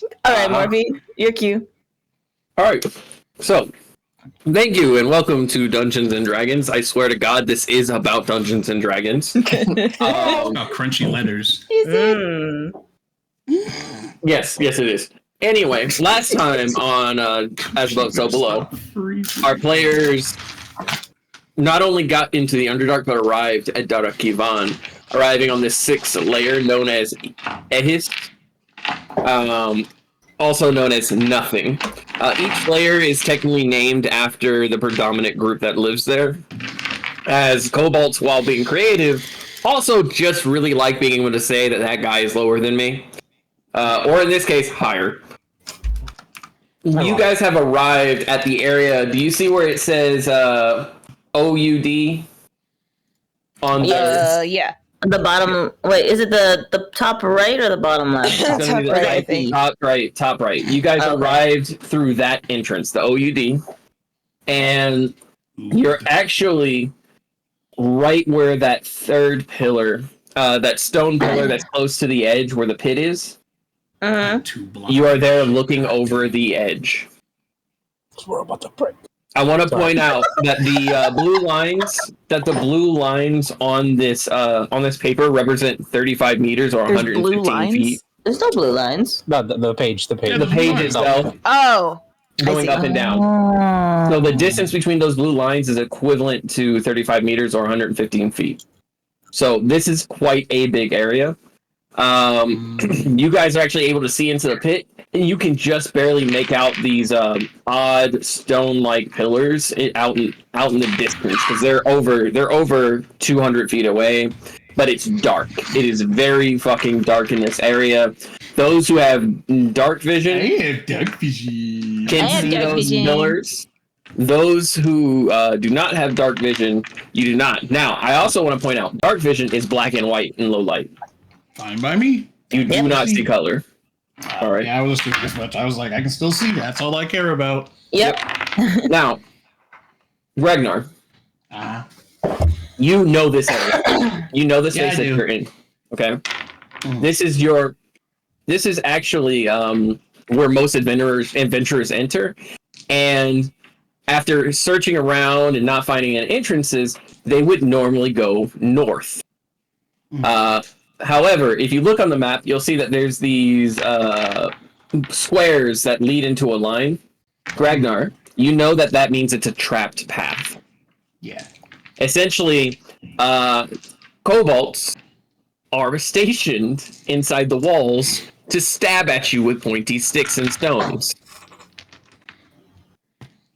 All right, Morphe, your cue. All right. So, thank you and welcome to Dungeons and Dragons. I swear to God, this is about Dungeons and Dragons. Crunchy letters. Yes, it is. Anyway, last time on As Above, So Below, our players not only got into the Underdark, but arrived at Dara-Kivan, arriving on this sixth layer known as Ehis, also known as Nothing. Each layer is technically named after the predominant group that lives there, as kobolds, while being creative, also just really like being able to say that that guy is lower than me. Or in this case, higher. You guys have arrived at the area. Do you see where it says OUD? On the yeah. The bottom. Wait, is it the top right or the bottom left? Top right, I think. Top right. You guys arrived through that entrance, the OUD, and you're actually right where that third pillar, that stone pillar that's close to the edge where the pit is. You are there looking over the edge. We're about to break. I want to point out that the blue lines on this paper represent 35 meters or 115 feet. There's no blue lines. No, the page. The page itself. Oh. Going up and down. So the distance between those blue lines is equivalent to 35 meters or 115 feet. So this is quite a big area. You guys are actually able to see into the pit, and you can just barely make out these odd stone-like pillars out in the distance because they're over 200 feet away. But it's dark. It is very fucking dark in this area. Those who have dark vision can see those pillars. Those who do not have dark vision, you do not. Now, I also want to point out, dark vision is black and white in low light. Fine by me. You do not see color. All right. Yeah, I was thinking as much. I was like, I can still see. That's all I care about. Yep. Now, Ragnar, you know this area. You know the space that you're in. Okay. This is actually where most adventurers enter, and after searching around and not finding any entrances, they would normally go north. However, if you look on the map, you'll see that there's these squares that lead into a line. Ragnar, you know that means it's a trapped path. Yeah. Essentially, kobolds are stationed inside the walls to stab at you with pointy sticks and stones.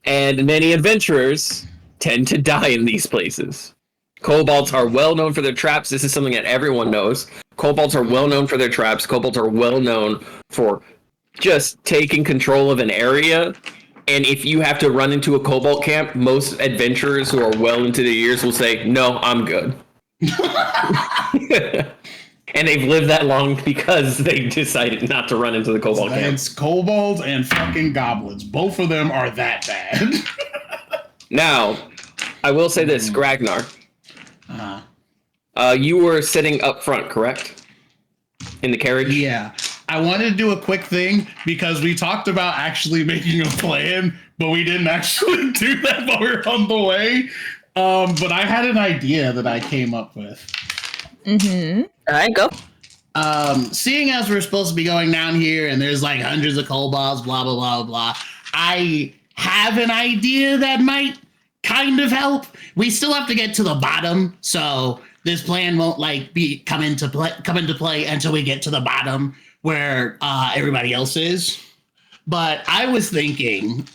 And many adventurers tend to die in these places. Kobolds are well known for their traps. This is something that everyone knows. Kobolds are well known for their traps. Kobolds are well known for just taking control of an area. And if you have to run into a kobold camp, most adventurers who are well into their years will say, "No, I'm good." And they've lived that long because they decided not to run into the kobold camp. It's kobolds and fucking goblins. Both of them are that bad. Now, I will say this, Ragnar. You were sitting up front, correct? In the carriage? Yeah. I wanted to do a quick thing because we talked about actually making a plan, but we didn't actually do that while we were on the way. But I had an idea that I came up with. All right, go. Seeing as we're supposed to be going down here and there's like hundreds of kobolds, blah, blah, blah, blah, I have an idea that might kind of help. We still have to get to the bottom, so this plan won't like come into play until we get to the bottom where everybody else is. But I was thinking,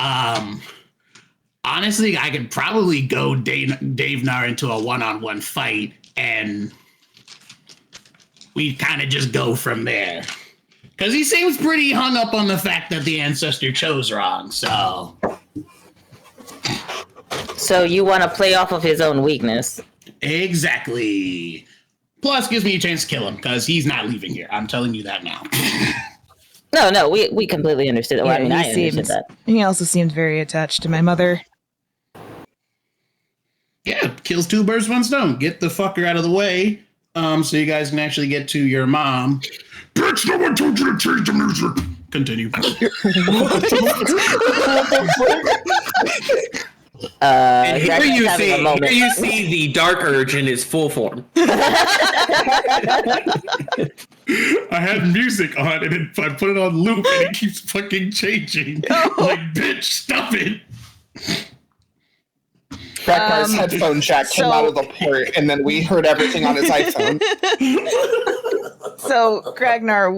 honestly, I could probably go Dave Nar into a one-on-one fight, and we kind of just go from there. Because he seems pretty hung up on the fact that the ancestor chose wrong, so... So you want to play off of his own weakness. Exactly. Plus, gives me a chance to kill him, because he's not leaving here. I'm telling you that now. No, we completely understood. Well, I mean, I understood that. He also seems very attached to my mother. Yeah, kills two birds, one stone. Get the fucker out of the way, so you guys can actually get to your mom. Bitch, no one told you to change the music. Continue. And here Dragon's you having a see, moment. here you see the dark urge in his full form. I had music on and I put it on loop and it keeps fucking changing. Like, bitch, stop it. Ragnar's headphone jack came out of the port, and then we heard everything on his iPhone. So, Ragnar,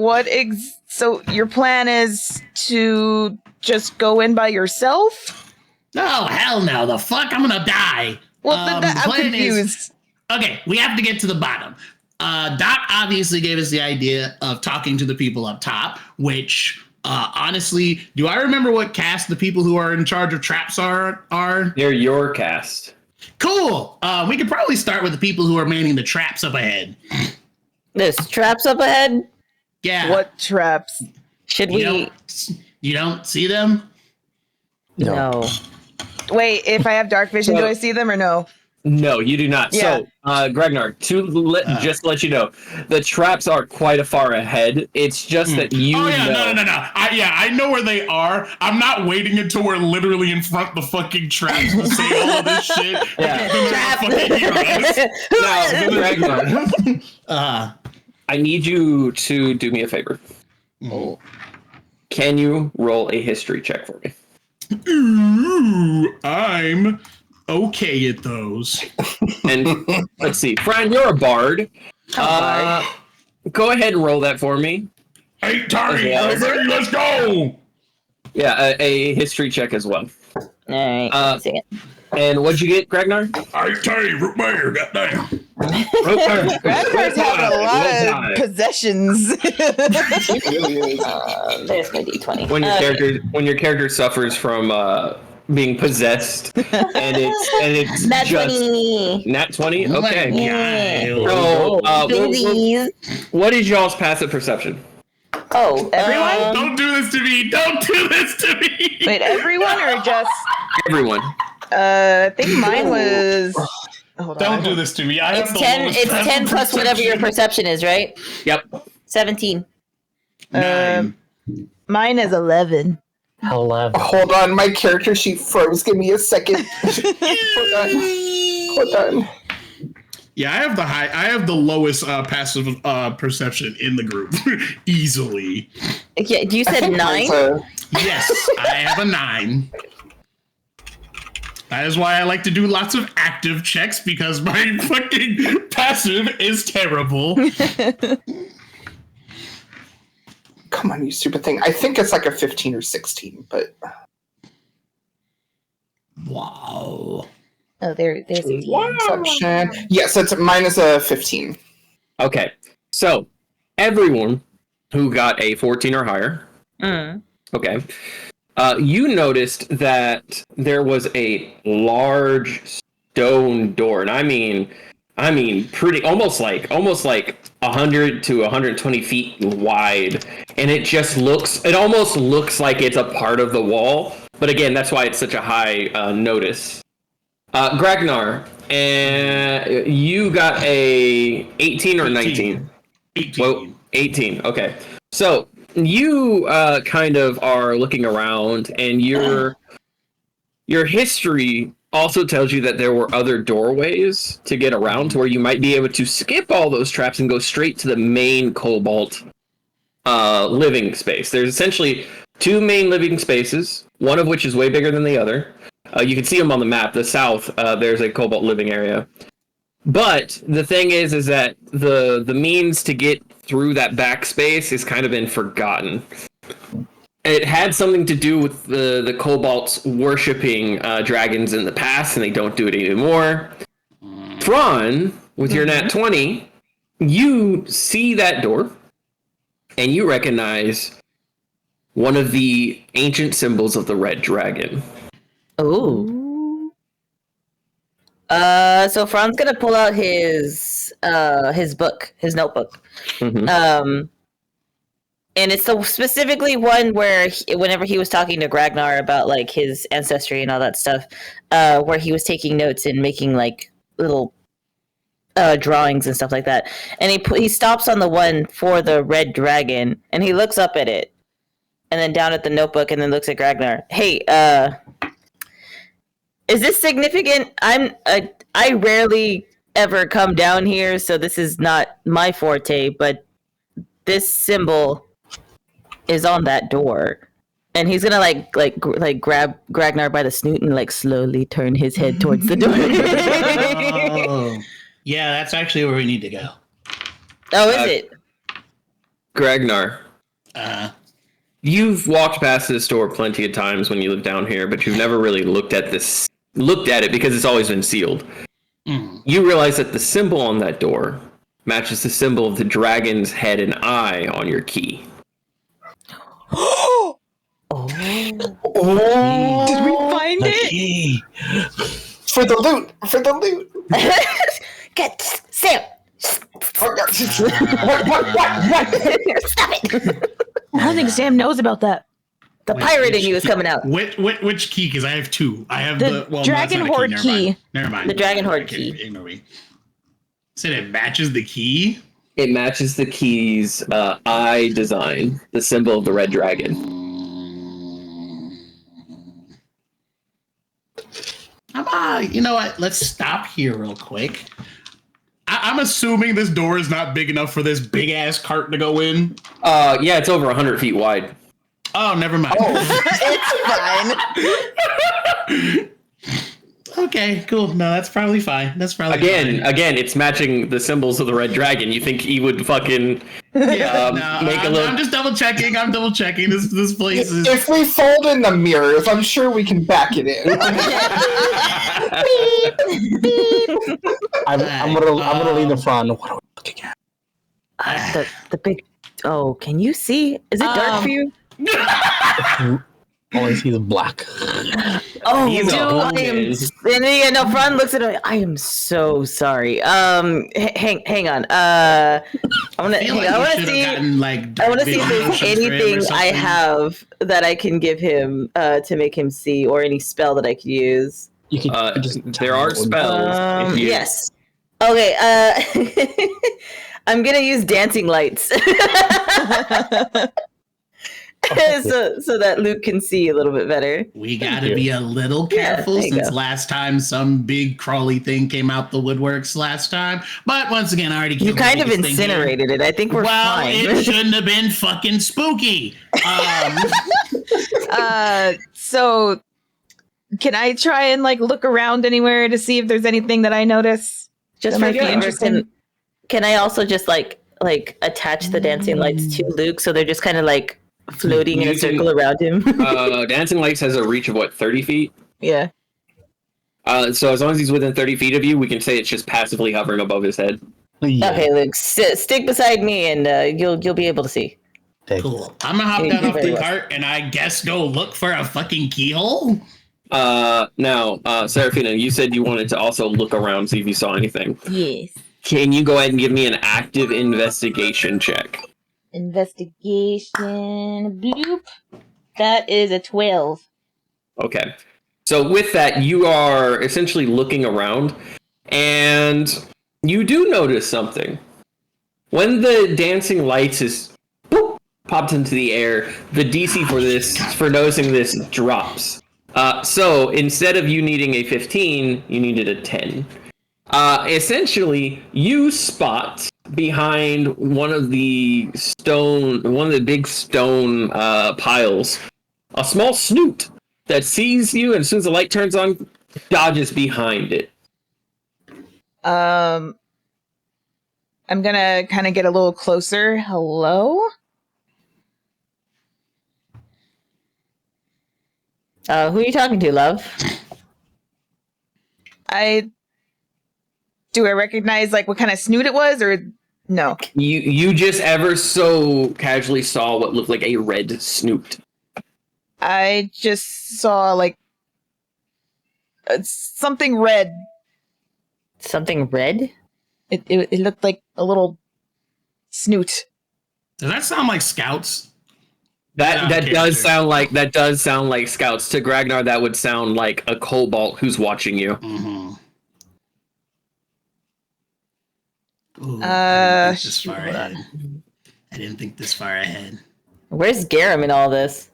so your plan is to just go in by yourself? Oh, hell no. The fuck? I'm gonna die. Well, The I'm plan confused. Okay, we have to get to the bottom. Doc obviously gave us the idea of talking to the people up top, which, honestly, do I remember what cast the people who are in charge of traps are? They're your cast. Cool. We could probably start with the people who are manning the traps up ahead. There's traps up ahead. Yeah. What traps? Should You we? don't see them? No. Wait, if I have dark vision, do I see them or no? No, you do not. Yeah. So, Gregnar, just to let you know, the traps are quite a far ahead. It's just that you Oh, yeah, know. no. I know where they are. I'm not waiting until we're literally in front of the fucking traps to say all of this shit. Yeah. Fucking hear us. Now, Gregnar, Uh, I need you to do me a favor. Can you roll a history check for me? ooh, I'm okay at those. And let's see. Fran, you're a bard. Go ahead and roll that for me. Hey, Tony, Yeah. everybody, let's go! Yeah, a history check as well. All right. Let's see it. And what'd you get, Gregnar? Hey, Tony, root beer, goddamn. Ragnar's having a lot of possessions. There's my D20. When your character suffers from being possessed, and it's Nat just 20. nat 20. Okay. Yeah. So, Babies. what is y'all's passive perception? Oh, Everyone? Don't do this to me! Don't do this to me! Wait, everyone or just? Everyone. I think mine was. Hold on. Don't do this to me. I It's have the 10. lowest It's 10 passive plus whatever your perception. perception is, right? Yep. 17. 9. Mine is 11. 11. Hold on, my character sheet froze. Give me a second. Hold on. Yeah, I have the lowest passive perception in the group, easily. Okay, you I said think 9? mine's a- Yes, I have a 9. That is why I like to do lots of active checks, because my fucking passive is terrible. Come on, you stupid thing. I think it's like a 15 or 16, but Wow. Oh, there's a D. perception. Yes, mine is a 15. Okay. So everyone who got a 14 or higher. Mm. Okay. You noticed that there was a large stone door, and I mean pretty, almost like 100 to 120 feet wide, and it almost looks like it's a part of the wall. But again, that's why it's such a high notice. Gragnar, you got a 18 or 19? 18. Well, 18. Okay. So you kind of are looking around, and your history also tells you that there were other doorways to get around to where you might be able to skip all those traps and go straight to the main Cobalt living space. There's essentially 2 main living spaces, one of which is way bigger than the other. You can see them on the map. The south, there's a Cobalt living area. But the thing is that the means to get through that backspace has kind of been forgotten. It had something to do with the Cobalts worshipping dragons in the past, and they don't do it anymore. Thrawn, with your nat 20, you see that door, and you recognize one of the ancient symbols of the red dragon. Oh. So Fran's gonna pull out his book, his notebook. Mm-hmm. And it's the specifically one where whenever he was talking to Ragnar about like his ancestry and all that stuff, where he was taking notes and making like little drawings and stuff like that. And he stops on the one for the red dragon, and he looks up at it, and then down at the notebook, and then looks at Ragnar. Hey, is this significant? I rarely ever come down here, so this is not my forte, but this symbol is on that door. And he's gonna like grab Ragnar by the snoot and like slowly turn his head towards the door. Oh, yeah, that's actually where we need to go. Oh, is it? Gragnar, you've walked past this door plenty of times when you live down here, but you've never really looked at it because it's always been sealed. You realize that the symbol on that door matches the symbol of the dragon's head and eye on your key. Oh, did we find The it? key. For the loot. Get Sam. What? Stop it. I don't think Sam knows about that. The pirate in you is coming out. Which key? Because I have two. I have The Dragon Horde key. Never mind. The Dragon Horde Okay, key. ignore me. Said it matches the key. It matches the key's eye design, the symbol of the red dragon. You know what? Let's stop here real quick. I'm assuming this door is not big enough for this big ass cart to go in. Yeah, it's over 100 feet wide. Oh, never mind. It's fine. Okay, cool. No, that's probably fine. Again, it's matching the symbols of the red dragon. You think he would fucking make a little? I'm just double checking. This place is. If we fold in the mirrors, I'm sure we can back it in. I'm gonna leave the front. What are we looking at? The big. Oh, can you see? Is it dark for you? All I see is black. Oh, He's dude, a I old am. man. And then Fran looks at him. I am so sorry. Hang on. I want to. I want to see. I want to see if there's anything I have that I can give him to make him see, or any spell that I could use. You can There are spells. Yes. Okay. I'm gonna use dancing lights. so that Luke can see a little bit better. We gotta be a little careful since last time some big crawly thing came out the woodworks last time. But once again, I already killed You kind the of biggest thing here. incinerated it. I think we're fine. It shouldn't have been fucking spooky. So can I try and like look around anywhere to see if there's anything that I notice? Just That for might be fun, interesting. can I also just like attach the dancing lights to Luke so they're just kind of like floating in a circle around him? Dancing Lights has a reach of 30 feet. Yeah. So as long as he's within 30 feet of you, we can say it's just passively hovering above his head. Yeah. Okay, Luke, stick beside me, and you'll be able to see. Cool. I'm gonna hop down off the cart and I guess go look for a fucking keyhole. Now, Seraphina, you said you wanted to also look around, see if you saw anything. Yes. Can you go ahead and give me an active investigation check? Investigation. Bloop. That is a 12. Okay. So with that, you are essentially looking around, and you do notice something. When the dancing lights is popped into the air, the DC for noticing this drops. So instead of you needing a 15, you needed a 10. Essentially, you spot behind one of the big stone piles, a small snoot that sees you, and as soon as the light turns on, dodges behind it. I'm gonna kind of get a little closer. Hello? Who are you talking to, love? Do I recognize like what kind of snoot it was, or no? You just ever so casually saw what looked like a red snoot. I just saw like something red. Something red? It looked like a little snoot. Does that sound like scouts? That does sound like scouts. To Gragnar, that would sound like a kobold who's watching you. Mm-hmm. Ooh, I didn't think this far ahead. Where's Garum in all this?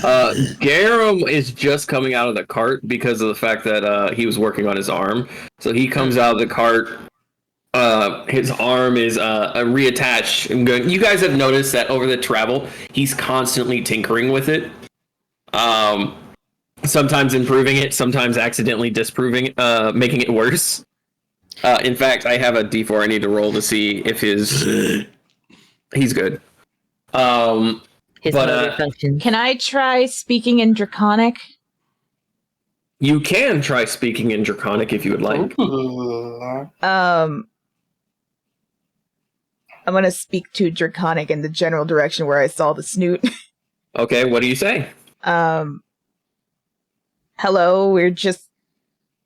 Garum is just coming out of the cart because of the fact that he was working on his arm. So he comes out of the cart. His arm is reattached. You guys have noticed that over the travel, he's constantly tinkering with it. Sometimes improving it, sometimes accidentally disproving it, making it worse. In fact, I have a D4 I need to roll to see if he's good. His motor function. Can I try speaking in Draconic? You can try speaking in Draconic if you would like. I'm gonna speak to Draconic in the general direction where I saw the snoot. Okay, what do you say? Hello, we're just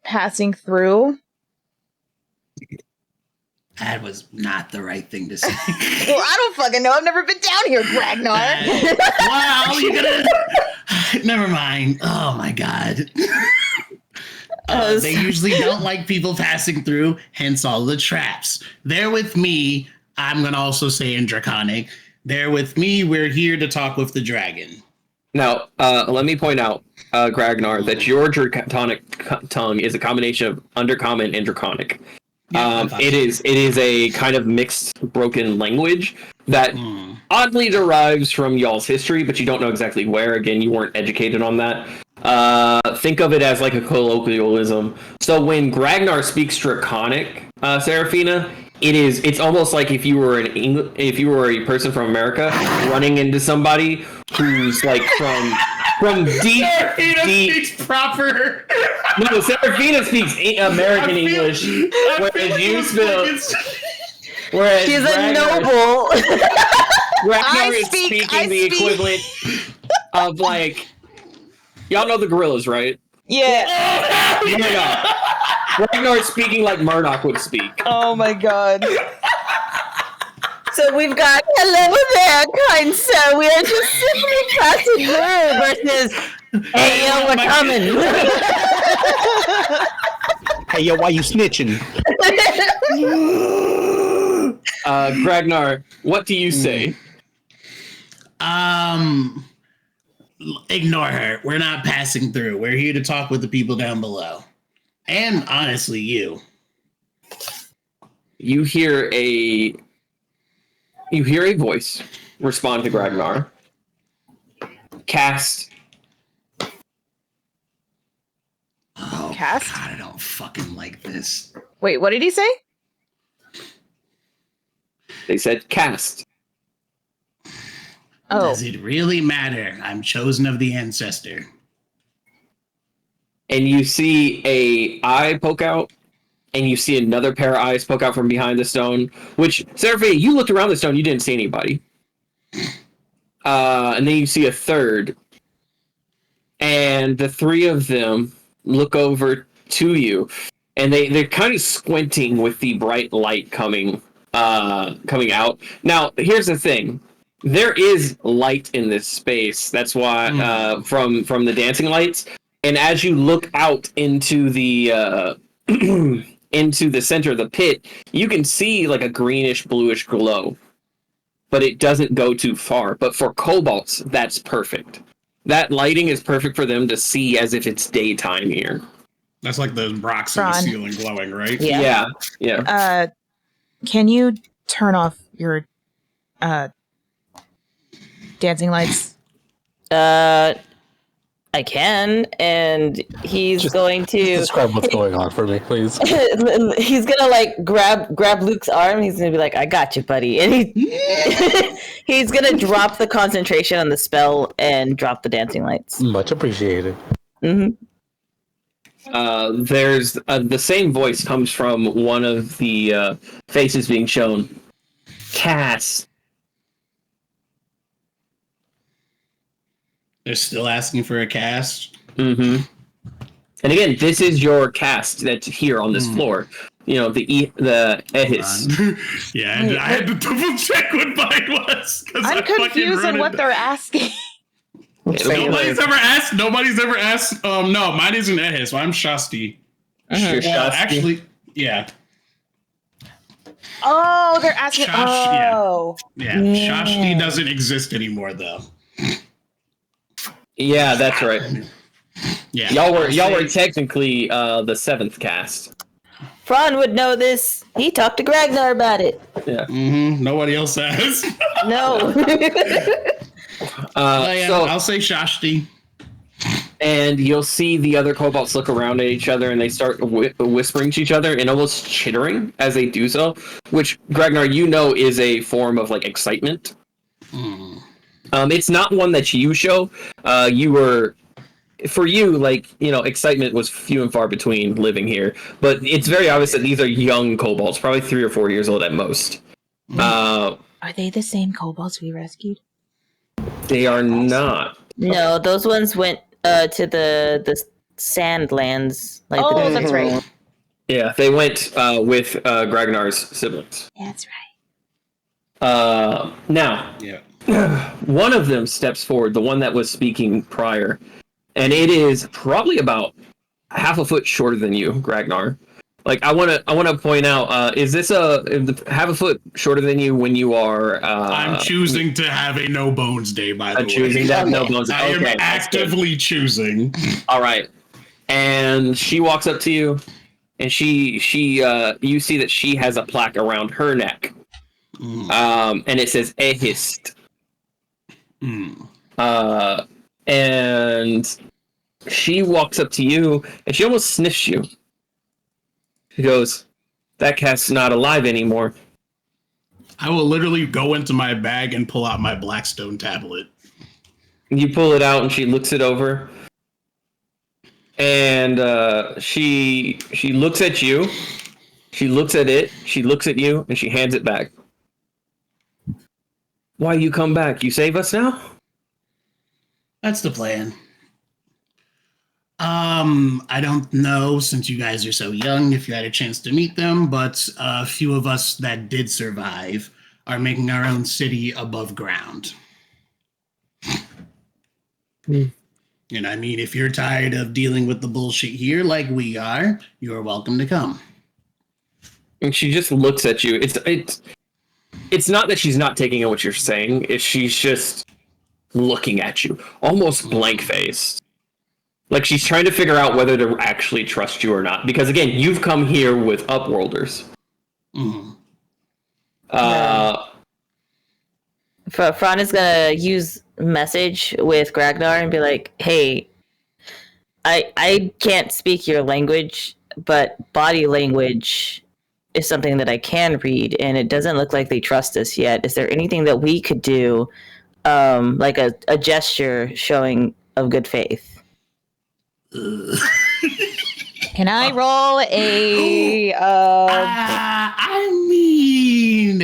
passing through. That was not the right thing to say. Well, I don't fucking know. I've never been down here, Ragnar. Wow, you gonna? Never mind. Oh my god. They usually don't like people passing through, hence all the traps. They're with me. I'm gonna also say in Draconic. They're with me. We're here to talk with the dragon. Now, let me point out, Gragnar, that your Draconic tongue is a combination of Undercommon and Draconic. It is a kind of mixed, broken language that oddly derives from y'all's history, but you don't know exactly where. Again, you weren't educated on that. Think of it as like a colloquialism. So when Gragnar speaks Draconic, Seraphina, it's almost like if you were a person from America running into somebody who's like from deep speaks proper. No, Seraphina speaks American English, whereas She's a Ragnar, noble. Ragnar is speaking the equivalent of like, y'all know the gorillas, right? Yeah. No. Ragnar is speaking like Murdoch would speak. Oh my god. So we've got hello there, kind sir. We are just simply passing through versus hey yo, we're coming. Hey, yo, why you snitching? Ragnar, what do you say? Ignore her. We're not passing through. We're here to talk with the people down below. And honestly, you. You hear a voice respond to Gragnar. Cast. Oh, Cast? God, I don't fucking like this. Wait, what did he say? They said cast. Oh. Does it really matter? I'm chosen of the ancestor. And you see a eye poke out, and you see another pair of eyes poke out from behind the stone, which, Seraphina, you looked around the stone, you didn't see anybody. And then you see a third. And the three of them look over to you, and they're kind of squinting with the bright light coming out. Now, here's the thing. There is light in this space. That's why, from the dancing lights. And as you look out into the into the center of the pit, you can see like a greenish bluish glow, but it doesn't go too far. But for kobolds, that's perfect. That lighting is perfect for them to see as if it's daytime here. That's like the rocks in the ceiling glowing, right? Yeah. Can you turn off your dancing lights? I can, and he's going to Describe what's going on for me, please. He's gonna like grab Luke's arm. He's gonna be like, "I got you, buddy," and he's gonna drop the concentration on the spell and drop the dancing lights. Much appreciated. Mm-hmm. There's the same voice comes from one of the faces being shown. Cass. They're still asking for a cast. Mm-hmm. And again, this is your cast that's here on this floor. You know, the Ehis. Yeah, and I had to double check what mine was. I'm confused on what they're asking. Nobody's ever asked. No, mine isn't Ehis. I'm Shasti. You're Well, Shasti. actually, yeah. Oh, they're asking. Shosh, Yeah. Yeah, Shashti doesn't exist anymore, though. Yeah, that's right. Yeah, Y'all were technically the seventh cast. Fran would know this. He talked to Gragnar about it. Yeah. Nobody else has. No. So I'll say Shashti. and you'll see the other kobolds look around at each other and they start whispering to each other and almost chittering as they do so, which Gragnar, you know, is a form of like excitement. It's not one that you show. For you, like, you know, excitement was few and far between living here, but it's very obvious that these are young kobolds, probably 3 or 4 years old at most. Are they the same kobolds we rescued? They are not. No, those ones went to the Sandlands. Like That's right. Yeah, they went with Gragnar's siblings. That's right. Now, Yeah. one of them steps forward, the one that was speaking prior, and it is probably about half a foot shorter than you, Gragnar. Like, I want to point out, is this half a foot shorter than you when you are? I'm choosing to have a no bones day. By the way, choosing to have no bones. I am Okay, actively choosing. all right. And she walks up to you, and she you see that she has a plaque around her neck, and it says Ehist. And she walks up to you, and she almost sniffs you. She goes, "That cat's not alive anymore." I will literally go into my bag and pull out my Blackstone tablet. You pull it out, and she looks it over, and she looks at you, she looks at it, she looks at you, and she hands it back. "Why you come back? You save us now?" That's the plan. I don't know, since you guys are so young, if you had a chance to meet them, but a few of us that did survive are making our own city above ground. And I mean, if you're tired of dealing with the bullshit here like we are, you're welcome to come. And she just looks at you. It's not that she's not taking in what you're saying. She's just looking at you, almost blank-faced. Like she's trying to figure out whether to actually trust you or not. Because again, you've come here with Upworlders. Fran is gonna use message with Gragnar and be like, "Hey, I can't speak your language, but body language is something that I can read, and it doesn't look like they trust us yet. Is there anything that we could do, like a gesture showing of good faith?" Can I roll a? I mean,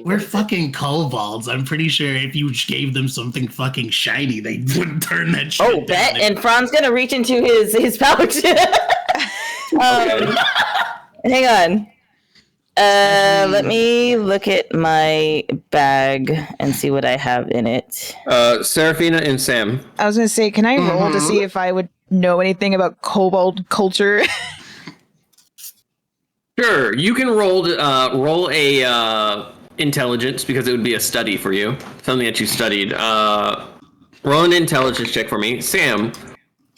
we're fucking kobolds. I'm pretty sure if you gave them something fucking shiny, they wouldn't turn that shit down. Bet. And Fran's gonna reach into his pouch. Hang on. Let me look at my bag and see what I have in it. Seraphina and Sam. I was gonna say, can I roll to see if I would know anything about kobold culture? Sure, you can roll a intelligence because it would be a study for you, something that you studied. Roll an intelligence check for me, Sam.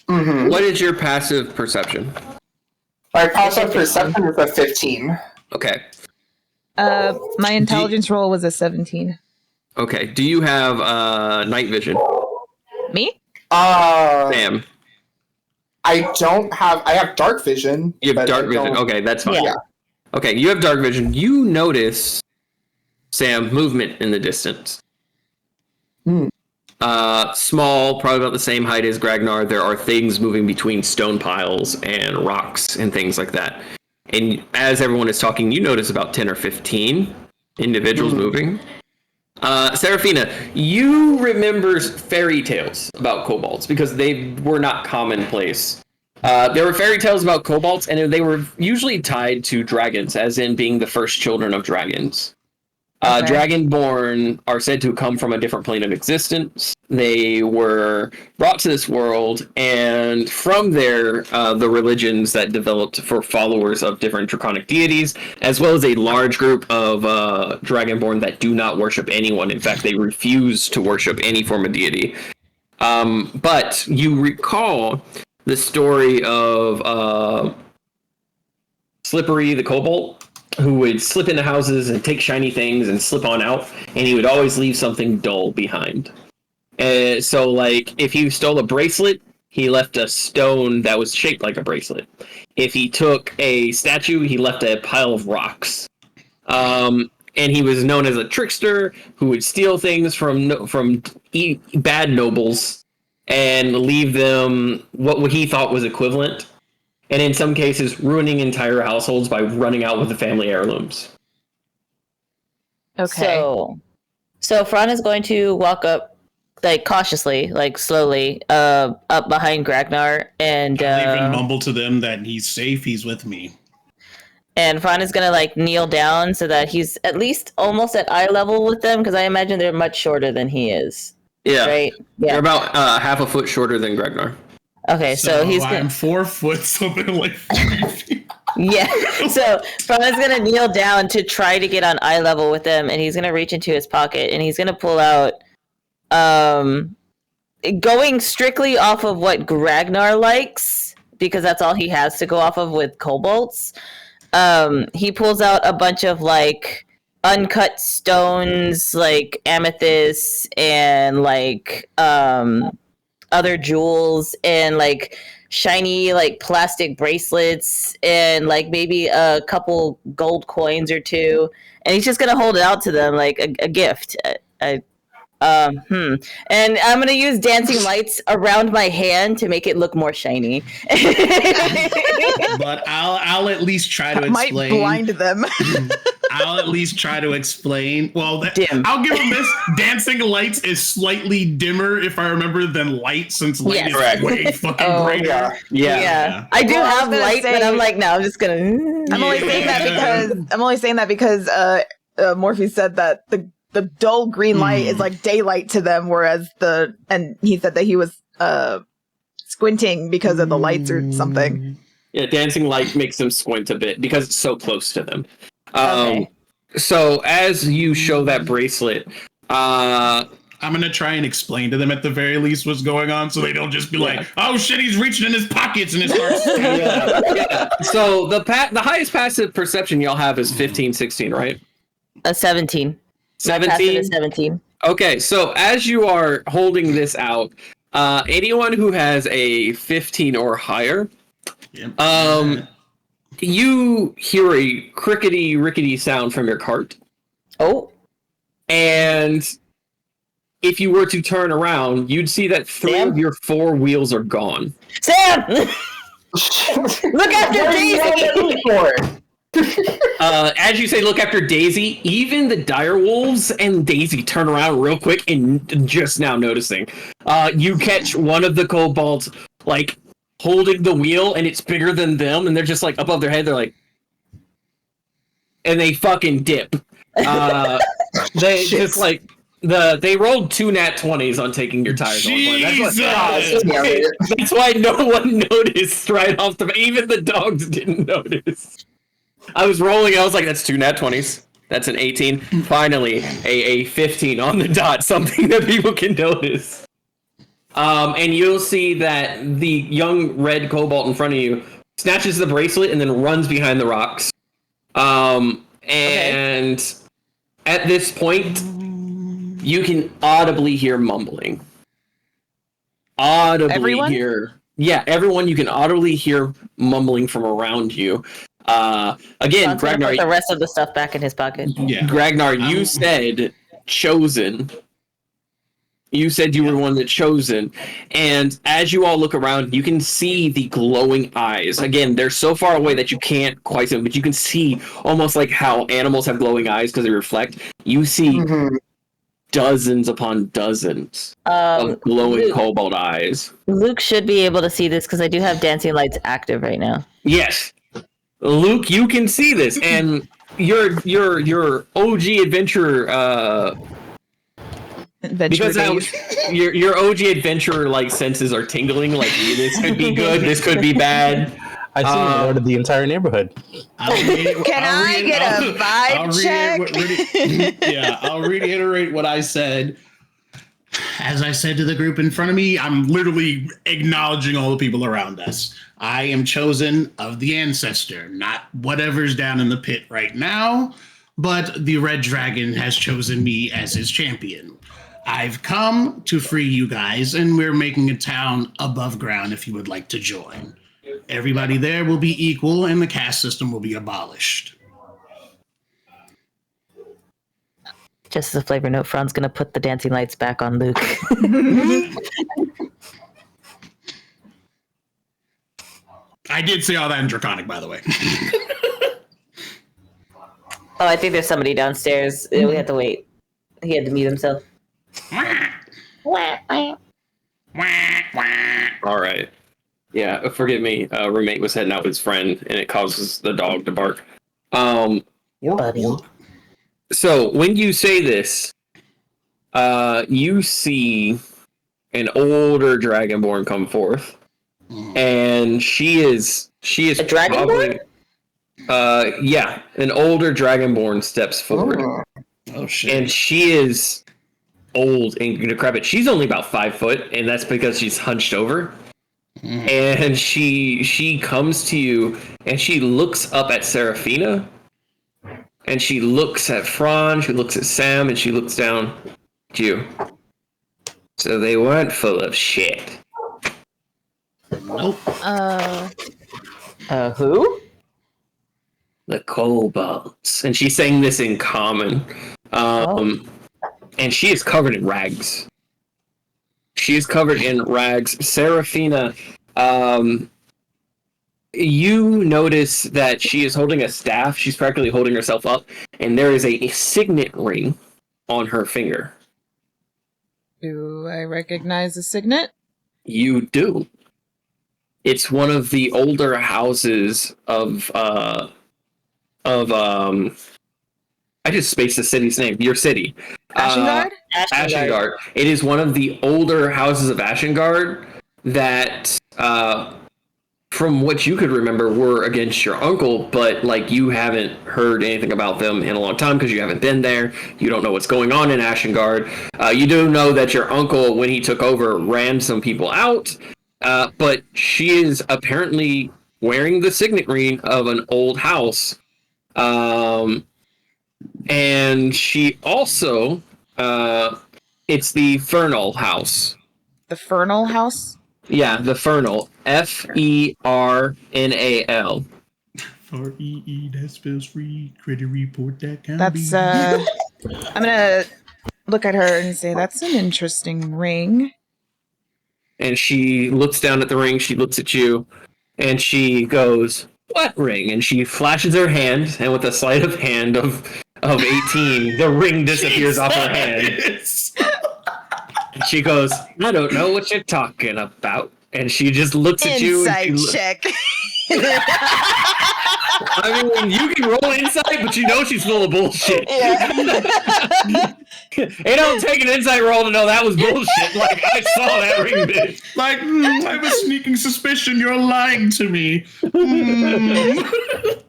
What is your passive perception? My passive perception is a 15. Okay. My intelligence roll was a 17. Okay. Do you have night vision? Me? Sam. I don't have. I have dark vision. You have dark vision. Okay, that's fine. Yeah. Okay, you have dark vision. You notice, Sam, movement in the distance. Small, probably about the same height as Gragnar. There are things moving between stone piles and rocks and things like that. And as everyone is talking, you notice about 10 or 15 individuals moving. Seraphina, you remember fairy tales about kobolds because they were not commonplace. There were fairy tales about kobolds, and they were usually tied to dragons, as in being the first children of dragons. Okay. Dragonborn are said to come from a different plane of existence. They were brought to this world, and from there, the religions that developed for followers of different draconic deities, as well as a large group of Dragonborn that do not worship anyone. In fact, they refuse to worship any form of deity. But you recall the story of Slippery the Kobold, who would slip into houses and take shiny things and slip on out, and he would always leave something dull behind. So, like, if he stole a bracelet, he left a stone that was shaped like a bracelet. If he took a statue, he left a pile of rocks. And he was known as a trickster who would steal things from bad nobles and leave them what he thought was equivalent. And in some cases, ruining entire households by running out with the family heirlooms. Okay. So Fran is going to walk up, like, cautiously, like, slowly, up behind Gragnar, and I'll even mumble to them that he's safe, he's with me. And Fran is gonna, like, kneel down so that he's at least almost at eye level with them, because I imagine they're much shorter than he is. Yeah. Right? Yeah. They're about half a foot shorter than Gragnar. Okay, so he's I'm 4 foot, something like 3 feet. Yeah. So Fran is gonna kneel down to try to get on eye level with them, and he's gonna reach into his pocket and he's gonna pull out, going strictly off of what Gragnar likes, because that's all he has to go off of with kobolds. He pulls out a bunch of, like, uncut stones, like amethysts and, like, other jewels and, like, shiny, like, plastic bracelets and, like, maybe a couple gold coins or two, and he's just gonna hold it out to them like a gift. And I'm gonna use dancing lights around my hand to make it look more shiny. But I'll at least try to Might explain. blind them. I'll at least try to explain. Well, Dim. I'll give him this. Dancing lights is slightly dimmer, if I remember, than light, since light Yes. is Correct. way fucking brighter. Yeah. I do Well, I was have gonna light, say- but I'm like, no, I'm just gonna. I'm only saying that because Morphe said that the dull green light is like daylight to them, whereas and he said that he was squinting because of the lights or something. Yeah, dancing light makes them squint a bit because it's so close to them. Okay. So as you show that bracelet, I'm gonna try and explain to them at the very least what's going on, so they don't just be like, "Oh shit, he's reaching in his pockets," and it starts. yeah. So the highest passive perception y'all have is 15, 16, right? A 17. My passive 17. is 17. Okay, so as you are holding this out, anyone who has a 15 or higher, you hear a crickety-rickety sound from your cart. Oh. And if you were to turn around, you'd see that 3 of your 4 wheels are gone. Sam! Look after Daisy! As you say, look after Daisy, even the dire wolves and Daisy turn around real quick and just now noticing. You catch one of the kobolds, like, holding the wheel, and it's bigger than them, and they're just, like, above their head, they're like... And they fucking dip. They just, like... They rolled 2 nat 20s on taking your tires Jesus! That's why no one noticed right off the bat. Even the dogs didn't notice. I was rolling, I was like, that's 2 nat 20s. That's an 18. Finally, a 15 on the dot, something that people can notice. And you'll see that the young red kobold in front of you snatches the bracelet and then runs behind the rocks. And at this point, you can audibly hear mumbling. Everyone? Everyone, you can audibly hear mumbling from around you. Again, Sean's gonna Gragnar, put the rest of the stuff back in his pocket. Yeah. Gragnar, you said chosen. You said you were one that chosen. And as you all look around, you can see the glowing eyes. Again, they're so far away that you can't quite see them, but you can see almost like how animals have glowing eyes because they reflect. You see dozens upon dozens of glowing kobold eyes. Luke should be able to see this because I do have dancing lights active right now. Yes. Luke, you can see this. And your OG adventurer because now your OG adventurer like senses are tingling. Like this could be good, this could be bad. I see you ordered the entire neighborhood. Can I get a vibe check? I'll reiterate what I said. As I said to the group in front of me, I'm literally acknowledging all the people around us. I am chosen of the ancestor, not whatever's down in the pit right now, but the Red Dragon has chosen me as his champion. I've come to free you guys, and we're making a town above ground if you would like to join. Everybody there will be equal, and the caste system will be abolished. Just as a flavor note, Fran's gonna put the dancing lights back on Luke. I did say all that in Draconic, by the way. Oh, I think there's somebody downstairs. We have to wait. He had to mute himself. All right. Yeah, forgive me. Roommate was heading out with his friend, and it causes the dog to bark. Buddy. So when you say this, you see an older dragonborn come forth, and she is A dragonborn? Yeah, an older dragonborn steps forward. Oh shit! And she is old and decrepit. She's only about 5 foot, and that's because she's hunched over. And she comes to you, and she looks up at Seraphina, and she looks at Fran, she looks at Sam, and she looks down at you. So they weren't full of shit. Nope. Who? The kobolds. And she's saying this in common. And she is covered in rags. She is covered in rags. Seraphina, you notice that she is holding a staff. She's practically holding herself up, and there is a signet ring on her finger. Do I recognize the signet? You do. It's one of the older houses of I just spaced the city's name. Your city. Ashengard? Ashengard. It is one of the older houses of Ashengard that, from what you could remember, were against your uncle, but like you haven't heard anything about them in a long time because you haven't been there. You don't know what's going on in Ashengard. You do know that your uncle, when he took over, ran some people out, but she is apparently wearing the signet ring of an old house. And she also, it's the Fernal house. The Fernal house? Yeah, the Fernal. Fernal. R-E-E, that spells free. Credit report that can That's, be. I'm gonna look at her and say, that's an interesting ring. And she looks down at the ring, she looks at you, and she goes, "What ring?" And she flashes her hand, and with a sleight of hand of 18, the ring disappears off her hand. And she goes, "I don't know what you're talking about." And she just looks at you. Insight check. I mean, you can roll insight, but you know she's full of bullshit. Yeah. It don't take an insight roll to know that was bullshit. Like, I saw that ring, bitch. Like, I have a sneaking suspicion you're lying to me.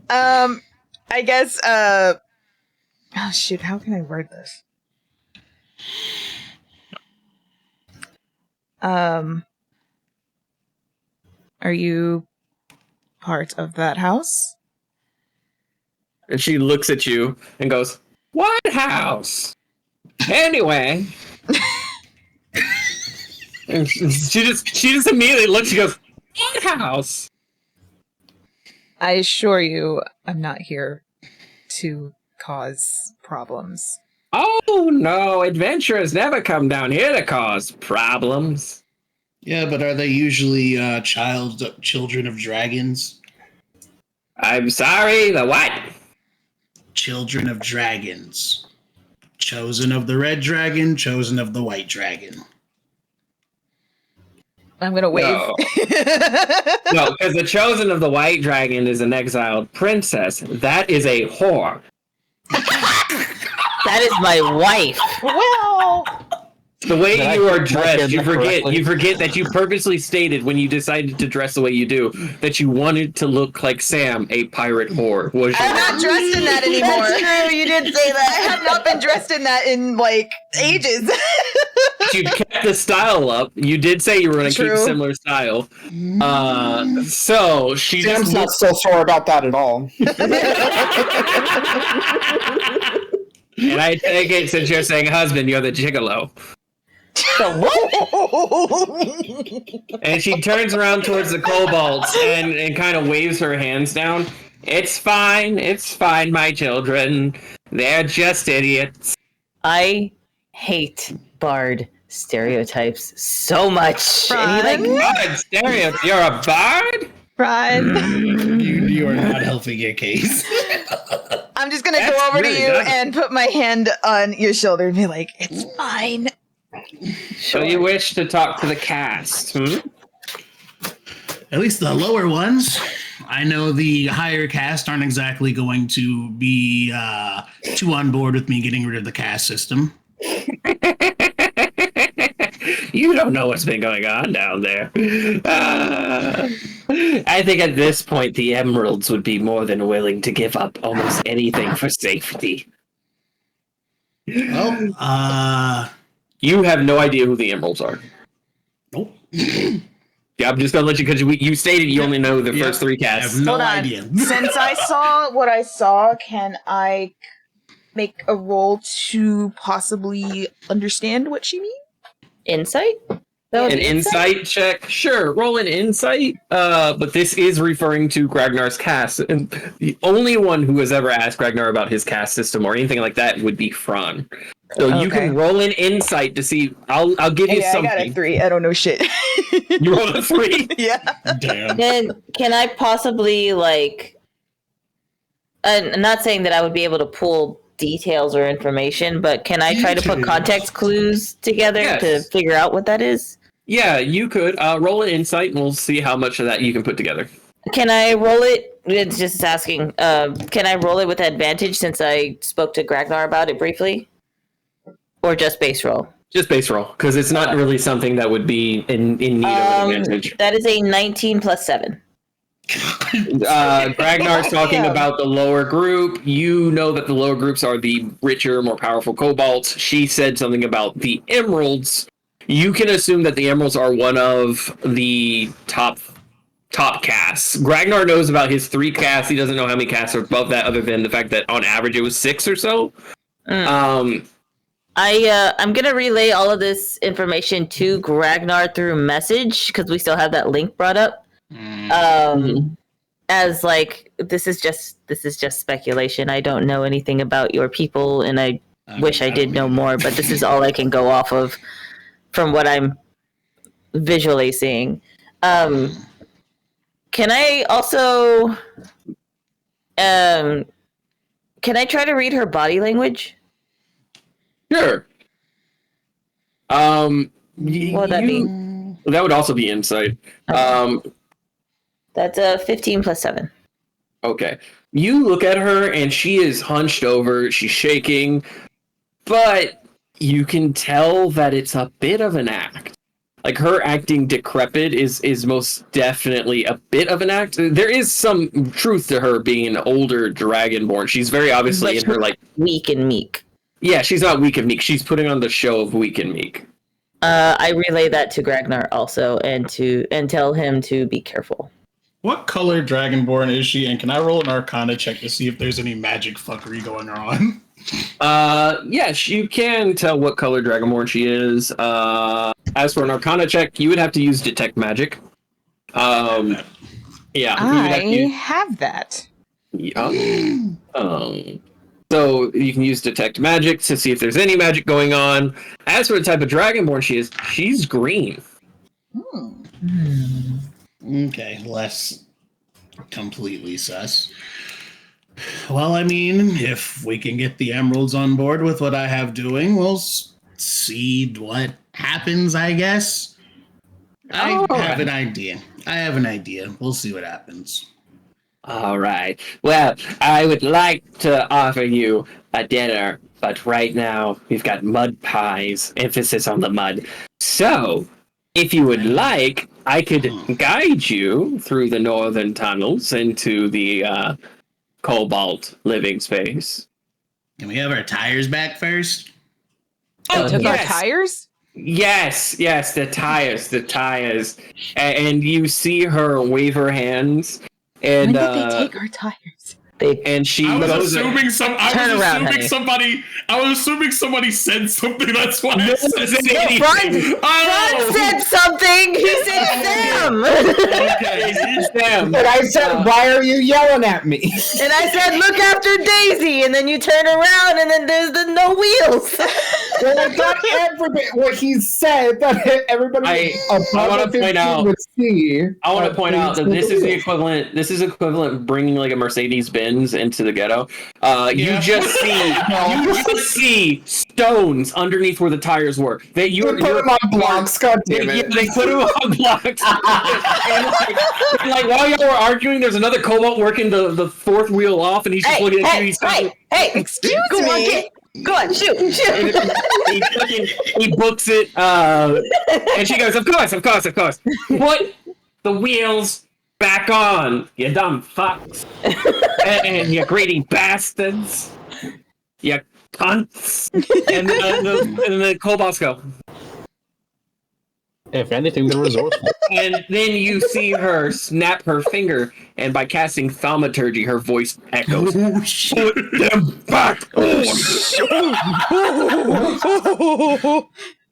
I guess, oh shoot, how can I word this? Are you part of that house? And she looks at you and goes, "What house? Anyway." And she just immediately looks, she goes, "What house?" I assure you, I'm not here to cause problems. "Oh no, adventurers never come down here to cause problems." Yeah, but are they usually children of dragons? "I'm sorry, the what?" Children of dragons. Chosen of the red dragon, chosen of the white dragon. I'm gonna wave. No, because the chosen of the white dragon is an exiled princess. That is a whore. That is my wife. Well, The way Did I you are hear dressed, you that forget correctly? that you purposely stated when you decided to dress the way you do that you wanted to look like Sam, a pirate whore. Was I'm your not dressed in that anymore. That's true. You did say I that. have not been dressed in that in like ages. you kept the style up. You did say you were going to keep True. similar style. So she Sam's just not so sure about that at all. and I take it since you're saying husband, you're the gigolo. The what? And she turns around towards the kobolds and kind of waves her hands down. It's fine, my children. They're just idiots. I hate Bard stereotypes so much. And he, like, God, stereo, you're a bard? Ryan, You are not helping your case. I'm just gonna That's go over to really you dumb. and put my hand on your shoulder and be like, "It's fine." So you wish to talk to the cast, At least the lower ones. I know the higher cast aren't exactly going to be too on board with me getting rid of the caste system. You don't know what's been going on down there. I think at this point the emeralds would be more than willing to give up almost anything for safety. Well, You have no idea who the emeralds are. nope. Yeah, I'm just gonna let you because you stated you only know the first three I casts. have no Hold on. idea. Since I saw what I saw, can I make a roll to possibly understand what she means? insight? That would An be insight check, sure. Roll an insight. But this is referring to Gragnar's cast, and the only one who has ever asked Gragnar about his cast system or anything like that would be Fran. So you Okay. can roll an insight to see. I'll give you Yeah, I something. got a 3. I don't know shit. You rolled a 3. Yeah. Damn. Then can I possibly like? I'm not saying that I would be able to pull details or information, but can I try to put Details. context clues together Yes. to figure out what that is? Yeah, you could roll an insight, and we'll see how much of that you can put together. Can I roll it? It's just asking. Can I roll it with advantage since I spoke to Gragnar about it briefly, or just base roll? Just base roll, because it's not really something that would be in need of advantage. That is a 19 plus 7. Gragnar's talking Damn. about the lower group. You know that the lower groups are the richer, more powerful kobolds. She said something about the emeralds. You can assume that the emeralds are one of the top casts. Gragnar knows about his 3 casts. He doesn't know how many casts are above that, other than the fact that on average it was 6 or so. I'm gonna relay all of this information to Gragnar through message because we still have that link brought up. As like this is just speculation. I don't know anything about your people, and I wish I did know more. But this is all I can go off of from what I'm visually seeing. Can I also can I try to read her body language? Sure. What would that be? That would also be insight. That's a 15 plus 7. Okay. You look at her and she is hunched over, she's shaking, but you can tell that it's a bit of an act. Like her acting decrepit is most definitely a bit of an act. There is some truth to her being an older dragonborn. She's very obviously But in her like Weak and meek. yeah, she's not weak and meek. She's putting on the show of weak and meek. I relay that to Gragnar also and tell him to be careful. What color dragonborn is she? And can I roll an Arcana check to see if there's any magic fuckery going on? Yes, you can tell what color dragonborn she is. As for an Arcana check, you would have to use Detect Magic. Yeah, you would have to use- have that. So you can use Detect Magic to see if there's any magic going on. As for the type of dragonborn she is, she's green. Okay, less completely sus. Well, I mean, if we can get the emeralds on board with what I have doing, we'll see what happens, I guess. I have an idea. We'll see what happens. All right. Well, I would like to offer you a dinner but right now we've got mud pies, emphasis on the mud. So, if you would like, I could guide you through the northern tunnels into the Cobalt living space. Can we have our tires back first? Oh, took our yes. tires? Yes, the tires. And you see her wave her hands. And, When did they take our tires? And she I was goes assuming honey. somebody said something. That's why I said anything. Ron said something. He said Sam. Okay, Sam. But I said, why are you yelling at me? And I said, look after Daisy. And then you turn around and then there's the no wheels. Well, I thought everybody, what he said, that everybody I want to point out. would see. I want to point out that this is the equivalent. This is equivalent of bringing like a Mercedes-Benz into the ghetto. You just see stones underneath where the tires were. You put them on blocks. God damn it! They put them on blocks. and like while y'all were arguing, there's another Cobalt working the fourth wheel off, and he's just looking at you. Hey! Excuse me. Go on, shoot. He books it, and she goes, of course. Put the wheels back on, you dumb fucks. and you greedy bastards. You cunts. And the Cobalts go. If anything, they're resourceful. And then you see her snap her finger, and by casting thaumaturgy, her voice echoes. Oh, shit. Put them back on!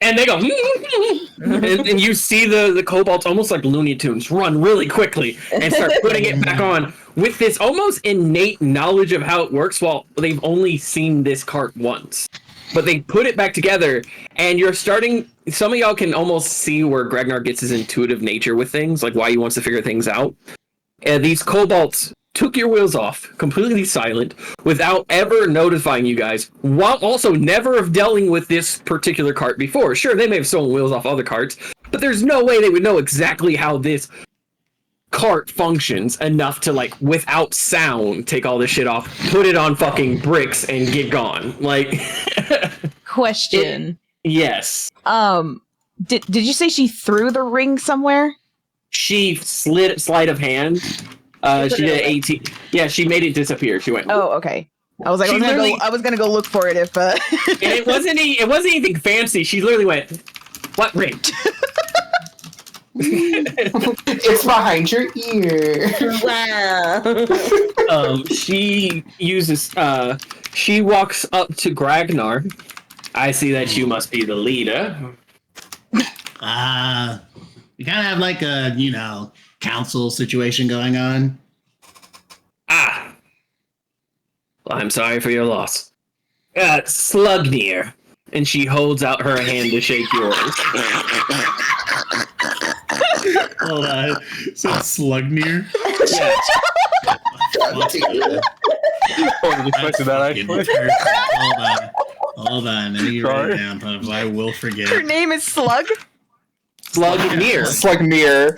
And they go, and you see the Cobalts almost like Looney Tunes run really quickly and start putting it back on with this almost innate knowledge of how it works while they've only seen this cart once. But they put it back together, and you're starting. Some of y'all can almost see where Gregnar gets his intuitive nature with things, like why he wants to figure things out. And these Cobalts took your wheels off, completely silent, without ever notifying you guys, while also never have dealing with this particular cart before. Sure, they may have stolen wheels off other carts, but there's no way they would know exactly how this cart functions enough to, like, without sound, take all this shit off, put it on fucking bricks, and get gone. Like, Question. Yes. Did you say she threw the ring somewhere? She sleight of hand. She did 18. Yeah, she made it disappear. She went. Oh, okay. I was like, I was gonna go look for it if. And it wasn't anything fancy. She literally went, "What ring?" It's behind your ear. Wow. She uses. She walks up to Gragnar. I see that you must be the leader. We kind of have like a, council situation going on. Well, I'm sorry for your loss. Slugnir. And she holds out her hand to shake yours. Hold on. So it's Slugnir? Yeah. I wasn't expecting that, actually. Hold on. Let me write it down, but I will forget. her name is Slug. Slugnir. Slugnir.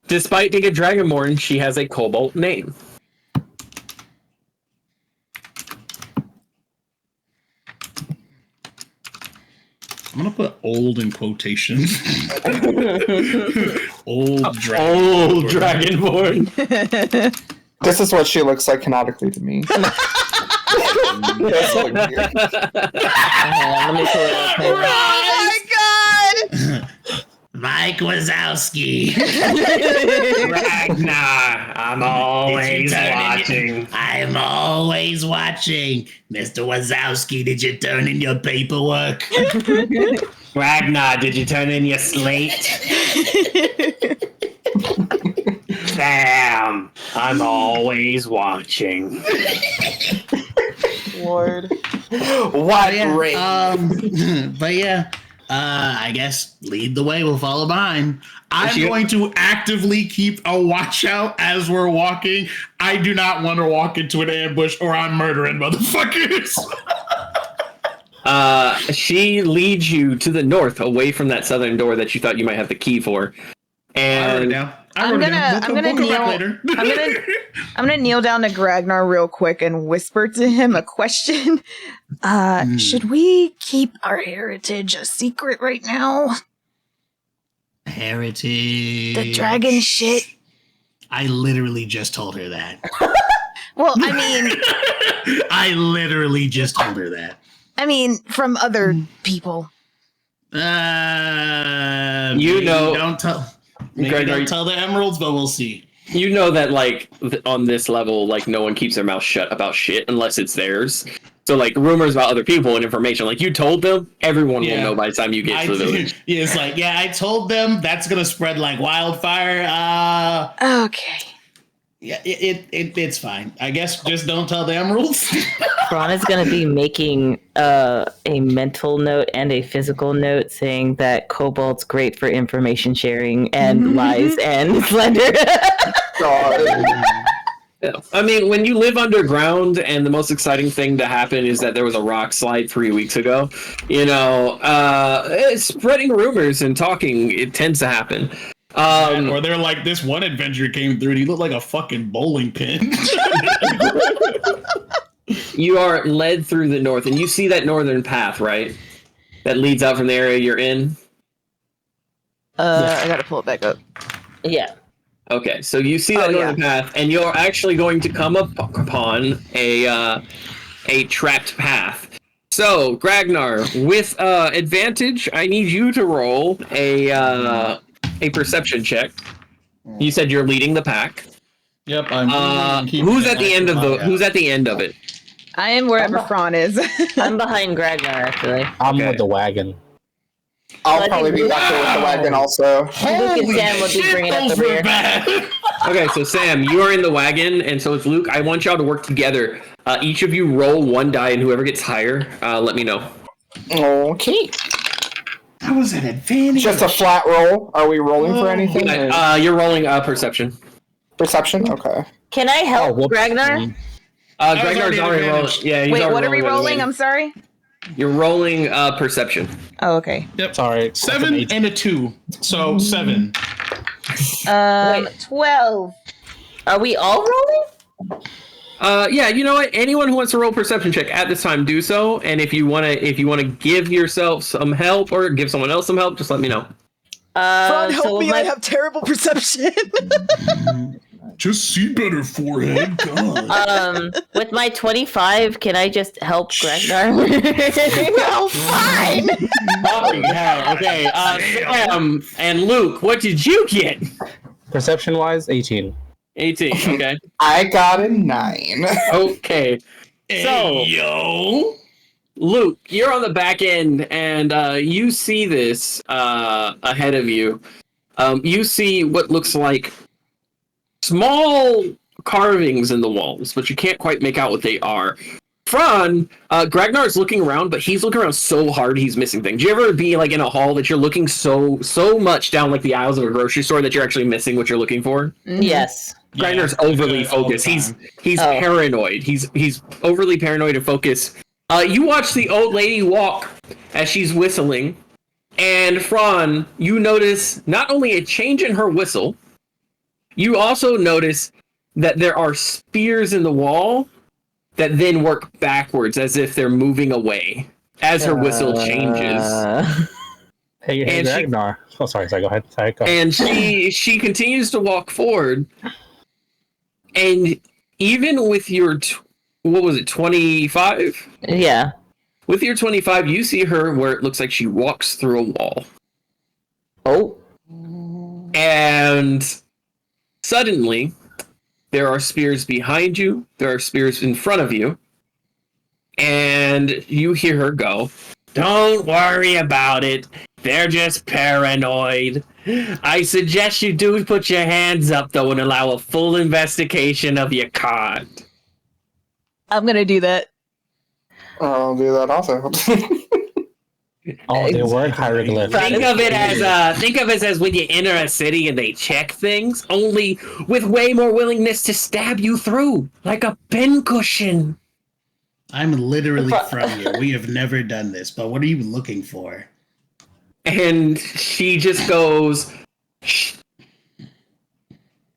Despite being a Dragonborn, she has a Cobalt name. I'm gonna put old in quotations. Old Dragonborn. This is what she looks like canonically to me. Let me pull it up. Oh my god! Mike Wazowski. Ragnar, I'm always watching. I'm always watching. Mr. Wazowski, did you turn in your paperwork? Ragnar, did you turn in your slate? Sam, I'm always watching. Lord. What ring? But yeah, I guess lead the way. We'll follow behind. I'm going to actively keep a watch out as we're walking. I do not want to walk into an ambush or I'm murdering motherfuckers. She leads you to the north, away from that southern door that you thought you might have the key for. And I'm gonna kneel down to Gragnar real quick and whisper to him a question. Should we keep our heritage a secret right now? Heritage. The dragon shit. I literally just told her that. Well, I mean, I literally just told her that. I mean, from other people. You maybe know, don't tell. Maybe Greg, don't tell the emeralds, but we'll see. You know that, like, on this level, like, no one keeps their mouth shut about shit unless it's theirs. So, like, rumors about other people and information, like, you told them, everyone will know by the time you get to the village. Yeah, it's like, yeah, I told them that's gonna spread like wildfire. Okay. Yeah, it's fine. I guess just don't tell the emeralds. Ron is going to be making a mental note and a physical note saying that Cobalt's great for information sharing and lies and slender. Yeah. I mean, when you live underground and the most exciting thing to happen is that there was a rock slide 3 weeks ago, you know, spreading rumors and talking, it tends to happen. Or they're like, this one adventurer came through and he looked like a fucking bowling pin. You are led through the north, and you see that northern path, right? That leads out from the area you're in? I gotta pull it back up. Yeah. Okay, so you see that northern path, and you're actually going to come upon a trapped path. So, Gragnar, with advantage, I need you to roll a perception check. You said you're leading the pack. Yep, who's at the end of it? I am wherever Fran is. I'm behind Gragnar, actually. I'm with the wagon. I'll probably be back there with the wagon also. Luke and Sam will be bringing up the rear. Okay, so Sam, you are in the wagon, and so it's Luke. I want y'all to work together. Each of you roll one die, and whoever gets higher, let me know. Okay. That was an advantage. Just a flat roll. Are we rolling for anything? You're rolling perception. Perception? Okay. Can I help Gragnar? Gragnar's already rolling. Yeah, Wait, what are we rolling? I'm sorry. You're rolling perception. Oh, okay. Yep. Sorry. 7 and a 2. So 7. 12. Are we all rolling? Yeah, you know what? Anyone who wants to roll a perception check at this time, do so. And if you wanna give yourself some help or give someone else some help, just let me know. Fran, help me! I have terrible perception. Just see better, forehead. God. With my 25, can I just help Gragnar? Well, fine. Okay. Sam and Luke, what did you get? Perception-wise, 18. 18. Okay. I got a 9. Okay. So, yo, Luke, you're on the back end, and you see this ahead of you. You see what looks like small carvings in the walls, but you can't quite make out what they are. Fran, Gragnar is looking around, but he's looking around so hard he's missing things. Do you ever be like in a hall that you're looking so much down like the aisles of a grocery store that you're actually missing what you're looking for? Yes. Gragnar's overly focused. He's paranoid. He's overly paranoid and focused. You watch the old lady walk as she's whistling, and Fran, you notice not only a change in her whistle, you also notice that there are spears in the wall that then work backwards as if they're moving away as her whistle changes. Hey, Gragnar. Sorry, go ahead. Go ahead. And she continues to walk forward, and even with your, 25? Yeah. With your 25, you see her where it looks like she walks through a wall. Oh. And suddenly, there are spears behind you, there are spears in front of you, and you hear her go, "Don't worry about it. They're just paranoid. I suggest you do put your hands up, though, and allow a full investigation of your card." I'm gonna do that. I'll do that also. Oh, they weren't hieroglyphs. Think of it as when you enter a city and they check things, only with way more willingness to stab you through, like a pincushion. I'm literally from you. We have never done this, but what are you looking for? And she just goes, "Shh.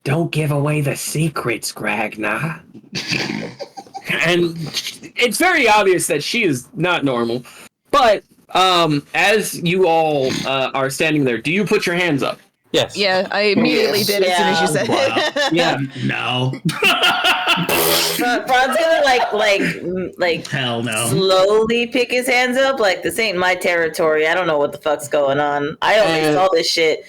don't give away the secrets, Gragna. And it's very obvious that she is not normal. But as you all are standing there, do you put your hands up? Yes. Yeah, I immediately did as soon as you said it. Yeah. No. Bron's gonna like Hell no. slowly pick his hands up. Like, this ain't my territory. I don't know what the fuck's going on. I only saw this shit.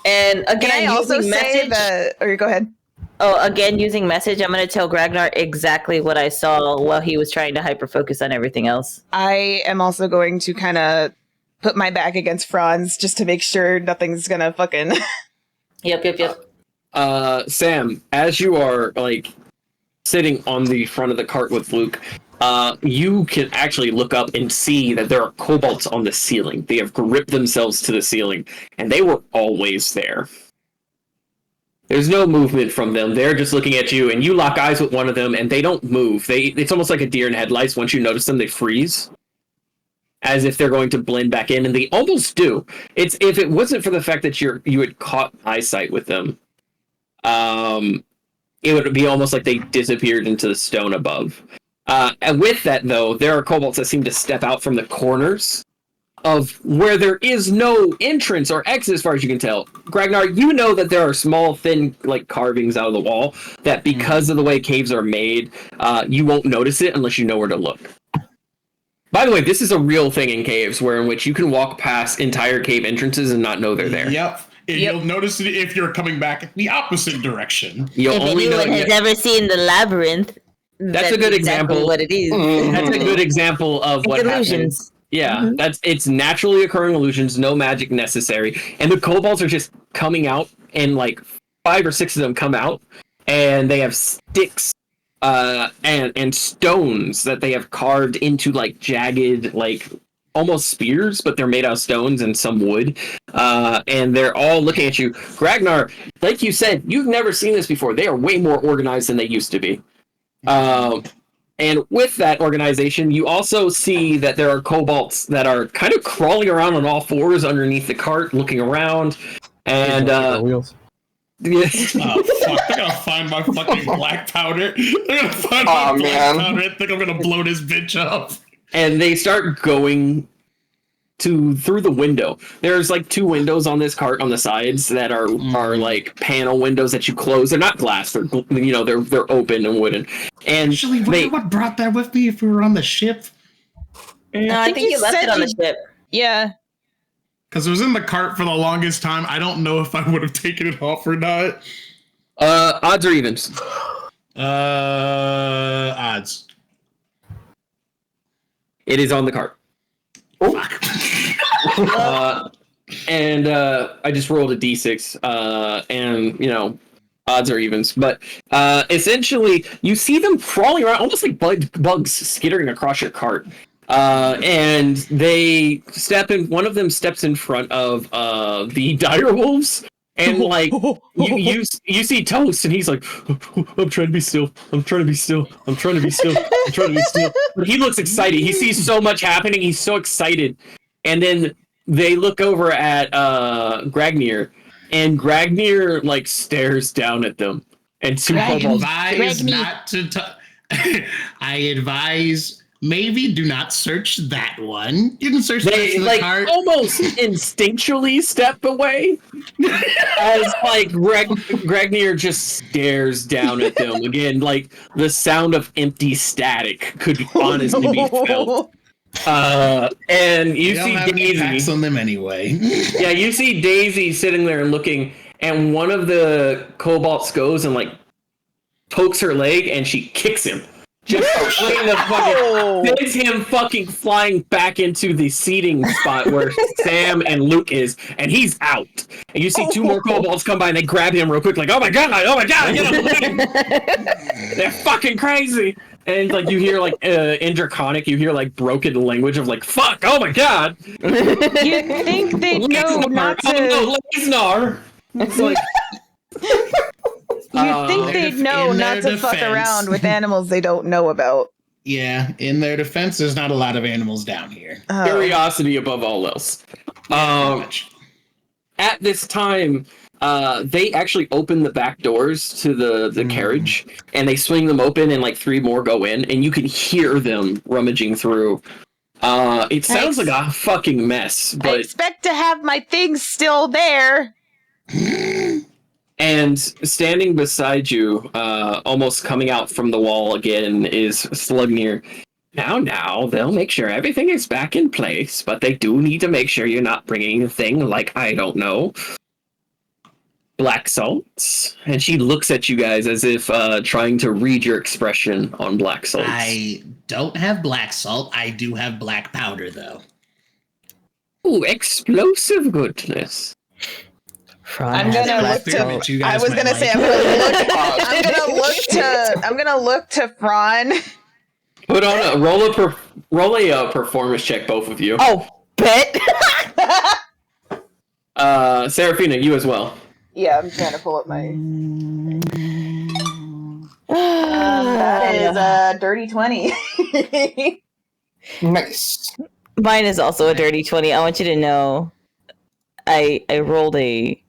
And again, Can I also using say message. that? Or go ahead. Oh, again, using message. I'm gonna tell Gragnar exactly what I saw while he was trying to hyper focus on everything else. I am also going to kind of put my back against Franz just to make sure nothing's gonna fucking. Yep. Sam, as you are like sitting on the front of the cart with Luke, you can actually look up and see that there are kobolds on the ceiling. They have gripped themselves to the ceiling, and they were always there. There's no movement from them. They're just looking at you, and you lock eyes with one of them, and they don't move. It's almost like a deer in headlights. Once you notice them, they freeze, as if they're going to blend back in, and they almost do. If it wasn't for the fact that you had caught eyesight with them, it would be almost like they disappeared into the stone above. And with that, though, there are kobolds that seem to step out from the corners of where there is no entrance or exit, as far as you can tell. Gragnar, you know that there are small, thin, like, carvings out of the wall that, because of the way caves are made, you won't notice it unless you know where to look. By the way, this is a real thing in caves, in which you can walk past entire cave entrances and not know they're there. Yep. And you'll notice it if you're coming back the opposite direction. You'll If only know anyone has ever seen the labyrinth, that's a good exactly example. What it is. That's a good example of what happens. Illusions. Yeah, it's naturally occurring illusions, no magic necessary. And the kobolds are just coming out, and like 5 or 6 of them come out, and they have sticks and stones that they have carved into like jagged, like almost spears, but they're made out of stones and some wood. And they're all looking at you. Gragnar, like you said, you've never seen this before. They are way more organized than they used to be. And with that organization, you also see that there are kobolds that are kind of crawling around on all fours underneath the cart, looking around. And wheels. yeah. Oh, fuck. They're gonna find my fucking black powder. They're gonna find my black powder and think I'm gonna blow this bitch up. And they start going through the window. There's like 2 windows on this cart on the sides that are like panel windows that you close. They're not glass. They're they're open and wooden. And Actually, what brought that with me if we were on the ship? No, I think you left it on the ship. Yeah. Because it was in the cart for the longest time. I don't know if I would have taken it off or not. Odds or evens? Odds. It is on the cart. Oh. And I just rolled a d6, and odds or evens. But essentially, you see them crawling around, almost like bugs skittering across your cart. And they step in. One of them steps in front of the dire wolves, and like you see Toast, and he's like, "I'm trying to be still. I'm trying to be still. I'm trying to be still. I'm trying to be still." But he looks excited. He sees so much happening. He's so excited. And then they look over at Gragnir, and Gragnir like stares down at them. And I advise not to. I advise. Maybe do not search that one. You can search the cart. Almost instinctually step away as like Gragnir just stares down at them again. Like the sound of empty static could honestly be felt. And you see Daisy packs on them anyway. Yeah, you see Daisy sitting there and looking, and one of the kobolds goes and like pokes her leg, and she kicks him. Just sends him fucking flying back into the seating spot where Sam and Luke is, and he's out. And you see 2 more kobolds come by, and they grab him real quick, like, oh my god, get him! They're fucking crazy. And like you hear like in Draconic, you hear like broken language of like, fuck, oh my god. You think they'd know not to? Oh, no, Lesnar. It's like. You'd think they'd know not to fuck around with animals they don't know about. Yeah, in their defense, there's not a lot of animals down here. Curiosity above all else. At this time, they actually open the back doors to the carriage, and they swing them open, and like 3 more go in, and you can hear them rummaging through. It sounds like a fucking mess, I but expect to have my things still there. and standing beside you, almost coming out from the wall again, is Slugnir. Now, they'll make sure everything is back in place, but they do need to make sure you're not bringing a thing like, I don't know, black salts. And she looks at you guys as if trying to read your expression on black salts. I don't have black salt. I do have black powder, though. Ooh, explosive goodness. I'm gonna look to. I was gonna say I'm gonna look to Fran. Put on a roll a performance check, both of you. Oh, bet. Serafina, you as well. Yeah, I'm trying to pull up my. That is a dirty 20. Nice. Mine is also a dirty 20. I want you to know, I rolled a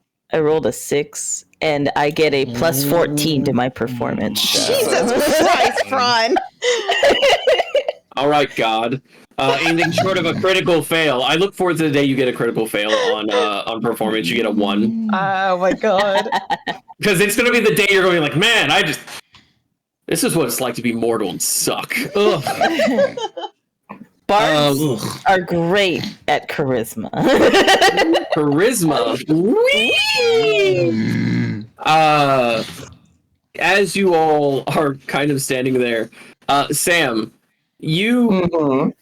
6, and I get a plus 14 to my performance. Jesus Christ, Fran. All right, God. Anything short of a critical fail. I look forward to the day you get a critical fail on performance. You get a 1. Oh my god. Because it's going to be the day you're going like, man, this is what it's like to be mortal and suck. Ugh. Bards are great at charisma. Charisma. Whee! As you all are kind of standing there, Sam, you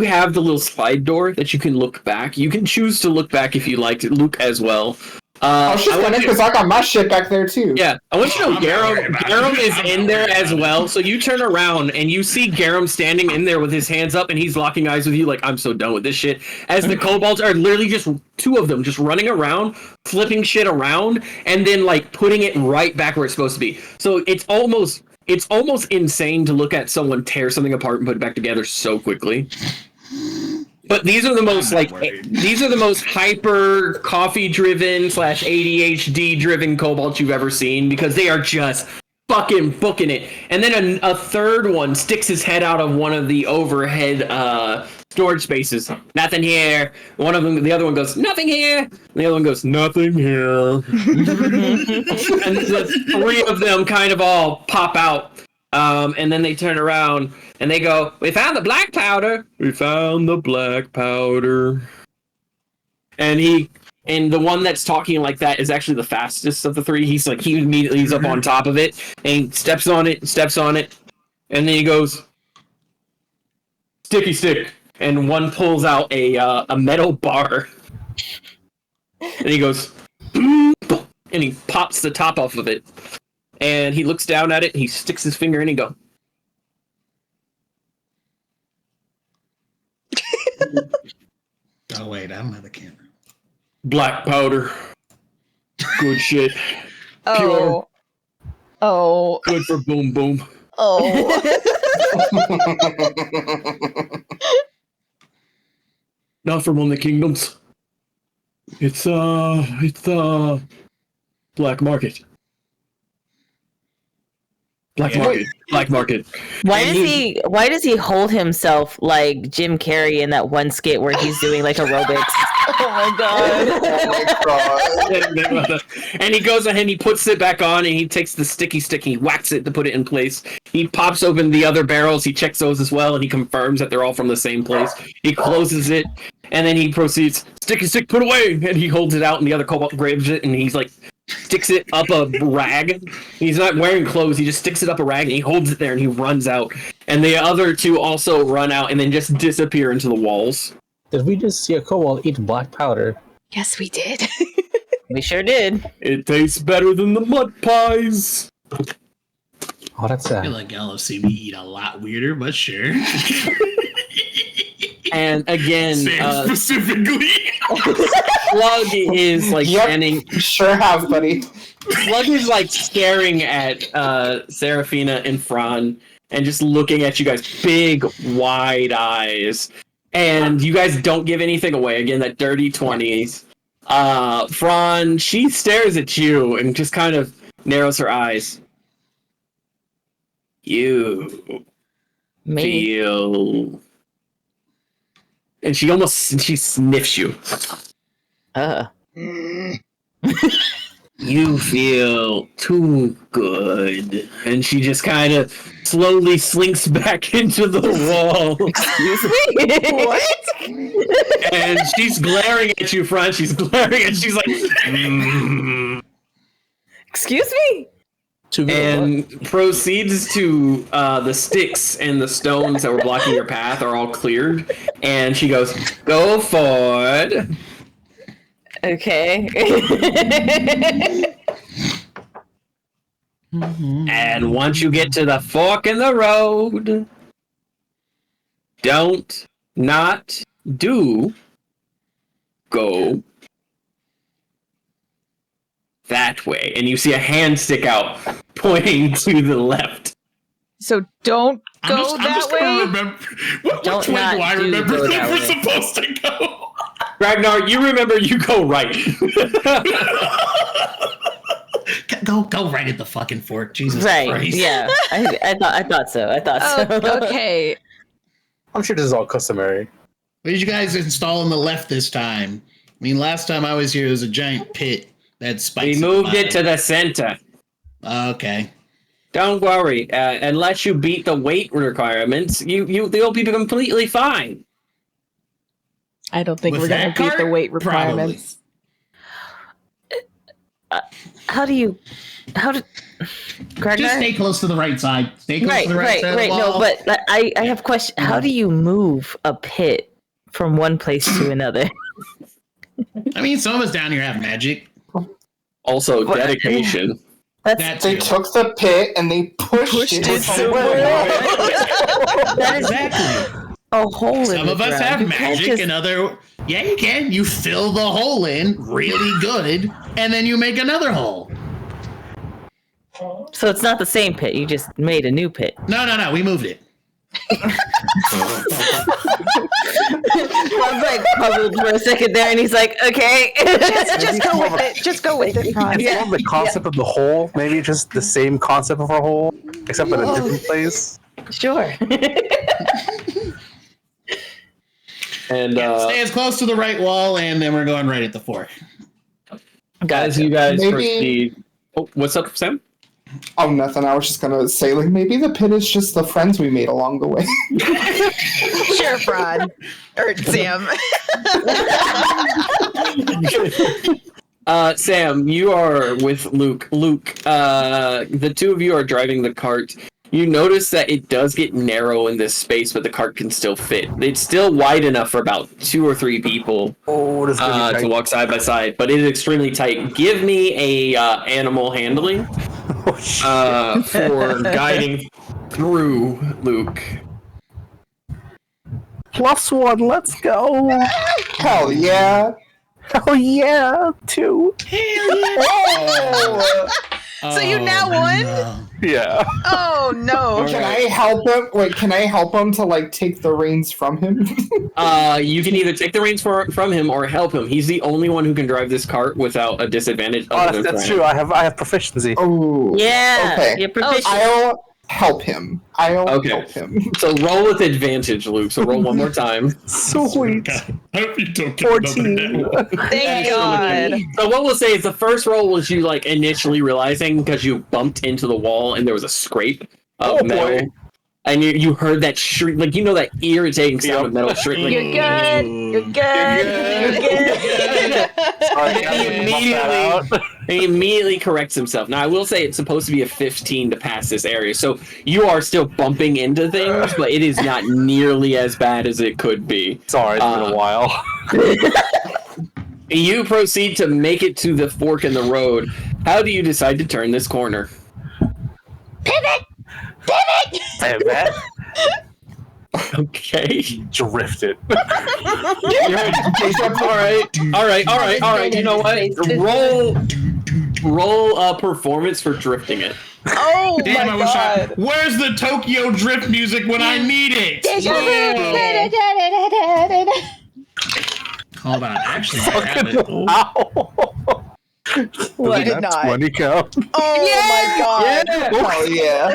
have the little slide door that you can look back. You can choose to look back if you like to. Luke as well. I was just wondering because I got my shit back there too. Yeah, I want you to know Garum is in there as well. So you turn around and you see Garum standing in there with his hands up, and he's locking eyes with you like, I'm so done with this shit. As the kobolds are literally just 2 of them just running around, flipping shit around, and then like putting it right back where it's supposed to be. So it's almost insane to look at someone tear something apart and put it back together so quickly. But these are the most hyper coffee driven / ADHD driven kobolds you've ever seen, because they are just fucking booking it. And then a third one sticks his head out of one of the overhead storage spaces. Nothing here. The other one goes, nothing here. And the other one goes, nothing here. And the 3 of them kind of all pop out. And then they turn around and they go, we found the black powder. We found the black powder. And the one that's talking like that is actually the fastest of the 3. He's up on top of it and he steps on it. And then he goes, sticky stick. And one pulls out a metal bar. And he goes, and he pops the top off of it. And he looks down at it, and he sticks his finger in and go. Oh, wait, I don't have the camera. Black powder. Good shit. Oh. Pure. Oh. Good for boom boom. Oh. Not from one of the kingdoms. It's black market. Black market. Why does he hold himself like Jim Carrey in that one skit where he's doing like aerobics? Oh my god. And he goes ahead and he puts it back on and he takes the sticky stick, he whacks it to put it in place. He pops open the other barrels, he checks those as well, and he confirms that they're all from the same place. He closes it, and then he proceeds, sticky stick, put away! And he holds it out, and the other kobold grabs it, and he's like, sticks it up a rag. He's not wearing clothes, he just sticks it up a rag, and he holds it there, and he runs out. And the other 2 also run out, and then just disappear into the walls. Did we just see a kobold eat black powder? Yes, we did. We sure did. It tastes better than the mud pies. Oh, that's I sad. feel like y'all have seen me eat a lot weirder, but sure. And again, specifically. Slug is like standing. Sure have, buddy. Slug is like staring at Serafina and Fran and just looking at you guys, big, wide eyes. And you guys don't give anything away. Again, that dirty 20s. Fran, she stares at you and just kind of narrows her eyes. You feel... And she sniffs you. You feel too good. And she just kind of slowly slinks back into the wall. Excuse me? What? And she's glaring at you, Fran. She's glaring and she's like... Excuse me? And proceeds to the sticks and the stones that were blocking your path are all cleared. And she goes, go forward. Okay. And once you get to the fork in the road, go that way. And you see a hand stick out, pointing to the left. So don't go that way? Remember, which way do I remember that we're supposed to go? Ragnar, you remember you go right. Go right at the fucking fork, Jesus Right, Christ. yeah. I thought so. Okay. I'm sure this is all customary. What did you guys install on the left this time? I mean, last time I was here, it was a giant pit that spikes. We moved it to the center. Okay. Don't worry. Unless you beat the weight requirements, you'll be completely fine. I don't think With we're going that to beat the cart? weight requirements. Gregor? Just stay close to the right side. Stay close to the right side. Right. Of the No, wall. but I have a question. How do you move a pit from one place to another? I mean, some of us down here have magic. Also, dedication. That's They took the pit and they pushed it somewhere. That is exactly. a hole in Some the of us ground. have You can't magic, just- and other. Yeah, you can. You fill the hole in really good, and then you make another hole. So it's not the same pit. You just made a new pit. No. We moved it. I was like puzzled for a second there, and he's like, "Okay, Just go with it. Just go with it, Fran. It's more of the concept of the hole, maybe just the same concept of a hole, except in a different place. sure." And Stay as close to the right wall, and then we're going right at the fork. as you guys Maybe- proceed... Oh, what's up, Sam? Oh, nothing. I was just gonna say, like, maybe the pit is just the friends we made along the way. Sure, Fran. Or Sam. Sam, you are with Luke. Luke, the two of you are driving the cart. You notice that it does get narrow in this space, but the cart can still fit. It's still wide enough for about 2 or 3 people Oh, this is gonna be to tight. walk side by side, but it is extremely tight. Give me a animal handling Oh, shit. for guiding through, Luke. +1, let's go. Hell yeah! Oh yeah, 2. So you now won? No. Yeah. Oh, no. Can I help him? Wait, can I help him to like take the reins from him? You can either take the reins from him or help him. He's the only one who can drive this cart without a disadvantage. Oh, other than that's Fran. true. I have proficiency. Oh, Yeah. Okay. You're proficient. I'll help him. Okay. Help him. So roll with advantage, Luke. So roll one more time. Sweet. I hope you don't get another 14. net. Thank God. So what we'll say is the first roll was you like initially realizing because you bumped into the wall and there was a scrape of Oh, metal. boy. And you heard that shriek, like that irritating sound of metal shriek. Like, You're good. You're good. You're good. Sorry, And he immediately corrects himself. Now, I will say it's supposed to be a 15 to pass this area, so you are still bumping into things, but it is not nearly as bad as it could be. Sorry, it's been a while. You proceed to make it to the fork in the road. How do you decide to turn this corner? Hey, man. Okay. Drifted. All right. You know what? Roll a performance for drifting it. Oh, Damn, my I wish God. Where's the Tokyo drift music when I need it? Hold on. Actually, I have it. Wow. What? You did not. 20 count. Oh my god. Oh yeah.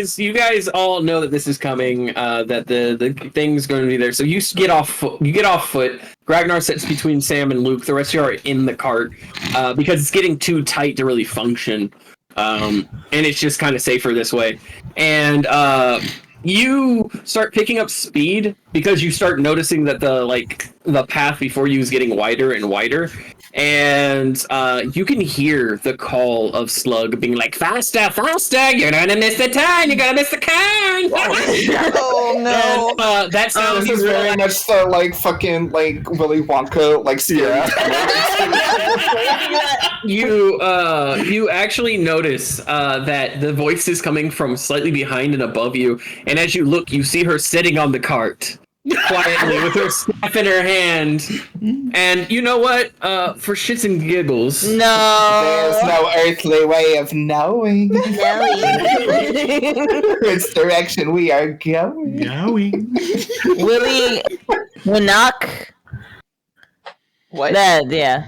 So you guys all know that this is coming. That the thing's going to be there. So you get off foot. Ragnar sits between Sam and Luke. The rest of you are in the cart because it's getting too tight to really function. And it's just kind of safer this way. And you start picking up speed because you start noticing that the path before you is getting wider and wider. And you can hear the call of Slug being like, faster, faster, you're gonna miss the turn, you're gonna miss the turn. Oh no. And, that sounds This is very much the fucking Willy Wonka scary. You actually notice that the voice is coming from slightly behind and above you, and as you look, you see her sitting on the cart quietly with her staff in her hand. And you know what? For shits and giggles, There's no earthly way of knowing which direction we are going. Willie Winnock. What? That, yeah.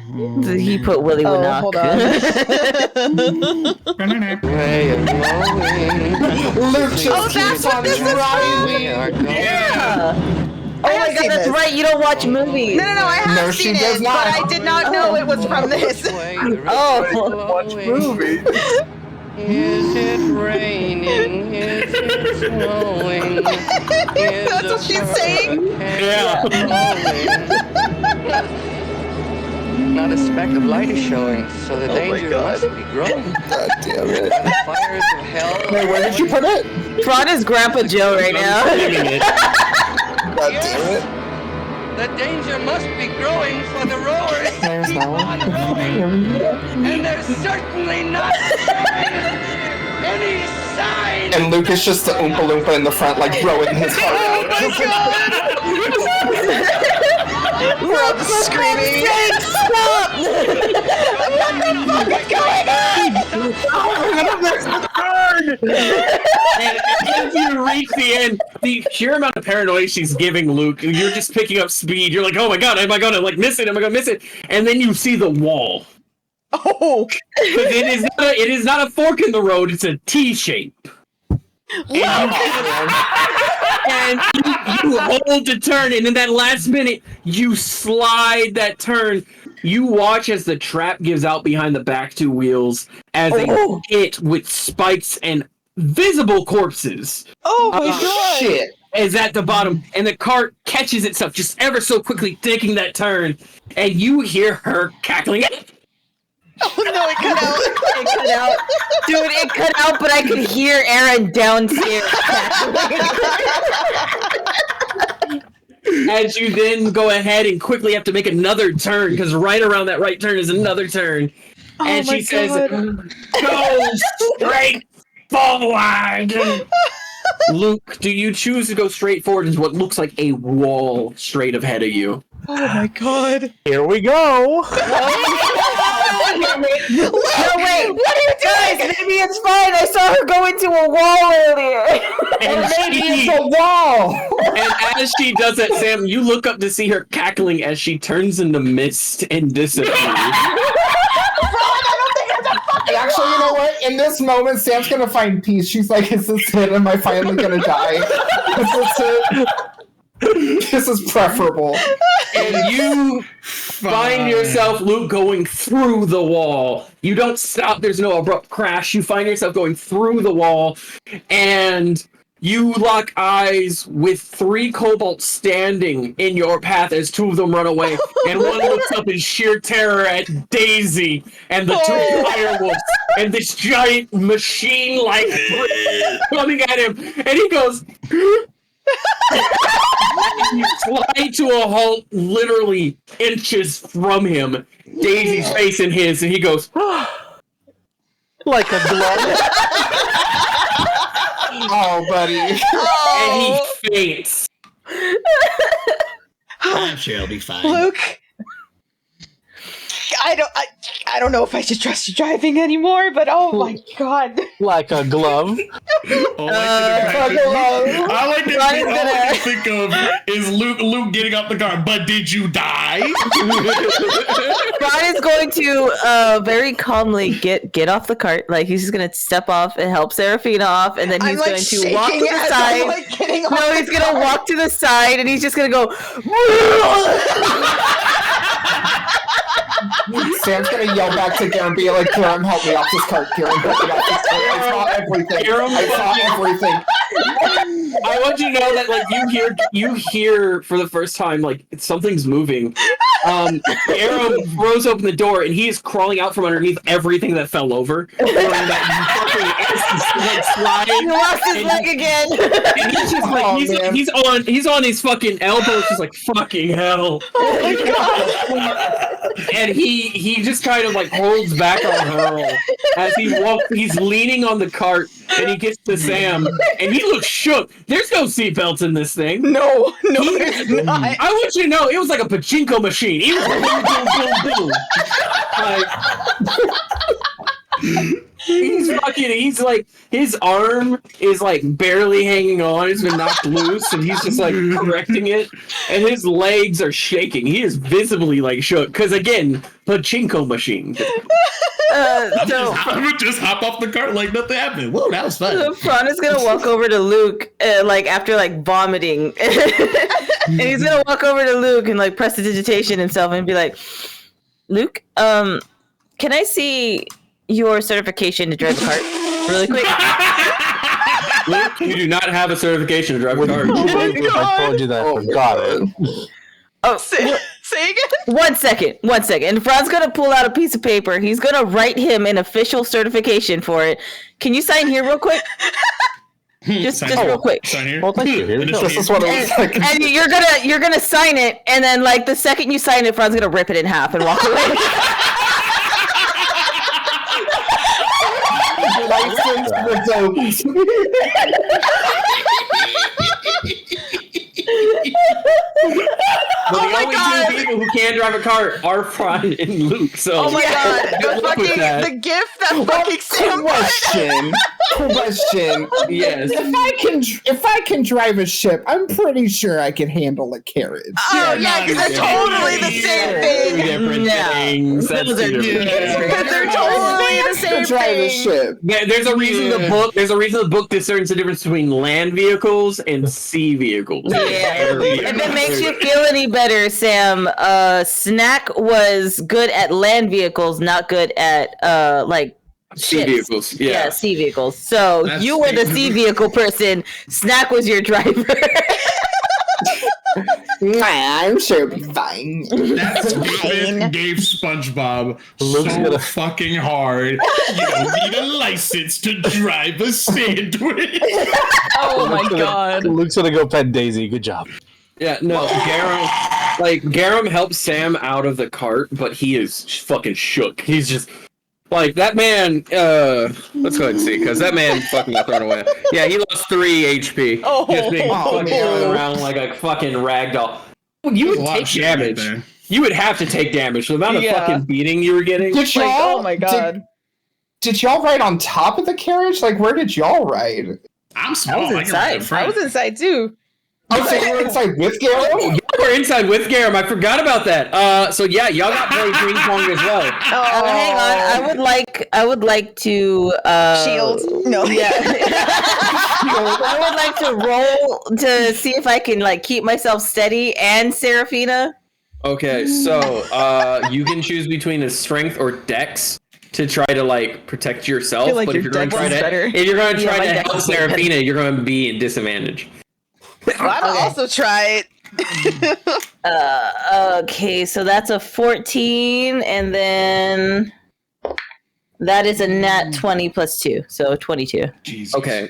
He put Willie Winnock. Hold on. Luke just keeps on driving. Yeah. I Oh have my god, seen that's this. right. You don't watch movies. No, I have No, seen she does it, not. but I did not know it was from this. Oh. Watch movies. Is it raining? Is it snowing? That's what she's saying? Yeah. Not a speck of light is showing, so the danger must be growing. God damn it. By the fires of hell. Wait, where did you put it? Prawn is Grandpa Joe right now. God damn it. The danger must be growing for the rowers. There's no one. And there's certainly not any sign. And Luke is just the Oompa Loompa in the front, rowing his heart out. We're all screaming. Stop! What the fuck is going And as you reach the end, the sheer amount of paranoia she's giving Luke, you're just picking up speed. You're like, oh my god, am I gonna miss it? Am I gonna miss it? And then you see the wall. Oh! It is not a fork in the road, it's a T shape. And you hold to turn, and in that last minute, you slide that turn. You watch as the trap gives out behind the back two wheels as they hit with spikes and visible corpses. Oh my god! Shit. Is at the bottom, and the cart catches itself just ever so quickly, taking that turn, and you hear her cackling. Oh no, it cut out. It cut out. Dude, it cut out, but I could hear Aaron downstairs. As you then go ahead and quickly have to make another turn, because right around that right turn is another turn. And she says, go straight forward. Luke, do you choose to go straight forward into what looks like a wall straight ahead of you? Oh my god. Here we go. No, wait. What are you doing? Guys, maybe it's fine. I saw her go into a wall earlier. And It's a wall. And as she does that, Sam, you look up to see her cackling as she turns into mist and disappears. Actually, you know what? In this moment, Sam's gonna find peace. She's like, is this it? Am I finally gonna die? Is this it? This is preferable. And you find yourself, Luke, going through the wall. You don't stop. There's no abrupt crash. You find yourself going through the wall, and you lock eyes with 3 kobolds standing in your path as 2 of them run away, and one looks up in sheer terror at Daisy and the 2 firewolves and this giant machine-like coming at him, and he goes... You slide to a halt literally inches from him, Daisy's face in his, and he goes, Like a glove. Oh, buddy. and he faints. I'm sure it'll be fine. Luke, I don't know if I should trust you driving anymore, but oh my god. Like a glove. All I can think of is Luke getting up the car. But did you die? Ron is going to very calmly get off the cart. Like he's just gonna step off and help Seraphina off, and then he's going to walk to the side. No, he's gonna walk to the side, and he's just gonna go. Sam's gonna yell back to Garum, be like, Garum, help me off this cart. Garum, help me off this cart. I saw everything. I saw everything. I want you to know that, like, you hear for the first time, like, something's moving. Garum throws open the door, and he is crawling out from underneath everything that fell over. He lost his leg again. And he's just like, he's on his fucking elbows, just like, fucking hell. Oh my god. And he just kind of like holds back on Hurl as he walks. He's leaning on the cart, and he gets to Sam, and he looks shook. There's no seatbelts in this thing. No, there's not. I want you to know, it was like a pachinko machine. It was boom, boom, boom, boom. Like, he's like, his arm is like barely hanging on. It's been knocked loose, and he's just like correcting it, and his legs are shaking. He is visibly like shook because, again, pachinko machine. I would just hop off the cart like nothing happened. Whoa, that was fun. Fran is gonna walk over to Luke, like after like vomiting, and he's gonna walk over to Luke and like prestidigitation himself and be like, "Luke, can I see your certification to drive a cart really quick?" Luke, you do not have a certification to drive a cart. I told you that. I got it. Oh, Say again? One second. And Fran's gonna pull out a piece of paper. He's gonna write him an official certification for it. Can you sign here real quick? Just real quick. Sign here. Well, thank you. This is what it was like. And you're gonna sign it, and then like the second you sign it, Fran's gonna rip it in half and walk away. License revoked. But the only two people who can drive a cart are Fran and Luke. So Oh my god, the gift that fucking Sam Question. Yes. If I can drive a ship, I'm pretty sure I can handle a carriage. Oh yeah, because they're totally the same Two thing. different things. That's Those are two different things. Because they're totally the To same drive a thing. ship. There's a reason the book discerns the difference between land vehicles and sea vehicles. Yeah. If it makes you feel any better, Sam, Snack was good at land vehicles, not good at like sea ships. vehicles. Yeah. Sea vehicles. So That's you were the sea vehicle person. Snack was your driver. I'm sure it'll be fine. That's gave SpongeBob so fucking hard. You don't need a license to drive a sandwich. Oh my god. Luke's gonna go pet Daisy. Good job. Yeah, no, Garum helps Sam out of the cart, but he is fucking shook. He's just like, that man, let's go ahead and see, because that man fucking got thrown away. Yeah, he lost 3 HP. Oh, just being fucking thrown around like a fucking ragdoll. You would take damage. You would have to take damage. The amount of fucking beating you were getting. Did y'all, oh my god. Did y'all ride on top of the carriage? Like, where did y'all ride? I'm small. I was can ride inside. in front. I was inside too. Oh, so you were inside with Garum? Y'all were inside with Garum. I forgot about that. So yeah, y'all got played ping pong as well. Hang on. I would like to Shield. No. Yeah. I would like to roll to see if I can like keep myself steady and Seraphina. Okay, so you can choose between a strength or dex to try to like protect yourself. I feel like but if your you're going to dex try is to, better. if you're going to try my to dex help is better. Seraphina, you're going to be in disadvantage. Well, I'd also try it. Okay, so that's a 14, and then that is a nat 20 plus 2, so 22. Jesus. Okay.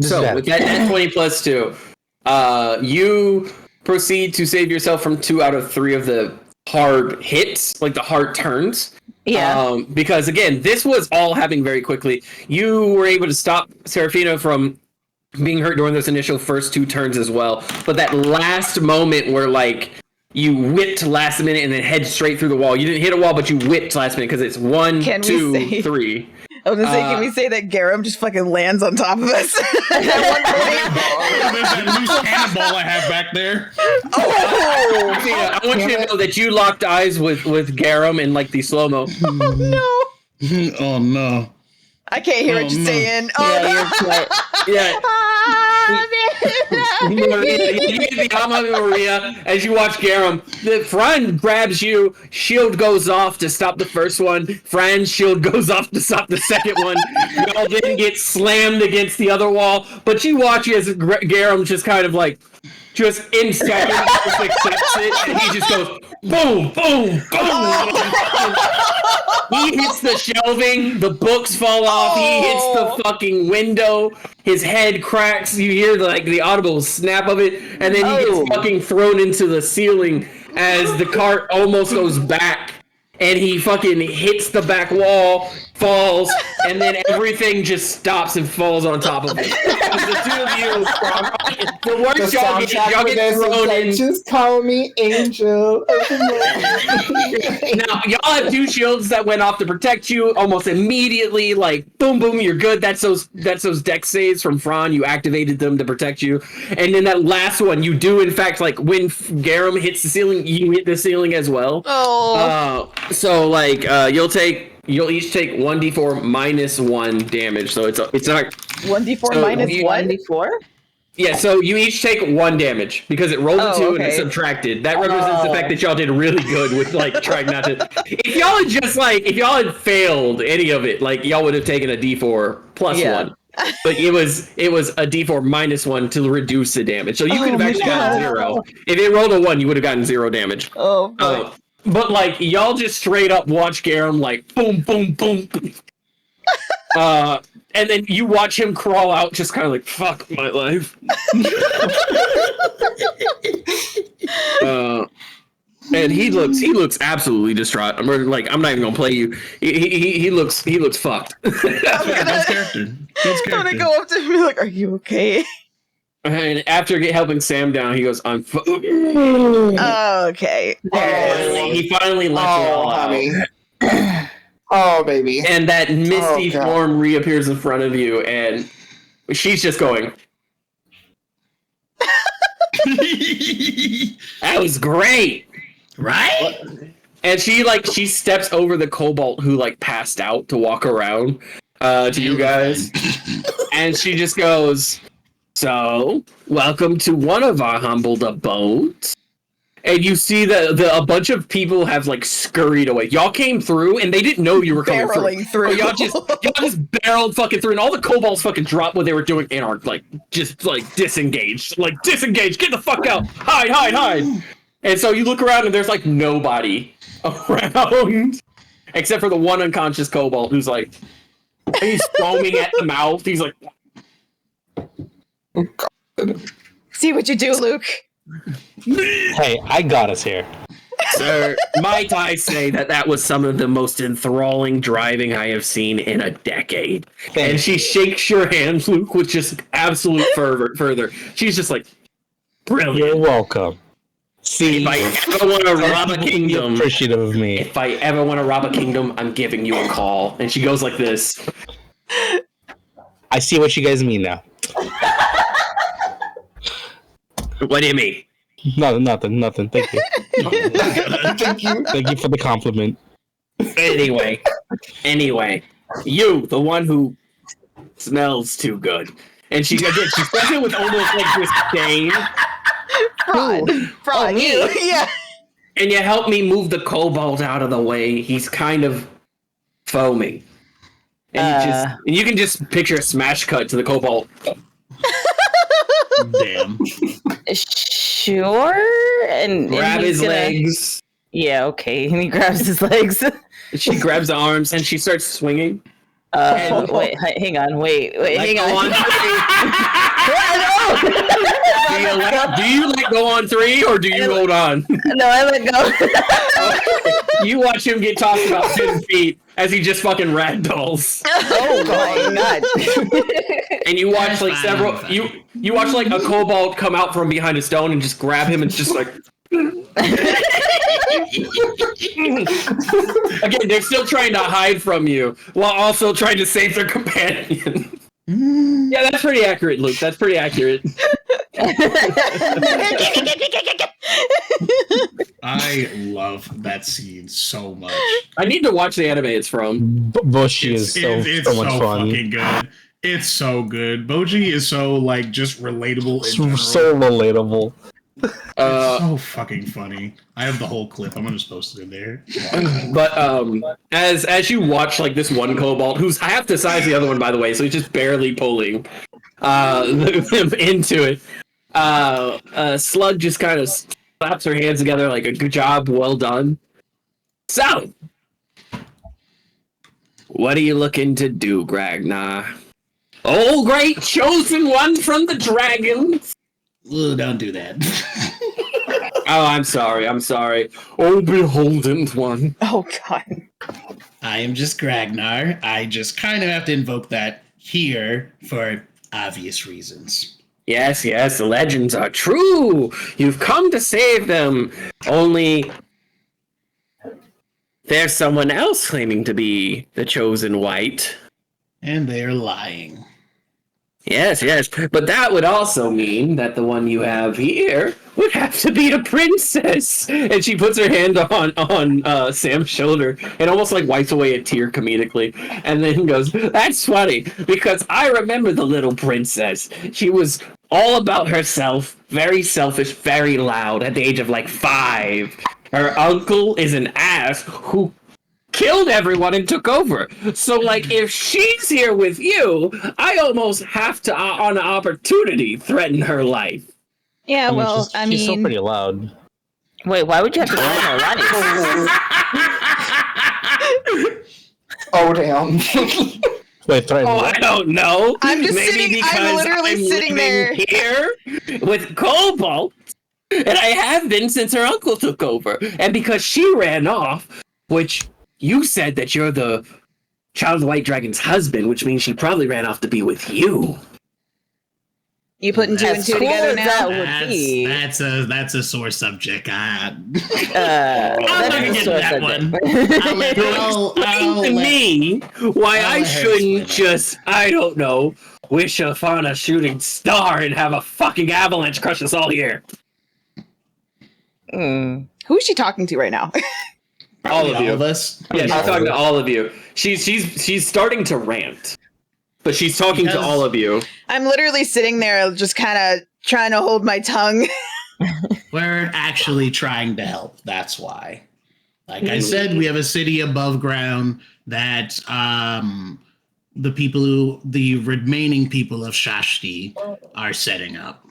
So with that net 20 plus 2, you proceed to save yourself from 2 out of 3 of the hard hits, like the hard turns. Yeah. Because again, this was all happening very quickly. You were able to stop Seraphina from being hurt during those initial first 2 turns as well. But that last moment where like you whipped last minute and then head straight through the wall. You didn't hit a wall, but you whipped last minute because it's 1, Can we 2, say- 3. I was gonna say, can we say that Garum just fucking lands on top of us at one point? There's that loose cannonball I have back there. Oh, Tina, I want you to know that you locked eyes with Garum in like the slow-mo. Oh no! Oh no. I can't hear what you're saying. Yeah, you're quite. Yeah. You get the Maria as you watch Garum. The Fran grabs you, shield goes off to stop the first one. Fran's shield goes off to stop the second one. Y'all then get slammed against the other wall, but you watch as Garum just kind of like, just in seconds, just accepts it, and he just goes boom, boom, boom. He hits the shelving, the books fall off, he hits the fucking window, his head cracks, you hear the audible snap of it, and then he gets fucking thrown into the ceiling as the cart almost goes back, and he fucking hits the back wall, falls, and then everything just stops and falls on top of it. The two of you, the worst y'all get thrown in. Just call me Angel. Now, y'all have two shields that went off to protect you almost immediately. Like, boom, boom, you're good. That's those dex saves from Fran. You activated them to protect you. And then that last one, you do, in fact, like, when Garum hits the ceiling, you hit the ceiling as well. So, like, you'll each take 1d4 minus 1 damage. So it's not 1d4 minus 1? 1d4? Yeah, so you each take 1 damage because it rolled a 2 and it's subtracted. That represents the fact that y'all did really good with like trying not to. If y'all had failed any of it, like y'all would have taken a d4 plus 1. But it was a d4 minus 1 to reduce the damage. So you could have actually gotten 0. If it rolled a 1, you would have gotten 0 damage. But like y'all just straight up watch Garum like boom, boom, boom. And then you watch him crawl out, just kind of like, fuck my life. And he looks absolutely distraught. I'm not even gonna play you. He looks fucked. That's character. I'm gonna go up to him and be like, "Are you okay?" And after helping Sam down, he goes, "I'm." Okay. He finally lets it all out. Oh, baby. And that misty form reappears in front of you, and she's just going. That was great. Right? And she steps over the kobold who like passed out to walk around to you guys. And she just goes, "So, welcome to one of our humbled abodes." And you see that a bunch of people have like scurried away. Y'all came through, and they didn't know you were coming through. Y'all just barreled fucking through, and all the kobolds fucking dropped what they were doing and are like just like disengaged. Like disengaged, get the fuck out, hide. And so you look around, and there's like nobody around except for the one unconscious kobold who's like he's foaming at the mouth. He's like, "See what you do, Luke." Hey, I got us here. Sir, might I say that was some of the most enthralling driving I have seen in a decade. And she shakes your hand, Luke, with just absolute fervor. She's just like, brilliant. You're welcome. See, if I ever want to rob a kingdom, appreciative of me. If I ever want to rob a kingdom, I'm giving you a call. And she goes like this. I see what you guys mean now. What do you mean? Nothing. Thank you. Thank you for the compliment. Anyway, you, the one who smells too good. And she says it with almost like disdain. Fraud, you. Yeah. And you help me move the kobold out of the way. He's kind of foaming. And you can just picture a smash cut to the kobold. Damn. Sure. And grab his legs. Yeah, okay. And he grabs his legs. She grabs the arms and she starts swinging. Wait, hang on. Wait, hang on. Do you let go on 3 or do you hold on? No, I let go. You watch him get tossed about 10 feet as he just fucking ragdolls. Oh my god. And you watch like several you watch like a kobold come out from behind a stone and just grab him and just like Again, they're still trying to hide from you while also trying to save their companion. Yeah, that's pretty accurate, Luke. That's pretty accurate. I love that scene so much. I need to watch the anime it's from. Boshi is so much fun. Fucking good. It's so good. Boji is so like just relatable. So relatable. It's so fucking funny. I have the whole clip. I'm gonna just post it in there. But as you watch like this one kobold, who's half the size of the other one, by the way, so he's just barely pulling into it. Slug just kind of slaps her hands together like a good job, well done. So, what are you looking to do, Gragnar? Oh, great chosen one from the dragons! Ooh, don't do that. Oh, I'm sorry. Oh, beholden one. Oh, God. I am just Gragnar. I just kind of have to invoke that here for obvious reasons. Yes, the legends are true. You've come to save them. Only there's someone else claiming to be the chosen white. And they're lying. Yes, but that would also mean that the one you have here would have to be the princess. And she puts her hand on Sam's shoulder and almost like wipes away a tear comedically, and then goes, "That's funny because I remember the little princess. She was all about herself, very selfish, very loud at the age of like 5. Her uncle is an ass who killed everyone and took over. So, like, if she's here with you, I almost have to, on an opportunity, threaten her life." Yeah, well, she's still pretty loud. Wait, why would you have to threaten her life? Oh, damn. Wait, threaten Oh, what? I don't know. I'm just Maybe sitting. because I'm literally sitting there here with Cobalt, and I have been since her uncle took over, and because she ran off, which you said that you're the Child of the White Dragon's husband, which means she probably ran off to be with you. You putting two and As two cool together as now? that would be. That's a sore subject. I'm not That's gonna a get sore that subject. one. Explain to me why I'll I let her shouldn't explain it. just, I don't know, wish upon a shooting star and have a fucking avalanche crush us all here. Hmm. Who is she talking to right now? All of you. us. Yeah, she's talking to all of you. She's starting to rant, but she's talking to all of you. I'm literally sitting there, just kind of trying to hold my tongue. We're actually trying to help. That's why. Like I said, we have a city above ground that the remaining people of Shashti are setting up.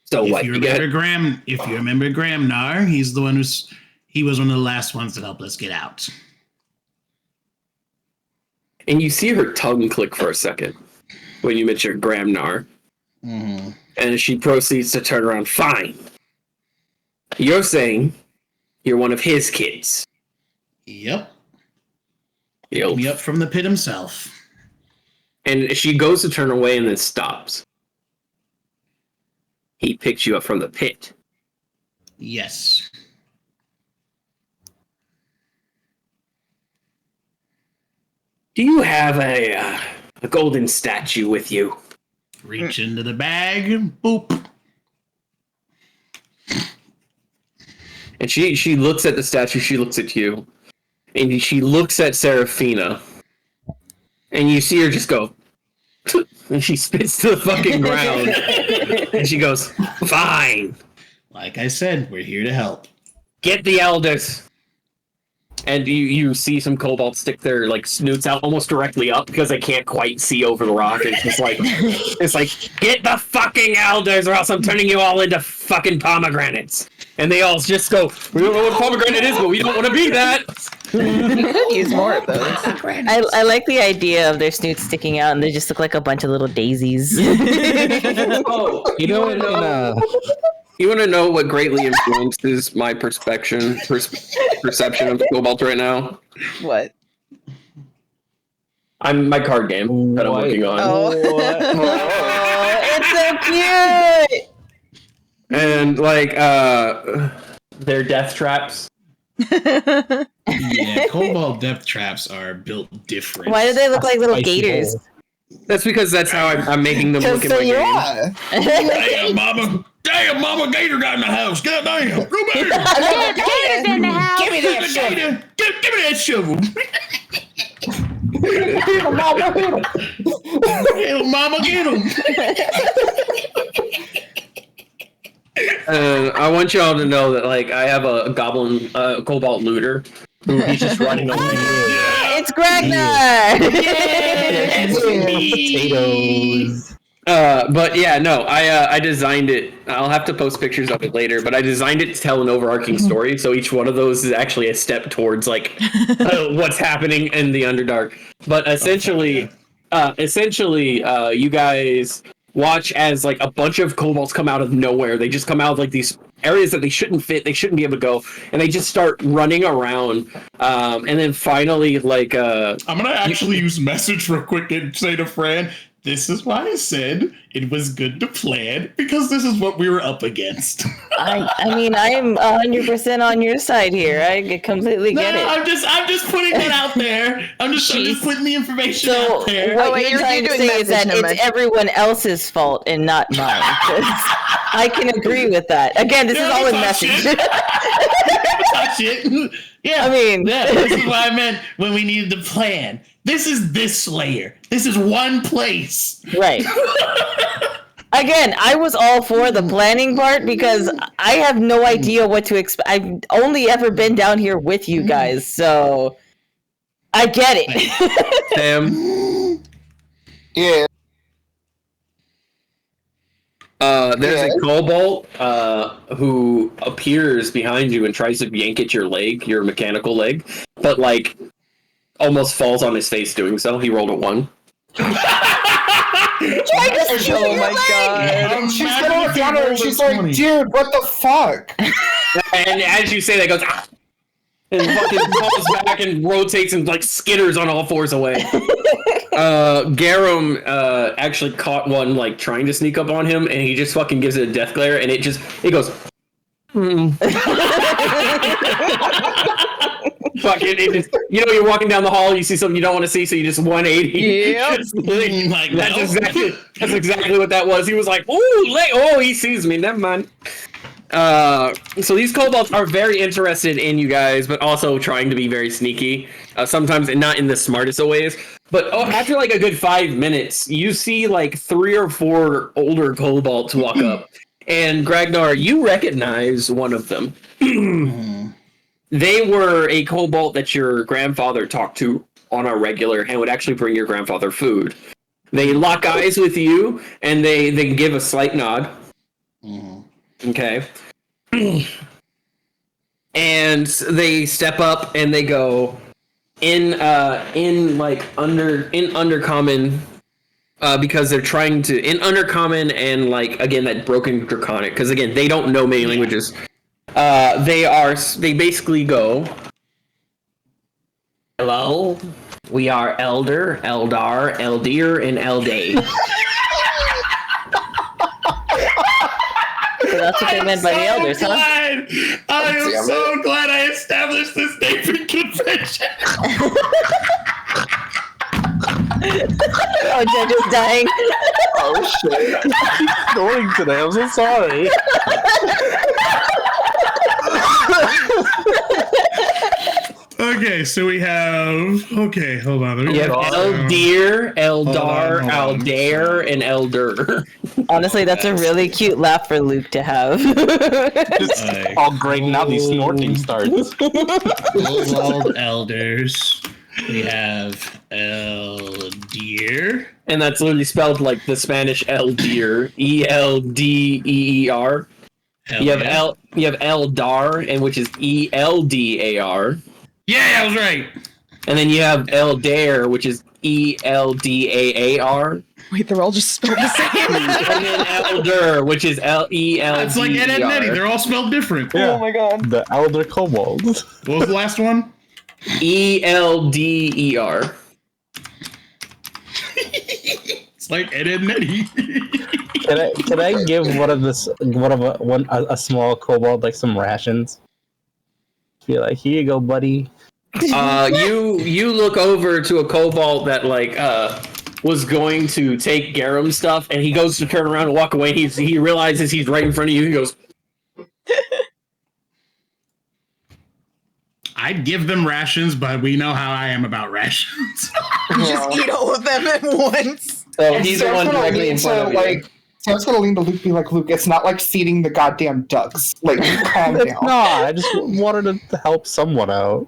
So If what? you You get remember Gramnar, he was one of the last ones to help us get out. and you see her tongue click for a second when you mention Gramnar. Mm-hmm. And she proceeds to turn around. Fine. You're saying you're one of his kids. Yep. Yep. Me up from the pit himself. And she goes to turn away and then stops. He picked you up from the pit. Yes. Do you have a golden statue with you? Reach into the bag. Boop. And she looks at the statue, she looks at you, and she looks at Seraphina, and you see her just go, and she spits to the fucking ground, and she goes, fine. Like I said, we're here to help. Get the elders. And you see some kobolds stick their like snoots out almost directly up because they can't quite see over the rock. It's like get the fucking elders or else I'm turning you all into fucking pomegranates. And they all just go, we don't know what pomegranate is, but we don't want to be that. You could use more of those. I like the idea of their snoots sticking out and they just look like a bunch of little daisies. Oh, you want to know what greatly influences my perception of kobolds right now? What? My card game that I'm working on. Oh. It's so cute. And like they're death traps. Yeah, cobalt death traps are built different. Why do they look like little gators? That's because that's how I'm making them look in my game. Damn, mama gator got in the house. God damn. Go back. Gator's in the house. Give me that shovel. Give me that shovel. Hit him, mama, hit him. Hit him, mama, get him. I want y'all to know that like I have a goblin cobalt looter who he's just running away. It's Gragnar. Potatoes. But yeah, no, I designed it. I'll have to post pictures of it later, but I designed it to tell an overarching story. So each one of those is actually a step towards like what's happening in the Underdark. But essentially, you guys watch as like a bunch of kobolds come out of nowhere. They just come out of like these areas that they shouldn't fit. They shouldn't be able to go, and they just start running around. And then finally, like, I'm gonna actually use message real quick and say to Fran, this is why I said it was good to plan, because this is what we were up against. I mean, I am 100% on your side here. I completely get it. I'm just putting it out there. I'm just putting the information out there. What you're trying to say is that it's everyone else's fault and not mine. I can agree with that. Again, this is all in message. Touch it. Yeah, I mean, this is what I meant when we needed the plan. This is this layer. This is one place. Right. Again, I was all for the planning part because I have no idea what to expect. I've only ever been down here with you guys, so I get it. Sam. Yeah. There's a kobold who appears behind you and tries to yank at your leg, your mechanical leg, but like almost falls on his face doing so. He rolled a 1. Oh my god. She's gonna look down at her and she's like, dude, what the fuck? And as you say that, goes and fucking falls back and rotates and like skitters on all fours away. Garum actually caught one like trying to sneak up on him, and he just fucking gives it a death glare, and it goes. Fucking, it just, you're walking down the hall, you see something you don't want to see, so you just 180. Yep. Like, that's exactly what that was. He was like, "Ooh, he sees me. Never mind." So these kobolds are very interested in you guys, but also trying to be very sneaky. Sometimes not in the smartest of ways. But after like a good 5 minutes, you see like 3 or 4 older kobolds walk up, and Gragnar, you recognize one of them. They were a kobold that your grandfather talked to on a regular and would actually bring your grandfather food. They lock eyes with you, and they give a slight nod. Okay. And they step up and they go in undercommon, because they're trying to in undercommon and like again that broken draconic, because again they don't know many languages. They basically go, "Hello, we are Elder, Eldar, Eldir, and Elday." So that's what they meant by the elders, huh? I am so glad I established this naming convention. Oh, Judge is dying. Oh shit! I keep snoring today. I'm so sorry. Okay, so we have. Okay, hold on. You have Eldir, Eldar, Aldair, and Elder. Honestly, that's a really cute laugh for Luke to have. Just all great now. These snorting starts. Kobold elders. We have Eldir. And that's literally spelled like the Spanish Eldir, Eldeer. You have Eldar, and which is Eldar. Yeah, I was right. And then you have Eldair, which is Eldaar. Wait, they're all just spelled the same. And then Elder, which is Elder. It's like Ed, Edd, and Eddy. They're all spelled different. Yeah. Oh my god. The Elder Kobold. What was the last one? Elder. It's like Ed, Edd, and Eddy. Can I give a small kobold like some rations? Be like, here you go, buddy. You look over to a kobold that was going to take Garam's stuff, and he goes to turn around and walk away. He realizes he's right in front of you. He goes, I'd give them rations, but we know how I am about rations. Just eat all of them at once. So And he's the Sam's one gonna directly lean in front to, of you. Sam's gonna lean to Luke, be like, Luke, it's not like feeding the goddamn ducks. Like, calm It's down. not. I just wanted to help someone out.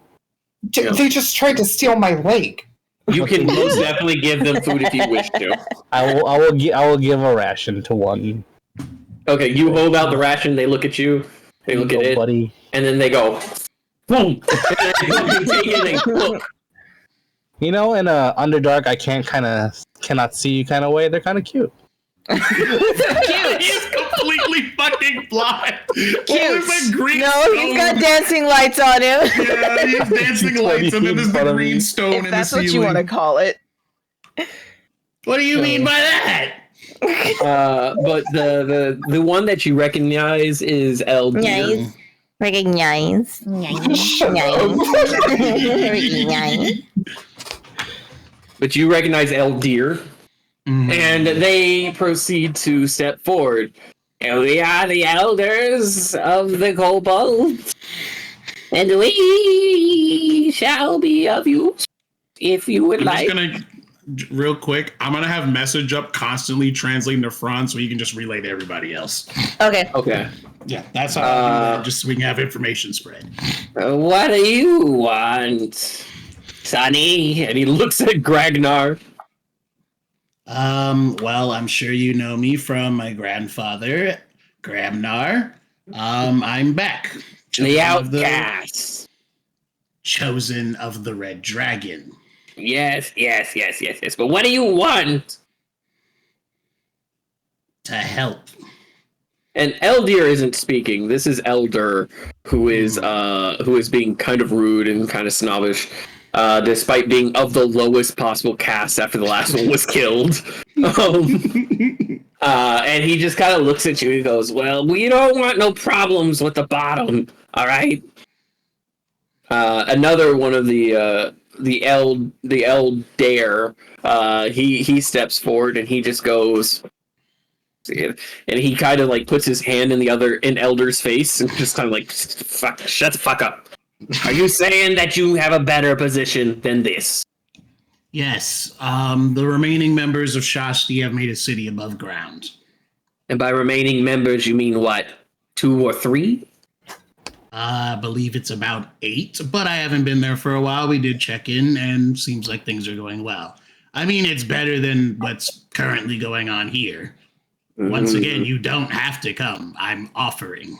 They just tried to steal my leg. You can most definitely give them food if you wish to. I will give a ration to one. Okay, you hold out the ration. They look at you. They look at it, buddy. and then they go, boom. And they take it and cook. You know, in a Underdark, I cannot see you kind of way. They're kind of cute. He's completely fucking blind. Cute. There's a green No, stone. he's got dancing lights on him. Yeah, he's dancing lights, and then there's the green stone in If the that's what you ceiling. want to call it. What do you mean by that? But the one that you recognize is El Deer. Nice. Recognize. Nice. But you recognize El Deer. And they proceed to step forward. And we are the elders of the kobold. And we shall be of use if you would I'm just gonna, real quick, I'm gonna have message up constantly translating to Franz so you can just relay to everybody else. Okay. Okay. Yeah, that's how I'll do that, just so we can have information spread. What do you want, Sonny? And he looks at Gragnar. Well, I'm sure you know me from my grandfather, Grabnar. I'm back. The outcast. Chosen of the Red Dragon. Yes. But what do you want? To help. And Eldir isn't speaking. This is Elder, who is being kind of rude and kind of snobbish. Despite being of the lowest possible caste after the last one was killed. And he just kind of looks at you and goes, well, we don't want no problems with the bottom, all right? Another one of the Dare, he steps forward and he just goes, and he kind of like puts his hand in Elder's face and just kind of like, shut the fuck up. Are you saying that you have a better position than this? Yes. The remaining members of Shasti have made a city above ground. And by remaining members, you mean what? 2 or 3? I believe it's about 8, but I haven't been there for a while. We did check in, and seems like things are going well. I mean, it's better than what's currently going on here. Once again, you don't have to come. I'm offering.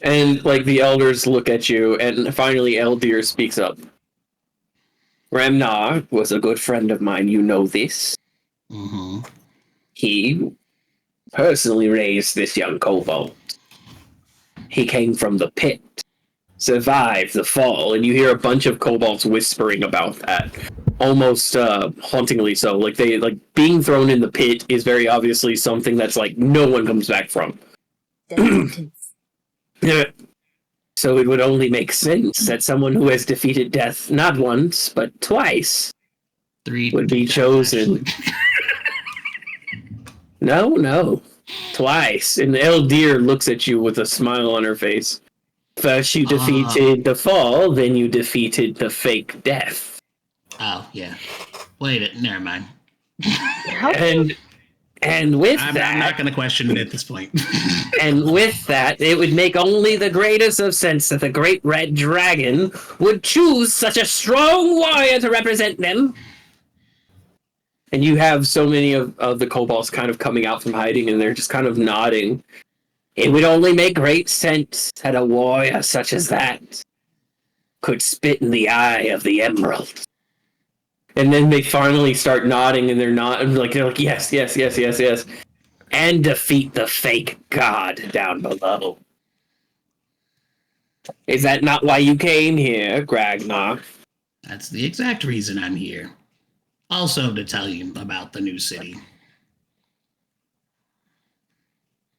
And like the elders look at you, and finally Eldir speaks up. Remnar was a good friend of mine. You know this. Mm-hmm. He personally raised this young kobold. He came from the pit, survived the fall, and you hear a bunch of kobolds whispering about that, almost hauntingly so. Like being thrown in the pit is very obviously something that's like no one comes back from. So it would only make sense that someone who has defeated death not once, but twice 3 would be chosen. No. Twice. And Eldir looks at you with a smile on her face. First you defeated the fall, then you defeated the fake death. Oh, yeah. Wait, never mind. And with I'm not going to question it at this point. And with that, it would make only the greatest of sense that the great red dragon would choose such a strong warrior to represent them. And you have so many of the kobolds kind of coming out from hiding, and they're just kind of nodding. It would only make great sense that a warrior such as that could spit in the eye of the emerald. And then they finally start nodding, and they're like yes, and defeat the fake god down below. Is that not why you came here, Gragnar? That's the exact reason I'm here. Also to tell you about the new city.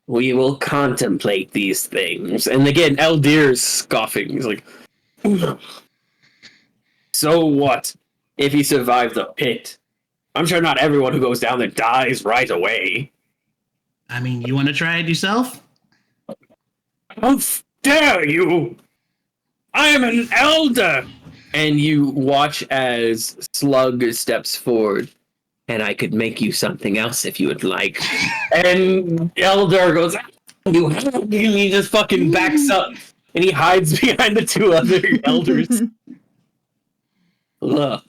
We will contemplate these things. And again, Eldir's scoffing. He's like, so what if he survived the pit? I'm sure not everyone who goes down there dies right away. I mean, you want to try it yourself? How dare you! I am an elder! And you watch as Slug steps forward. And I could make you something else if you would like. And Elder goes, and he just fucking backs up. And he hides behind the two other elders. Look,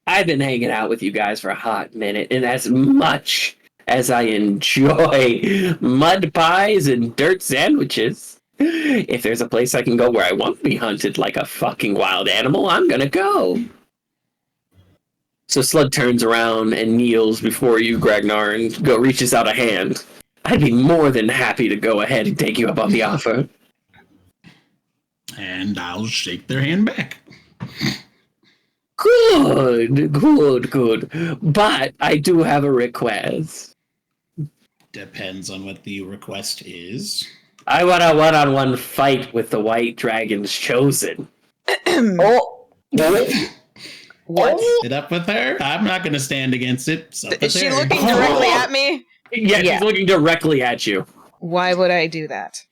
I've been hanging out with you guys for a hot minute. And as much as I enjoy mud pies and dirt sandwiches, if there's a place I can go where I won't be hunted like a fucking wild animal, I'm gonna go. So Slug turns around and kneels before you, Gragnar, and reaches out a hand. I'd be more than happy to go ahead and take you up on the offer. And I'll shake their hand back. Good. But I do have a request. Depends on what the request is. I want a one-on-one fight with the White Dragon's Chosen. Oh, What? Sit up with her? I'm not going to stand against it. Is she looking directly at me? Yeah, she's looking directly at you. Why would I do that?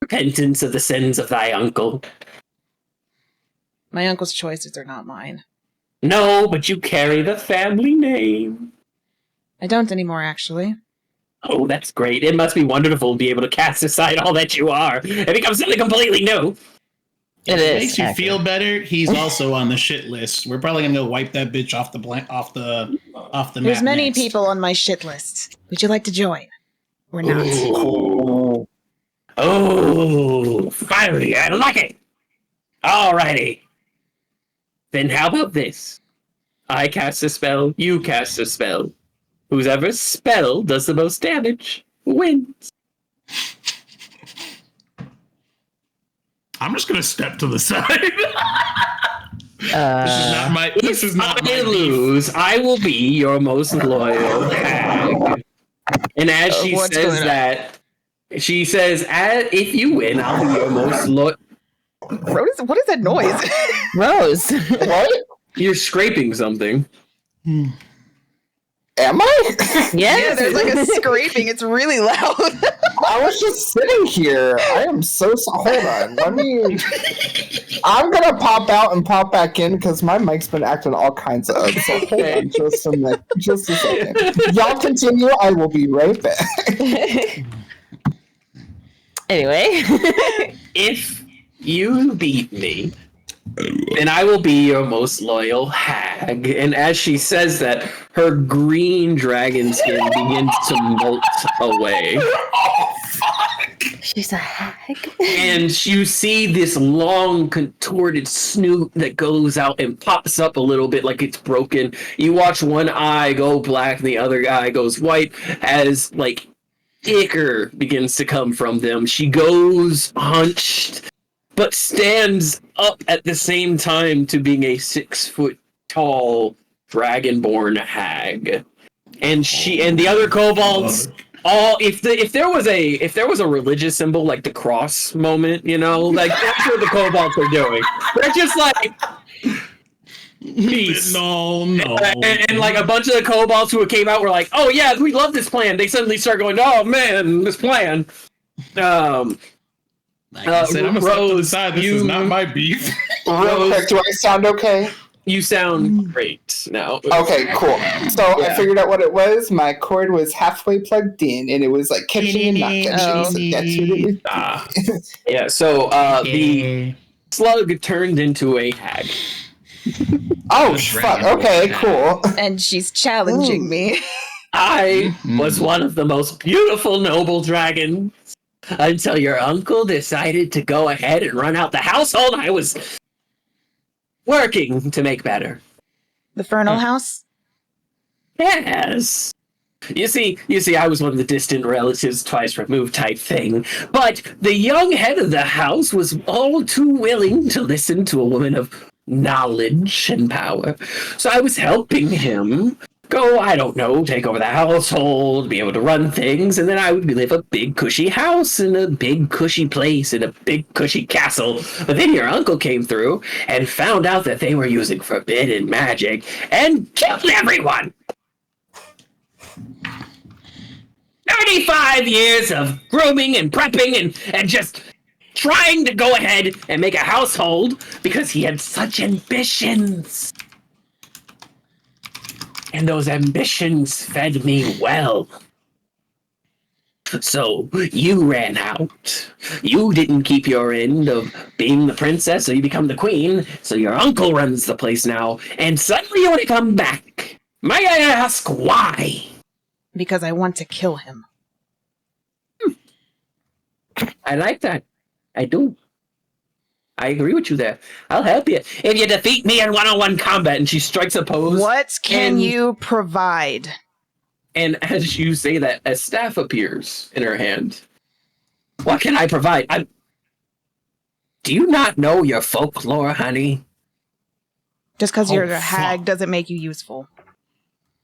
Repentance of the sins of thy uncle. My uncle's choices are not mine. No, but you carry the family name. I don't anymore, actually. Oh, that's great. It must be wonderful to be able to cast aside all that you are and become something completely new. It makes you feel better. He's also on the shit list. We're probably gonna go wipe that bitch off the map. There's many next. people on my shit list. Would you like to join? Or not? Oh, finally, I like it. Alrighty. Then how about this? I cast a spell, you cast a spell. Whoever spell does the most damage wins. I'm just gonna step to the side. This is not my lose, I will be your most loyal hag. And as she says that, she says, if you win, I'll be your most loyal. What is that noise? Rose. what? You're scraping something. Am I? Yeah, there's like a scraping. It's really loud. I was just sitting here. I am so hold on. I'm gonna pop out and pop back in because my mic's been acting all kinds of up. So hold on just a second. Y'all continue. I will be right back. Anyway. If you beat me, then I will be your most loyal hag. And as she says that, her green dragon skin begins to molt away. She's a hag. And you see this long, contorted snoot that goes out and pops up a little bit like it's broken. You watch one eye go black and the other eye goes white as, like, ichor begins to come from them. She goes hunched, but stands up at the same time to being a 6-foot-tall dragonborn hag. And she and the other kobolds if there was a religious symbol like the cross moment, you know, like that's what the kobolds are doing. They're just like peace. No. And like a bunch of the kobolds who came out were like, oh yeah, we love this plan. They suddenly start going, oh man, this plan. Like I said, I'm gonna step to the side. This is not my beef. Real quick, do I sound okay? You sound great now. Okay, cool. So I figured out what it was. My cord was halfway plugged in, and it was like catching and not catching. So that's what it was. Yeah. So the slug turned into a hag. Oh fuck! Okay, cool. And she's challenging me. I was one of the most beautiful noble dragons until your uncle decided to go ahead and run out the household I was working to make better. The Fernal House? Yes. You see, I was one of the distant relatives, twice removed type thing. But the young head of the house was all too willing to listen to a woman of knowledge and power. So I was helping him go, I don't know, take over the household, be able to run things, and then I would live a big cushy house in a big cushy place in a big cushy castle. But then your uncle came through and found out that they were using forbidden magic and killed everyone. 35 years of grooming and prepping and just trying to go ahead and make a household because he had such ambitions. And those ambitions fed me well. So you ran out. You didn't keep your end of being the princess, so you become the queen. So your uncle runs the place now, and suddenly you want to come back. May I ask why? Because I want to kill him. I like that. I do. I agree with you there. I'll help you. If you defeat me in one-on-one combat, and she strikes a pose. What can you provide? And as you say that, a staff appears in her hand. What can I provide? Do you not know your folklore, honey? Just because you're a hag doesn't make you useful.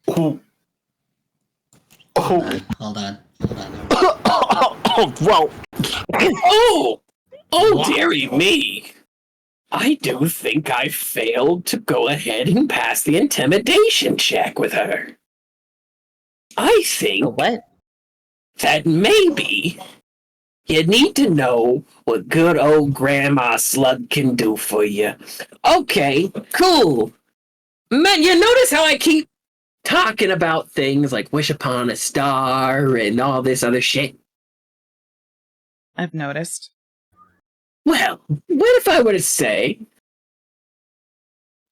Hold on. Whoa. Oh, dearie me. I do think I failed to go ahead and pass the intimidation check with her. I think that maybe you need to know what good old Grandma Slug can do for you. Okay, cool. Man, you notice how I keep talking about things like Wish Upon a Star and all this other shit? I've noticed. Well, what if I were to say,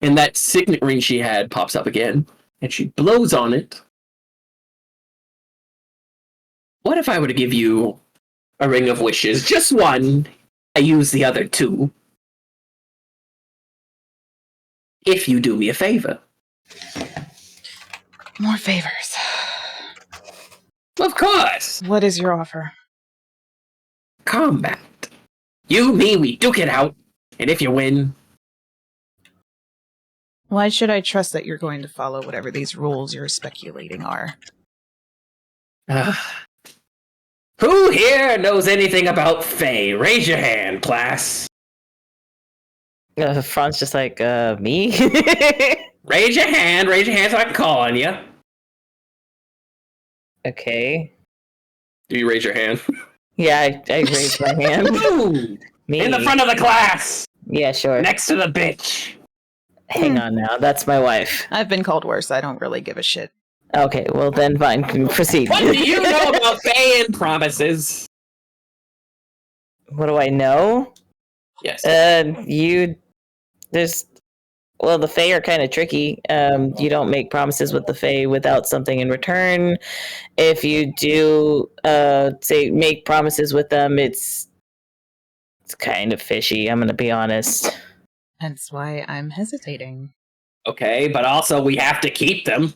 and that signet ring she had pops up again, and she blows on it. What if I were to give you a ring of wishes? Just one. I use the other two. If you do me a favor. More favors. Of course. What is your offer? Combat. You, me, we duke it out. And if you win... Why should I trust that you're going to follow whatever these rules you're speculating are? Who here knows anything about Fae? Raise your hand, class. Fran's just like, me? Raise your hand so I can call on you. Okay. Do you raise your hand? Yeah, I raised my hand. Me. In the front of the class! Yeah, sure. Next to the bitch. Hang on now, that's my wife. I've been called worse, I don't really give a shit. Okay, well then fine, proceed. What do you know about Fae and promises? What do I know? Yes. The Fae are kind of tricky. You don't make promises with the Fae without something in return. If you do, make promises with them, it's kind of fishy, I'm gonna be honest. That's why I'm hesitating. Okay, but also we have to keep them.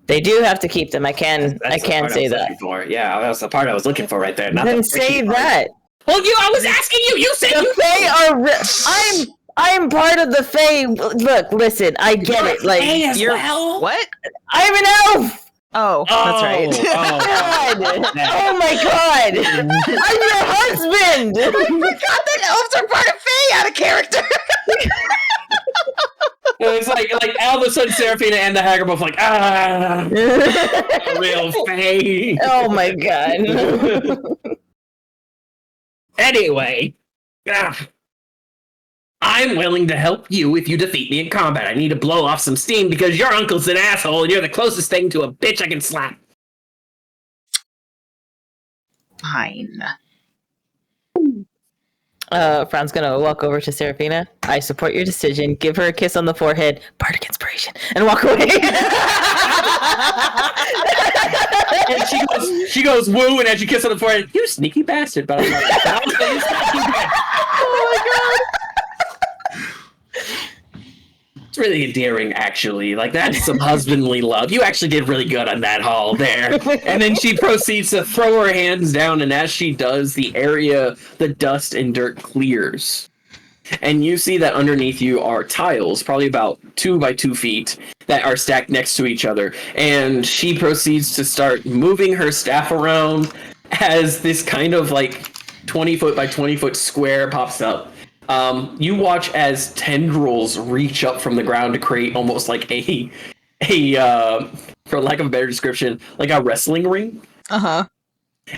They do have to keep them. I can say that. Yeah, that was the part I was looking for right there. Not then the say part. that. Well, I was asking you. You said the Fae are. I'm part of the Fae. Look, listen. I get it. Like you're what? I'm an elf. Oh, that's right. God. Oh my God! I'm your husband. I forgot that elves are part of Fae. Out of character. It's like all of a sudden Seraphina and the hag are both like, real Fae. Oh my God. Anyway, I'm willing to help you if you defeat me in combat. I need to blow off some steam because your uncle's an asshole and you're the closest thing to a bitch I can slap. Fine. Fran's gonna walk over to Seraphina. I support your decision. Give her a kiss on the forehead. Bardic inspiration. And walk away. And she goes woo, and as you kiss on the forehead, you sneaky bastard. But I'm like, oh my God. It's really endearing, actually. Like, that's some husbandly love. You actually did really good on that haul there. And then she proceeds to throw her hands down, and as she does, the area, the dust and dirt clears. And you see that underneath you are tiles, probably about 2 by 2 feet, that are stacked next to each other. And she proceeds to start moving her staff around as this kind of like 20 foot by 20 foot square pops up. You watch as tendrils reach up from the ground to create almost like a for lack of a better description, like a wrestling ring. Uh-huh.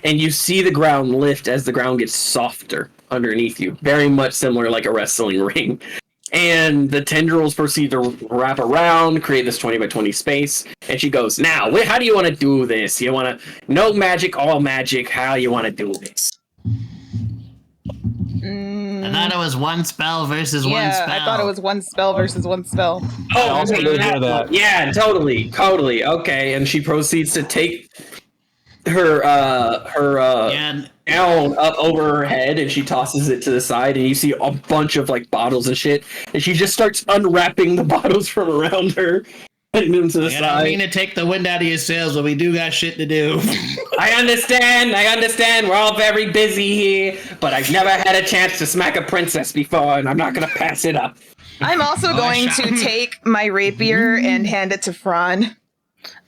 And you see the ground lift as the ground gets softer underneath you. Very much similar like a wrestling ring. And the tendrils proceed to wrap around, create this 20 by 20 space. And she goes, now, how do you want to do this? You want to, no magic, all magic, how you want to do this? I thought it was one spell versus one spell. I thought it was one spell versus one spell. I also did hear that. Yeah, totally. Okay, and she proceeds to take her gown up over her head, and she tosses it to the side, and you see a bunch of like bottles and shit, and she just starts unwrapping the bottles from around her, putting them to the side. I don't mean to take the wind out of your sails, but we do got shit to do. I understand. We're all very busy here, but I've never had a chance to smack a princess before, and I'm not gonna pass it up. I'm also going to take my rapier and hand it to Fran.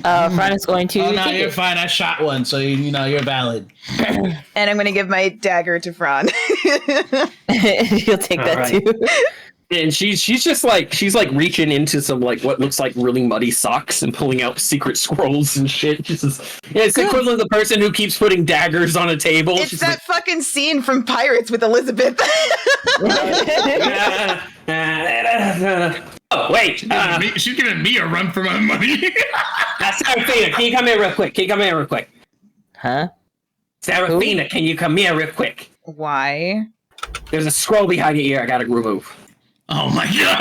Fran is going to. Oh no, you're fine. I shot one, so you know you're valid. And I'm going to give my dagger to Fran. You'll take that too. And she's just like reaching into some like what looks like really muddy socks and pulling out secret scrolls and shit. It's the equivalent of the person who keeps putting daggers on a table. It's that fucking scene from Pirates with Elizabeth. Oh wait, she's giving me a run for my money. Seraphina, can you come here real quick? Huh? Seraphina, can you come here real quick? Why? There's a scroll behind your ear I gotta remove. Oh my god.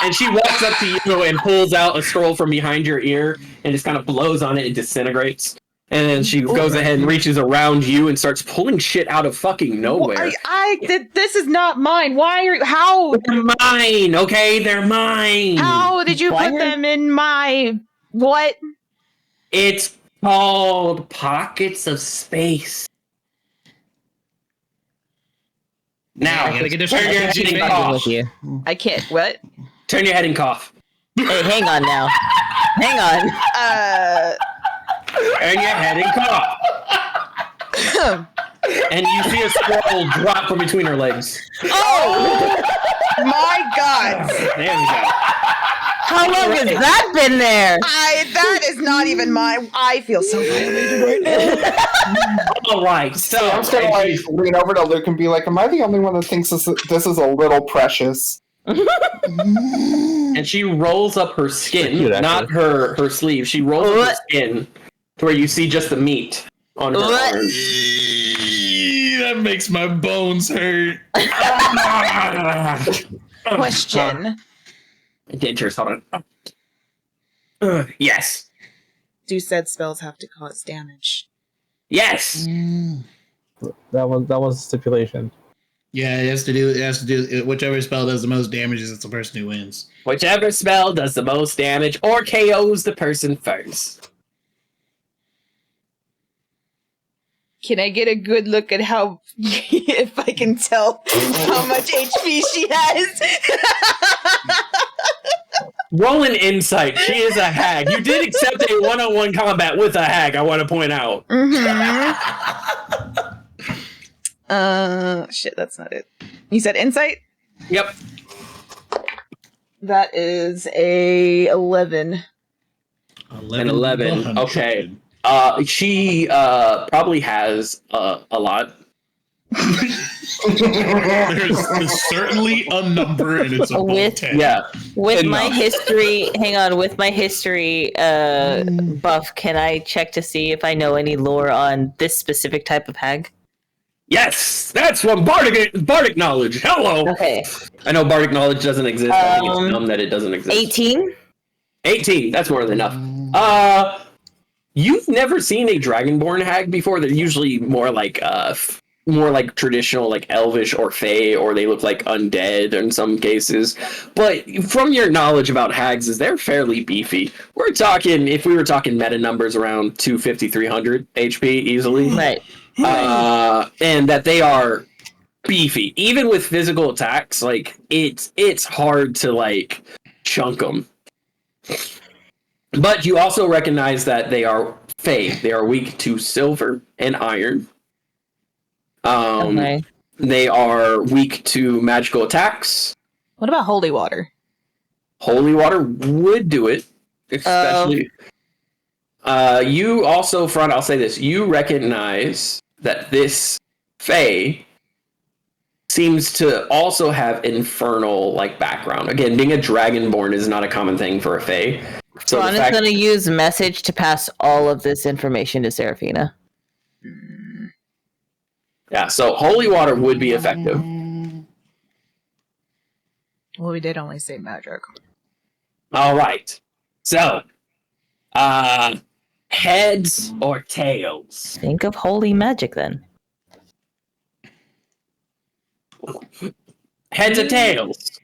And she walks up to you and pulls out a scroll from behind your ear and just kind of blows on it and disintegrates. And then she goes ahead and reaches around you and starts pulling shit out of fucking nowhere. This is not mine. How? They're mine, okay? They're mine. How did you put them in my... What? It's called pockets of space. Now, turn your head and cough. I can't. What? Turn your head and cough. Hey, hang on now. Hang on. Turn your head and cough. And you see a scroll drop from between her legs. Oh! My god! There we go. How long has that been there? That is not even mine. I feel so violated right now. All right, so I'm just gonna like lean over to Luke and be like, "Am I the only one that thinks this is a little precious?" And she rolls up her skin, cute, not her sleeve. She rolls up her skin to where you see just the meat on her arm. That makes my bones hurt. Question. Dentures, hold on. Yes. Do said spells have to cause damage? Yes. That was stipulation. Yeah, it has to do. Whichever spell does the most damage is the person who wins. Whichever spell does the most damage or KOs the person first. Can I get a good look at how, if I can tell how much HP she has? Roll an insight. She is a hag. You did accept a one-on-one combat with a hag, I want to point out. Shit, that's not it. You said insight? Yep. That is a 11. An 11. Okay. She probably has a lot. There's certainly a number, and it's above 10. Yeah. With my history, with my history buff, can I check to see if I know any lore on this specific type of hag? Yes, that's from Bardic knowledge. Hello. Okay. I know Bardic knowledge doesn't exist. I think it's dumb that it doesn't exist. 18? 18. That's more than enough. You've never seen a Dragonborn hag before. They're usually more like traditional, like elvish or fey, or they look like undead in some cases. But from your knowledge about hags, is they're fairly beefy. We're talking, if we were talking meta numbers, around 250, 300 HP easily. Right. and that they are beefy. Even with physical attacks, like it's hard to like chunk them. But you also recognize that they are Fey. They are weak to silver and iron. Okay. They are weak to magical attacks. What about holy water? Holy water would do it, especially. You also, Front, I'll say this. You recognize that this Fey seems to also have infernal like background. Again, being a dragonborn is not a common thing for a Fey. So Ron is going to use message to pass all of this information to Seraphina. Yeah, so holy water would be effective. Well, we did only say magic. All right. So, heads or tails? Think of holy magic then. Heads or tails?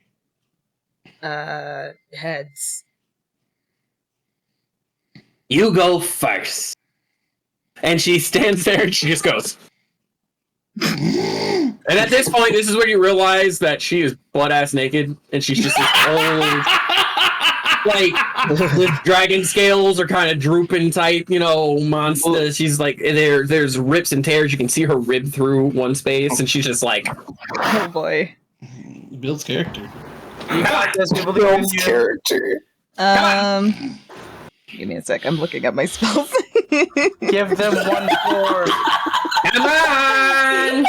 Heads. You go first. And she stands there and she just goes. And at this point, this is where you realize that she is butt-ass naked and she's just this old, like, the dragon scales are kind of drooping type, monster. She's like, there's rips and tears. You can see her rib through one space and she's just like, oh boy. Builds character. Builds character. Give me a sec. I'm looking at my spells. Give them 1/4. Come on!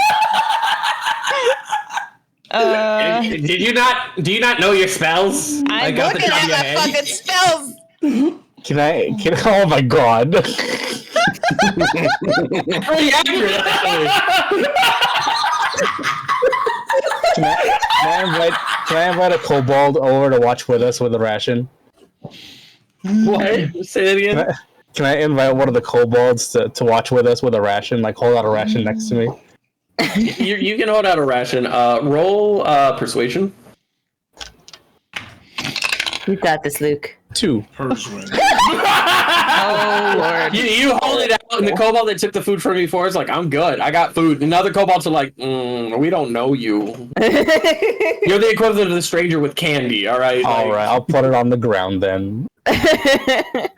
Do you not know your spells? I'm looking at my fucking spells. Can I? Oh my god! Pretty accurate, actually. Can I invite a kobold over to watch with us with a ration? What? Say that again. Can I invite one of the kobolds to watch with us with a ration? Like hold out a ration next to me. You can hold out a ration. Roll persuasion. You got this, Luke. 2. Persuasion. Oh lord. You hold it out, and the kobold that took the food from me before is like, I'm good. I got food. And other kobolds are like, we don't know you. You're the equivalent of the stranger with candy, all right? All right, I'll put it on the ground then. And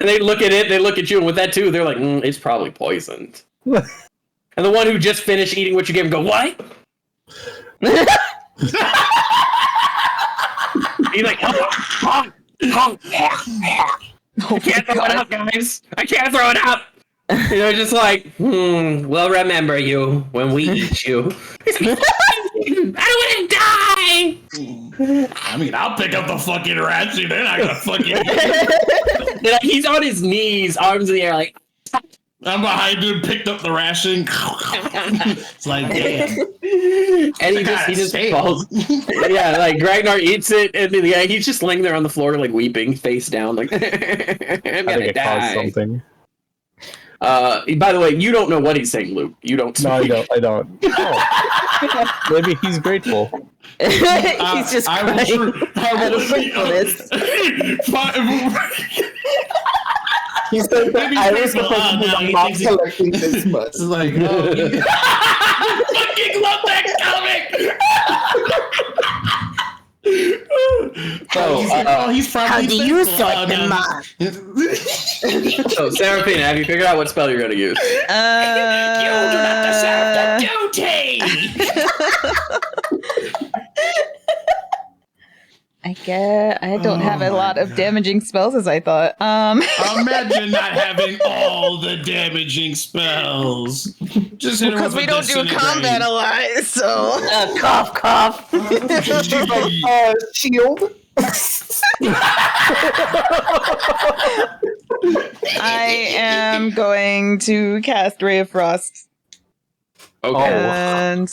they look at it, they look at you, and with that too, they're like, it's probably poisoned. And the one who just finished eating what you gave him go, what? He's like, I can't throw it out, guys. I can't throw it out. Just like, we'll remember you when we eat you. I don't want to die. I mean, I'll pick up the fucking ration. They're not gonna fucking. He's on his knees, arms in the air, like. I'm behind him, picked up the ration. It's like, damn. And he just falls. Yeah, like Ragnar eats it, and he's just laying there on the floor, like weeping, face down, like I'm gonna die. Something. By the way, you don't know what he's saying, Luke. You don't. No, I don't. Oh. Maybe he's grateful. He's just crying. He said that I was supposed to be not collecting this much. It's like, I fucking love that comic. He's probably. How do you sort them off? So, Seraphina, have you figured out what spell you're going to use? You do not deserve the duty. I don't have a lot of damaging spells as I thought. Imagine not having all the damaging spells. Just because we don't do combat a lot, so cough. Shield. I am going to cast Ray of Frost. Okay. And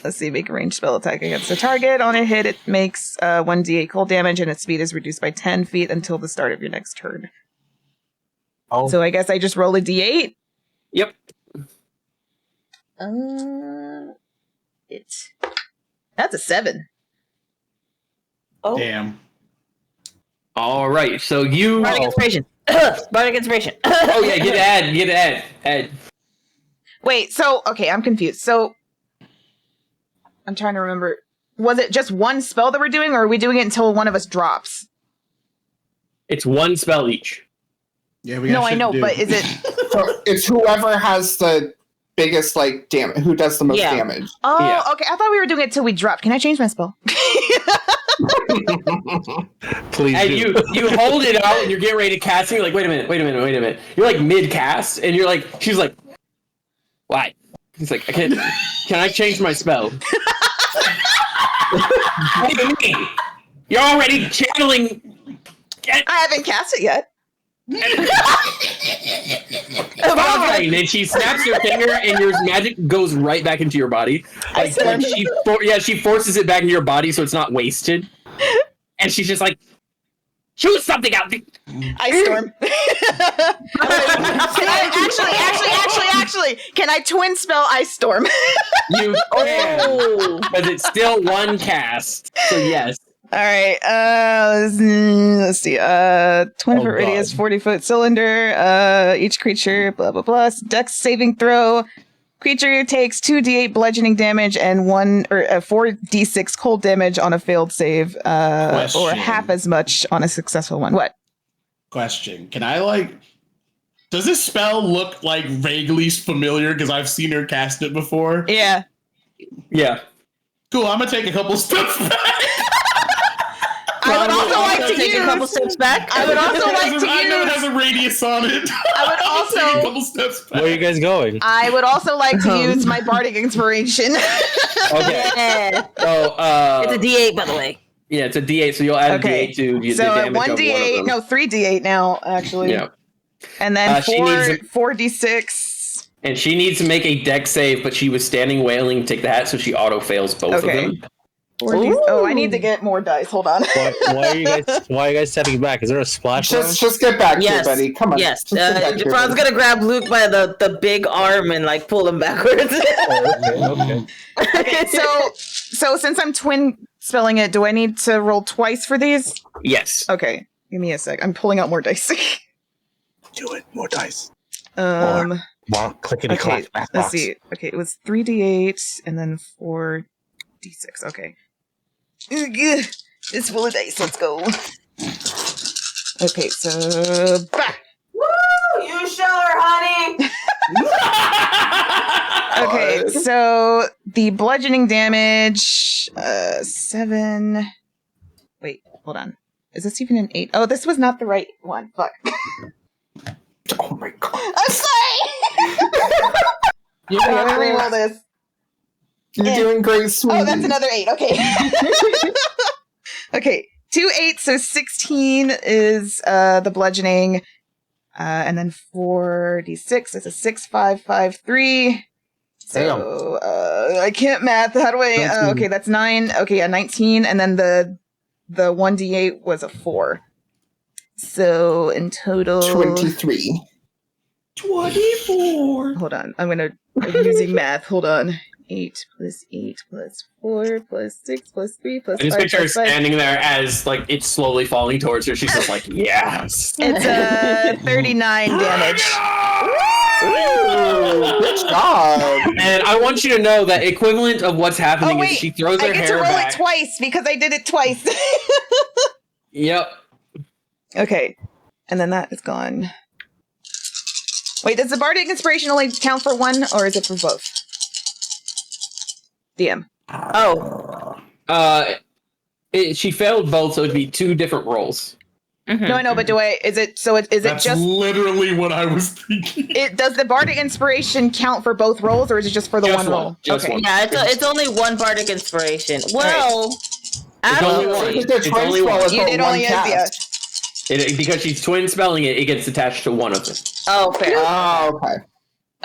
let's see, make a ranged spell attack against the target. On a hit, it makes 1d8 cold damage, and its speed is reduced by 10 feet until the start of your next turn. Oh. So I guess I just roll a d8? Yep. That's a 7. Oh. Damn. All right, so you... Bardic Inspiration. Bardic Inspiration. Oh, yeah, get Ed. Wait, so, okay, I'm confused. So, I'm trying to remember. Was it just one spell that we're doing, or are we doing it until one of us drops? It's one spell each. Yeah, we got No, I shit know, to do. but is it... So it's whoever has the biggest, like, damage, who does the most damage. Oh, Yeah. okay, I thought we were doing it till we dropped. Can I change my spell? Please And do. you hold it out and you're getting ready to cast and you're like, wait a minute. You're like mid-cast and you're like, she's like, why? He's like, can I change my spell? What do you mean? You're already channeling... I haven't cast it yet. Fine. And she snaps your finger and your magic goes right back into your body. Like she forces it back into your body so it's not wasted. And she's just like, choose something out. Ice Storm. Can I actually, can I twin spell Ice Storm? You can, but it's still one cast. So yes. All right. Let's see. 20-foot radius, 40-foot cylinder. Each creature, blah blah blah. Dex saving throw. Creature takes 2d8 bludgeoning damage and 4d6 cold damage on a failed save, or half as much on a successful one. What? Question. Can I, does this spell look, vaguely familiar? Because I've seen her cast it before. Yeah. Yeah. Cool, I'm going to take a couple steps back. I would also like to take a couple steps back. I would also like to I know it use... has a radius on it. I would Take a also... couple steps back. Where are you guys going? I would also like to use my bardic inspiration. Okay. Yeah. So It's a D8, by the way. yeah, it's a D8, so you'll add Okay. a D8 to the So damage one of d8, one of them. 3d8 now, actually. Yeah. And then She needs 4d6. And she needs to make a dex save, but she was standing wailing to take the hat, so she auto fails both Okay. of them. 4d. Oh, I need to get more dice. Hold on. Why are you guys stepping back? Is there a splash? Just get back here, Yes. buddy. Come on. Yes. Just get back here, Japan's buddy. gonna grab Luke by the big arm and pull him backwards. Okay. Okay, so since I'm twin spelling it, do I need to roll twice for these? Yes. Okay, give me a sec. I'm pulling out more dice. Do it. More dice. Um. More clickety Okay, clack. let's see. Okay, it was 3d8 and then 4d6. Okay. Ugh, it's full of dice. Let's go. Okay, so bah! Woo! You show her, honey. Okay, so the bludgeoning damage, 7. Wait, hold on. Is this even an 8? Oh, this was not the right one. Fuck. Oh my god. I'm sorry. You have to reroll this. You're doing great, sweetie. Oh, that's another 8. Okay. Okay, 2 8, so 16 is the bludgeoning, and then 4d6 is a 6, 5, 5, 3. So I can't math. How do I? Okay, that's 9. Okay, yeah, 19, and then the 1d8 was a 4. So in total, 23. 24. Hold on, I'm using math. Hold on. 8 plus 8 plus 4 plus 6 plus 3 plus 5. I just picture her plus 5. standing there as it's slowly falling towards her. She's just like, yes. It's 39 damage. Good job. And I want you to know that equivalent of what's happening is she throws her I get to hair roll back. it twice because I did it twice. Yep. Okay, and then that is gone. Wait, does the bardic inspiration only count for one, or is it for both? DM. Oh. She failed both, so it'd be 2 different rolls. Mm-hmm. No, I know, but is it That's just literally what I was thinking. does the bardic inspiration count for both rolls, or is it just for the Just one one, roll? just Okay. one. Yeah, it's only one bardic inspiration. Well, It's only one. It's only one. You did only yeah. Because she's twin spelling it, it gets attached to one of them. Oh, fair. Oh, okay.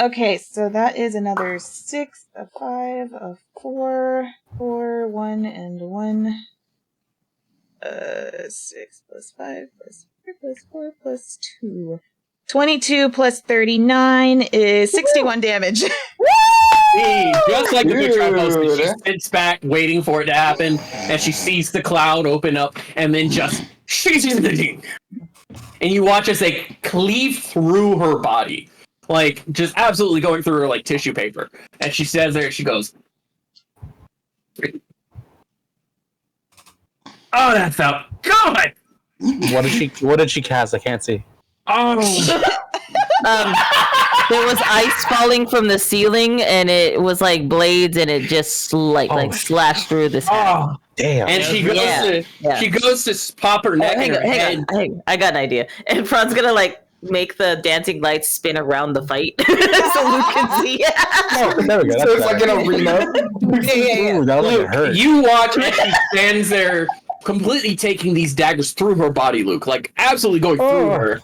Okay, so that is another 6, a 5, a 4, 4, 1, and 1. 6 plus 5 plus 4 plus 4 plus 2. 22 plus 39 is 61 damage. See, just like the picture I posted, she sits back waiting for it to happen, and she sees the cloud open up, and then just she's in the thing. And you watch as they cleave through her body. like just absolutely going through her like tissue paper. And she stands there and she goes, "Oh, that felt good." What did she cast? I can't see. Oh. There was ice falling from the ceiling, and it was like blades, and it just like slashed through this. Oh, damn! And she goes to pop her neck. Hang on. I got an idea. And Fran's gonna like make the dancing lights spin around the fight so Luke can see. Oh, there we go. So it's like an arena. Ooh, that was like hurt. You watch as she stands there, completely taking these daggers through her body, Luke, like absolutely going through her.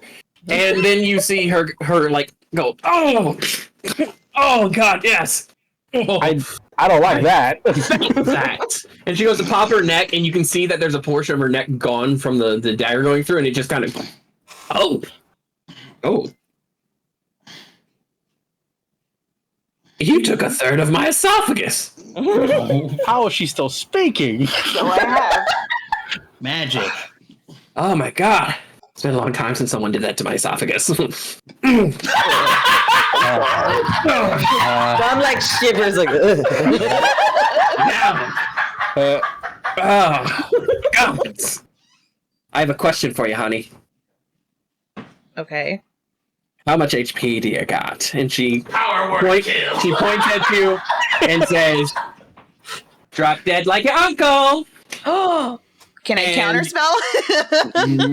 And then you see her like go, oh God, yes. Oh. I don't like that. That. And she goes to pop her neck, and you can see that there's a portion of her neck gone from the dagger going through, and it just kind of, oh. You took a third of my esophagus. How is she still speaking? So I have. Magic. Oh my God. It's been a long time since someone did that to my esophagus. I'm like shivers like. God. I have a question for you, honey. Okay. How much HP do you got? And she points at you and says, "Drop dead like your uncle." Oh, can I counterspell?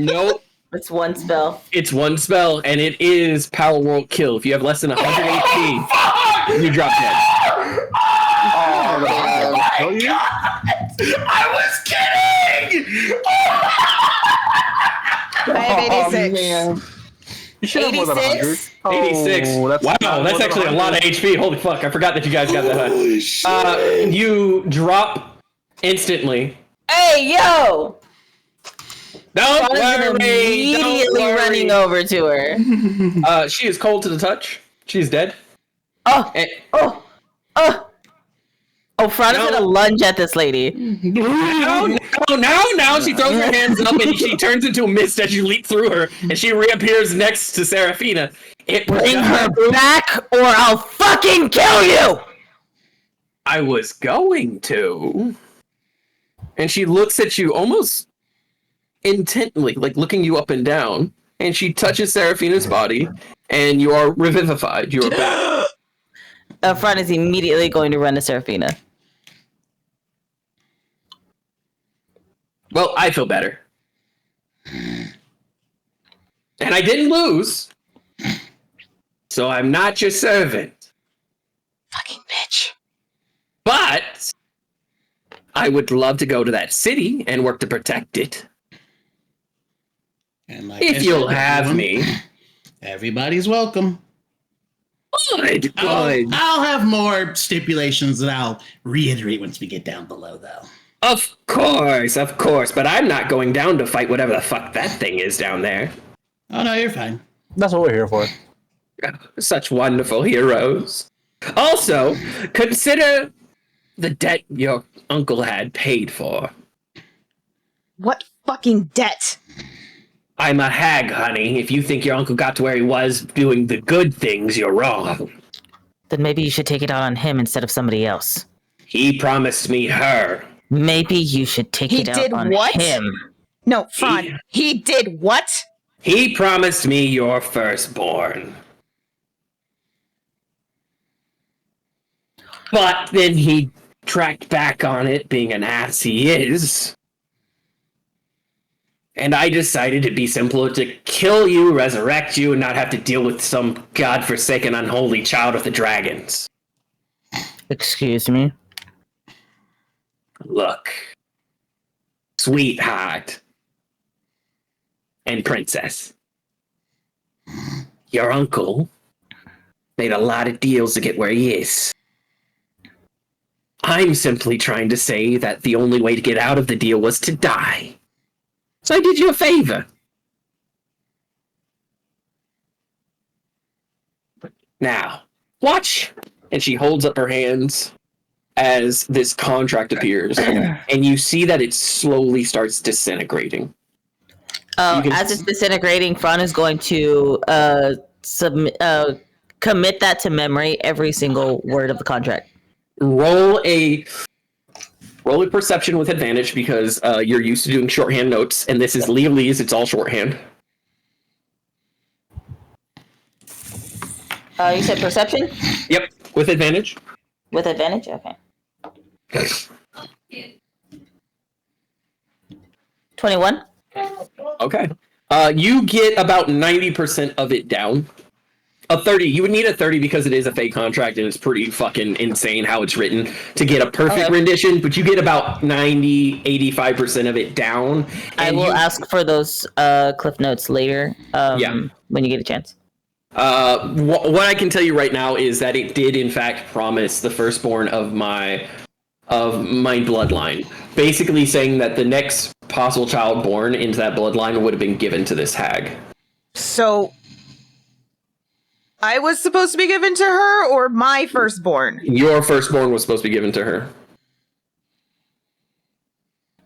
Nope. It's one spell. It's one spell, and it is Power World Kill. If you have less than 100 HP, you drop dead. Oh, I was kidding! I have 86. Man. You should have more than 100. 86. Wow, that's actually a lot of HP. Holy fuck, I forgot that you guys got that high. You drop instantly. Hey, yo! Don't worry, immediately running over to her. She is cold to the touch. She's dead. Oh, Frana's gonna lunge at this lady. No, she throws her hands up and she turns into a mist as you leap through her, and she reappears next to Seraphina. Bring her back, or I'll fucking kill you! I was going to. And she looks at you almost intently, like looking you up and down, and she touches Seraphina's body, and you are revivified. You are back. Fran is immediately going to run to Seraphina. Well, I feel better. And I didn't lose. So I'm not your servant. Fucking bitch. But I would love to go to that city and work to protect it. And like if you'll have me. Everybody's welcome. Good. I'll have more stipulations that I'll reiterate once we get down below, though. Of course. But I'm not going down to fight whatever the fuck that thing is down there. Oh, no, you're fine. That's what we're here for. Such wonderful heroes. Also, consider the debt your uncle had paid for. What fucking debt? I'm a hag, honey. If you think your uncle got to where he was doing the good things, you're wrong. Then maybe you should take it out on him instead of somebody else. He promised me her. Maybe you should take it out on him. No, Fran. He did what? He promised me your firstborn. But then he tracked back on it, being an ass he is. And I decided it'd be simpler to kill you, resurrect you, and not have to deal with some godforsaken unholy child of the dragons. Excuse me? Look, sweetheart and princess, your uncle made a lot of deals to get where he is. I'm simply trying to say that the only way to get out of the deal was to die. So I did you a favor. Now, watch. And she holds up her hands as this contract appears, and you see that it slowly starts disintegrating. As it's disintegrating, Fran is going to commit that to memory, every single word of the contract. Roll a perception with advantage because you're used to doing shorthand notes, and this is legalese. It's all shorthand. You said perception? Yep, with advantage. With advantage? Okay. 21. Okay. You get about 90% of it down. A 30. You would need a 30 because it is a fake contract and it's pretty fucking insane how it's written to get a perfect rendition, but you get about 90, 85% of it down. I will ask for those cliff notes later when you get a chance. What I can tell you right now is that it did in fact promise the firstborn of my bloodline, basically saying that the next possible child born into that bloodline would have been given to this hag. So I was supposed to be given to her, or my firstborn? Your firstborn was supposed to be given to her.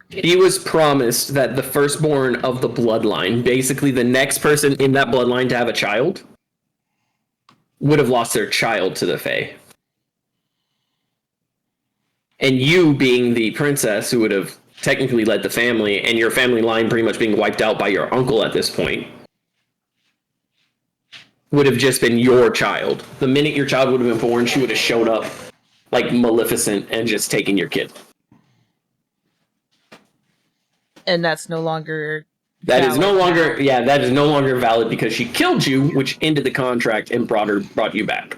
He was promised that the firstborn of the bloodline, basically the next person in that bloodline to have a child, would have lost their child to the Fae. And you, being the princess who would have technically led the family, and your family line pretty much being wiped out by your uncle at this point, would have just been your child. The minute your child would have been born, she would have showed up like Maleficent and just taken your kid. And that's no longer that is no longer valid because she killed you, which ended the contract and brought you back.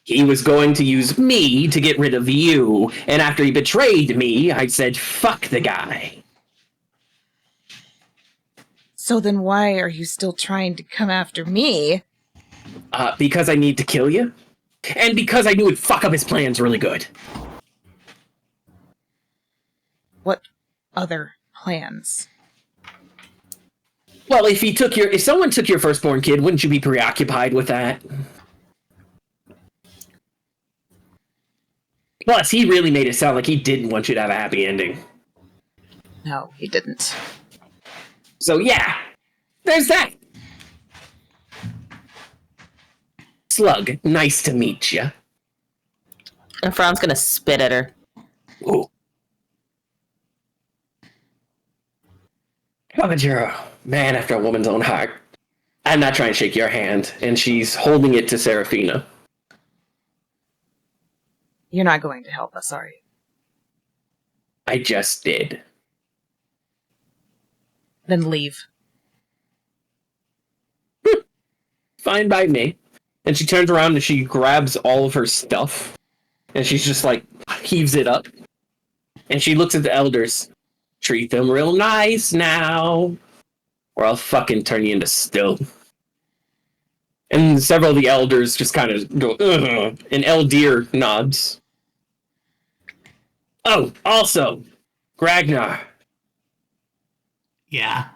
He was going to use me to get rid of you, and after he betrayed me, I said, fuck the guy. So then why are you still trying to come after me? Because I need to kill you, and because I knew it'd fuck up his plans really good. What other plans? Well, if someone took your firstborn kid, wouldn't you be preoccupied with that? Plus, he really made it sound like he didn't want you to have a happy ending. No, he didn't. So yeah, there's that. Slug, nice to meet you. And Fran's gonna spit at her. Ooh. But you're a man after a woman's own heart. I'm not trying to shake your hand, and she's holding it to Seraphina. You're not going to help us, are you? I just did. Then leave. Fine by me. And she turns around and she grabs all of her stuff. And she's just like, heaves it up. And she looks at the elders. Treat them real nice now, or I'll fucking turn you into stone. And several of the elders just kind of go, ugh. And Eldir nods. Oh, also, Gragnar. Yeah.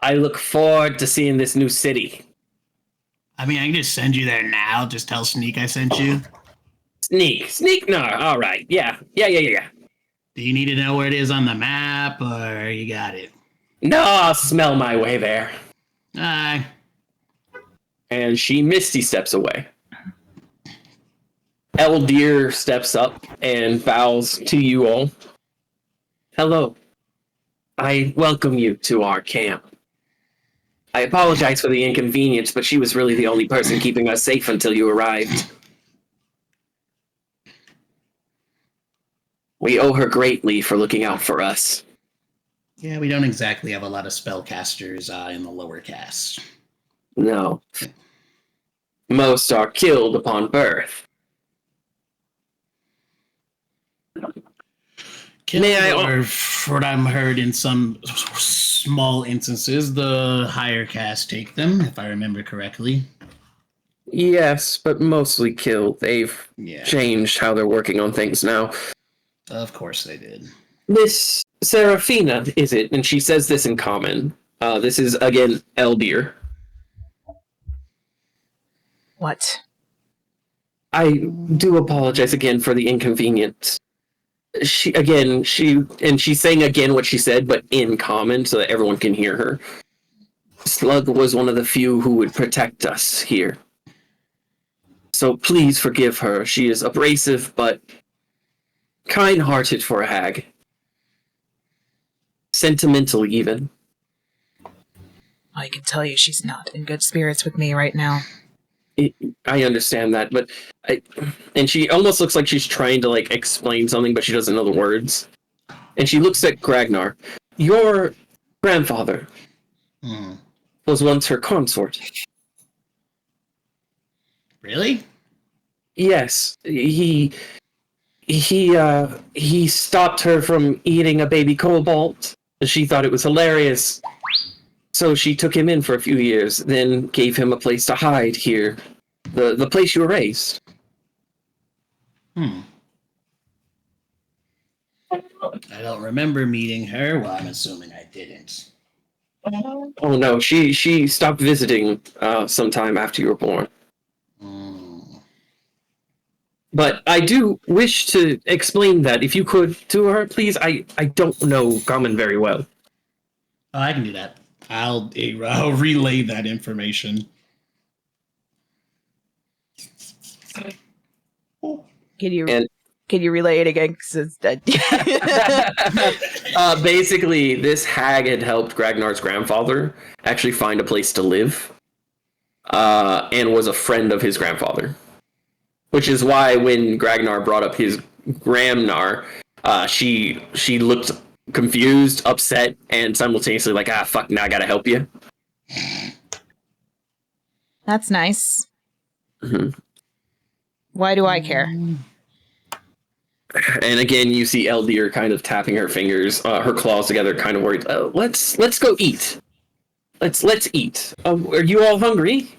I look forward to seeing this new city. I mean, I can just send you there now. Just tell Sneak I sent you. Sneak, no, all right, yeah. Do you need to know where it is on the map, or you got it? No, I'll smell my way there. Aye. And she misty steps away. Eldir steps up and bows to you all. Hello. I welcome you to our camp. I apologize for the inconvenience, but she was really the only person keeping us safe until you arrived. We owe her greatly for looking out for us. Yeah, we don't exactly have a lot of spellcasters in the lower caste. No. Most are killed upon birth. Or for what I'm heard in some small instances, the higher caste take them, if I remember correctly. Yes, but mostly killed. They've changed how they're working on things now. Of course they did. This Seraphina, is it? And she says this in common. This is, again, Eldir. What? I do apologize again for the inconvenience. She's saying again what she said, but in common so that everyone can hear her. Slug was one of the few who would protect us here. So please forgive her. She is abrasive, but kind-hearted for a hag. Sentimental, even. I can tell you she's not in good spirits with me right now. I understand that, but and she almost looks like she's trying to like explain something, but she doesn't know the words. And she looks at Gragnar. Your grandfather was once her consort. Really? Yes, he stopped her from eating a baby cobalt. She thought it was hilarious. So she took him in for a few years, then gave him a place to hide here. The place you were raised. I don't remember meeting her. Well, I'm assuming I didn't. Oh no, she stopped visiting sometime after you were born. But I do wish to explain that, if you could, to her, please. I don't know Garmin very well. Oh, I can do that. I'll relay that information. Can you relay it again? 'Cause it's dead. Basically, this hag had helped Gragnar's grandfather actually find a place to live, and was a friend of his grandfather. Which is why when Gragnar brought up his Gramnar, she looked confused, upset, and simultaneously like, fuck, now I gotta help you. That's nice. Mm-hmm. Why do I care? And again, you see Eldir kind of tapping her fingers, her claws together, kind of worried. Let's go eat. Let's eat. Are you all hungry?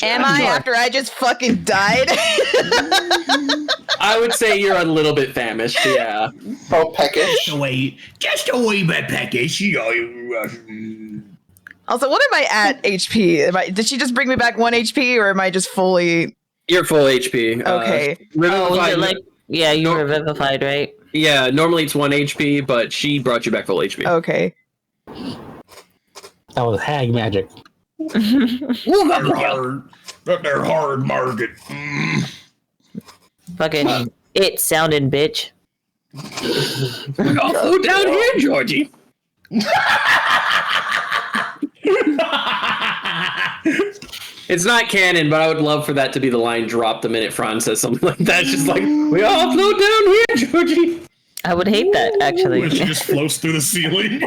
Am I, after I just fucking died? I would say you're a little bit famished, yeah. Oh, peckish. Just a wee bit peckish. Also, what am I at HP? Did she just bring me back 1 HP, or am I just fully... You're full HP. Okay. You were revivified, right? Yeah, normally it's 1 HP, but she brought you back full HP. Okay. That was hag magic. They're hard, Margaret. Fucking it sounding bitch. I'll go down here, Georgie. It's not canon, but I would love for that to be the line dropped the minute Fran says something like that. It's just like, we all float down here, Georgie. I would hate that, actually. When she just floats through the ceiling.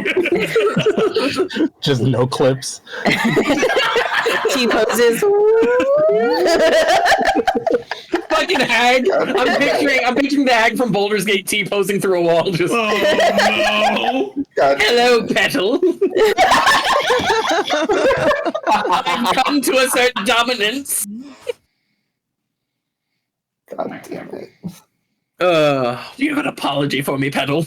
Just no clips. T-poses. Fucking hag. I'm picturing the hag from Baldur's Gate T-posing through a wall. Just, oh no. Hello, Petal. I've come to assert dominance. God damn it. Do you have an apology for me, Petal?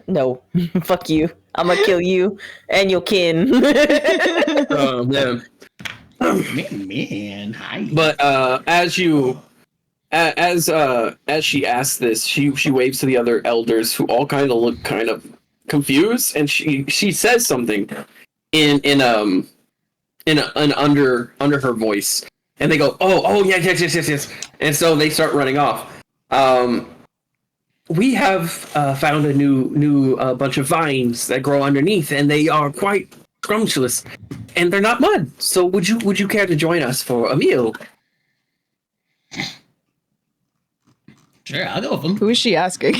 No. Fuck you. I'm gonna kill you and your kin. Oh, man. Man, hi. But as she asks this, she waves to the other elders, who all kind of look kind of confused, and she says something in under her voice, and they go, oh yes, and so they start running off. We have found a new bunch of vines that grow underneath, and they are quite scrumptious, and they're not mud. So would you care to join us for a meal? Sure, I'll go with them. Who is she asking?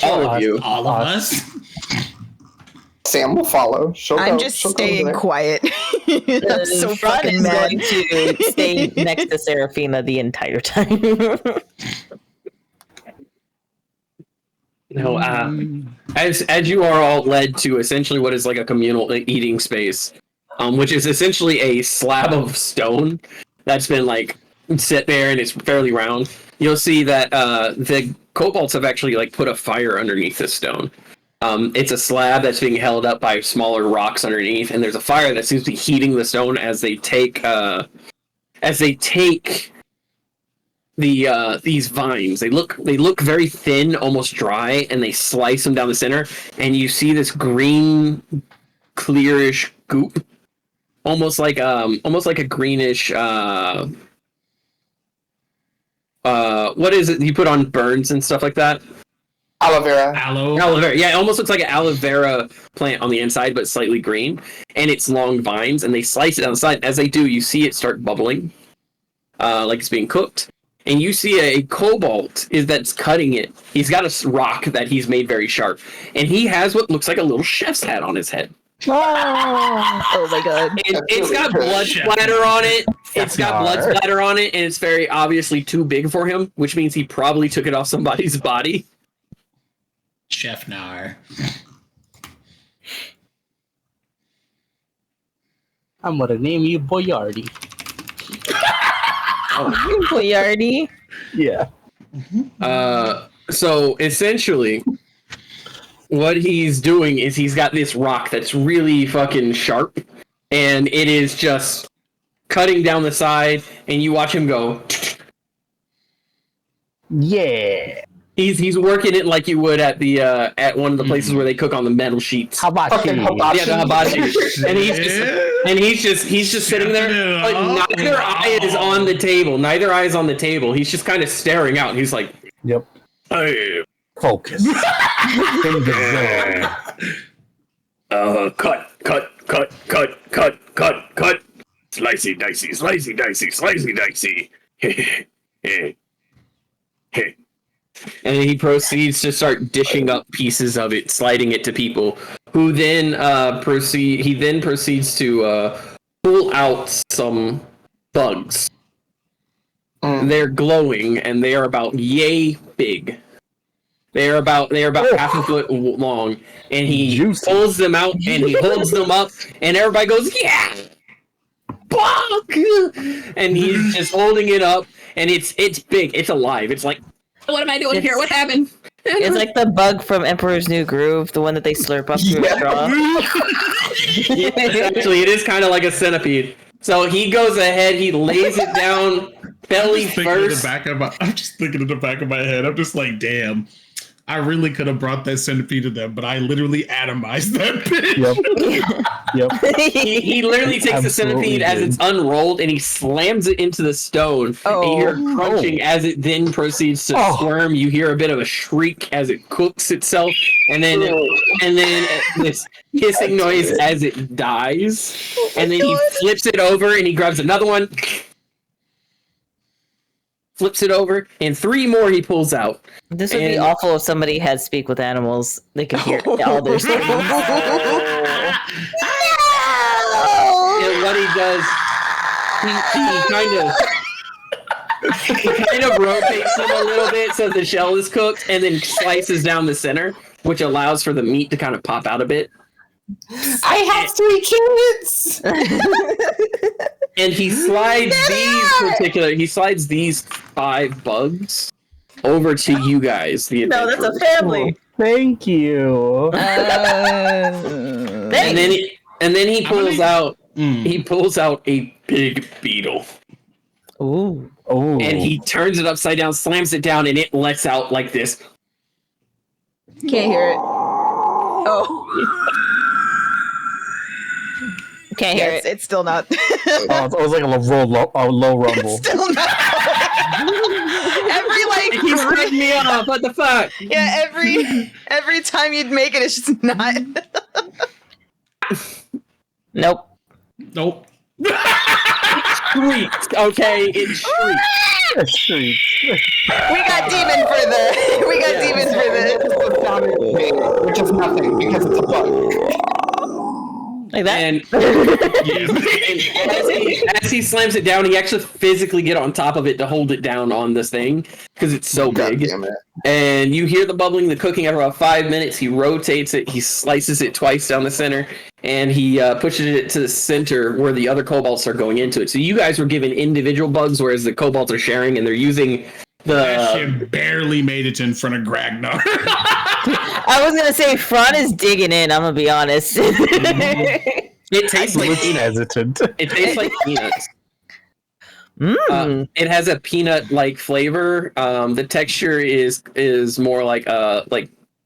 All of you. All of us. Sam will follow. I'm just staying quiet. I'm so fucking mad. Going to stay next to Seraphina the entire time. No, as you are all led to essentially what is like a communal eating space, which is essentially a slab of stone that's been like set there and it's fairly round. You'll see that the kobolds have actually like put a fire underneath this stone. It's a slab that's being held up by smaller rocks underneath, and there's a fire that seems to be heating the stone as they take these vines. They look very thin, almost dry, and they slice them down the center, and you see this green, clearish goop, almost like a greenish. What is it you put on burns and stuff like that? Aloe vera. Aloe vera. Yeah, it almost looks like an aloe vera plant on the inside, but slightly green. And it's long vines, and they slice it down the side. As they do, you see it start bubbling, like it's being cooked. And you see a kobold that's cutting it. He's got a rock that he's made very sharp, and he has what looks like a little chef's hat on his head. Oh my god! And it's got blood splatter on it. It's got blood splatter on it, and it's very obviously too big for him, which means he probably took it off somebody's body. Chef Nar. I'm gonna name you Boyardi. Boyardi? Yeah. So essentially, what he's doing is he's got this rock that's really fucking sharp, and it is just cutting down the side, and you watch him go. Yeah. He's working it like you would at the at one of the places where they cook on the metal sheets. Hibachi. Yeah, the hibachi. And he's just sitting there, but neither eye is on the table. Neither eye is on the table. He's just kind of staring out. He's like, "Yep, hey, focus." Cut. Slicey, dicey. And he proceeds to start dishing up pieces of it, sliding it to people, who then proceeds to pull out some bugs. They're glowing, and they are about yay big. They are about half a foot long, and he pulls them out and he holds them up, and everybody goes, yeah, bug! And he's just holding it up, and it's big, it's alive. It's like, what am I doing here? What happened? It's like the bug from Emperor's New Groove, the one that they slurp up through a straw. Actually, it is kind of like a centipede. So he goes ahead, he lays it down belly first. I'm just thinking in the back of my head. I'm just like, damn. I really could have brought that centipede to them, but I literally atomized that bitch. Yep. He literally takes the centipede as it's unrolled and he slams it into the stone. And you hear crunching as it then proceeds to squirm. You hear a bit of a shriek as it cooks itself, and then this hissing noise as it dies. And then he flips it over and he grabs another one. Flips it over, and 3 more he pulls out. This would be awful if somebody had speak with animals. They could hear all their sounds. And what he does, he kind of rotates them a little bit so the shell is cooked, and then slices down the center, which allows for the meat to kind of pop out a bit. I have 3 kids. And he slides these 5 bugs over to you guys. The No, that's a family. Thank you. And then he pulls out a big beetle. Ooh. Oh. And he turns it upside down, slams it down, and it lets out like this. Can't hear it. Oh. Can't hear it. It's still not. It was like a low rumble. Still not. It keeps breaking me off. What the fuck? Yeah, every time you'd make it, it's just not. Nope. Shrieks. Okay, it shrieks. We got demon for this. Which is nothing because it's a bug. Like that? And as he slams it down, he actually physically get on top of it to hold it down on this thing because it's so big. Damn it. And you hear the bubbling, the cooking after about 5 minutes. He rotates it, he slices it twice down the center, and he pushes it to the center where the other kobolds are going into it. So you guys were given individual bugs, whereas the kobolds are sharing, and they're using that shit barely made it in front of Gragnar. I was gonna say Fran is digging in. I'm gonna be honest. It tastes like hesitant. It tastes like peanuts. It has a peanut-like flavor. The texture is more like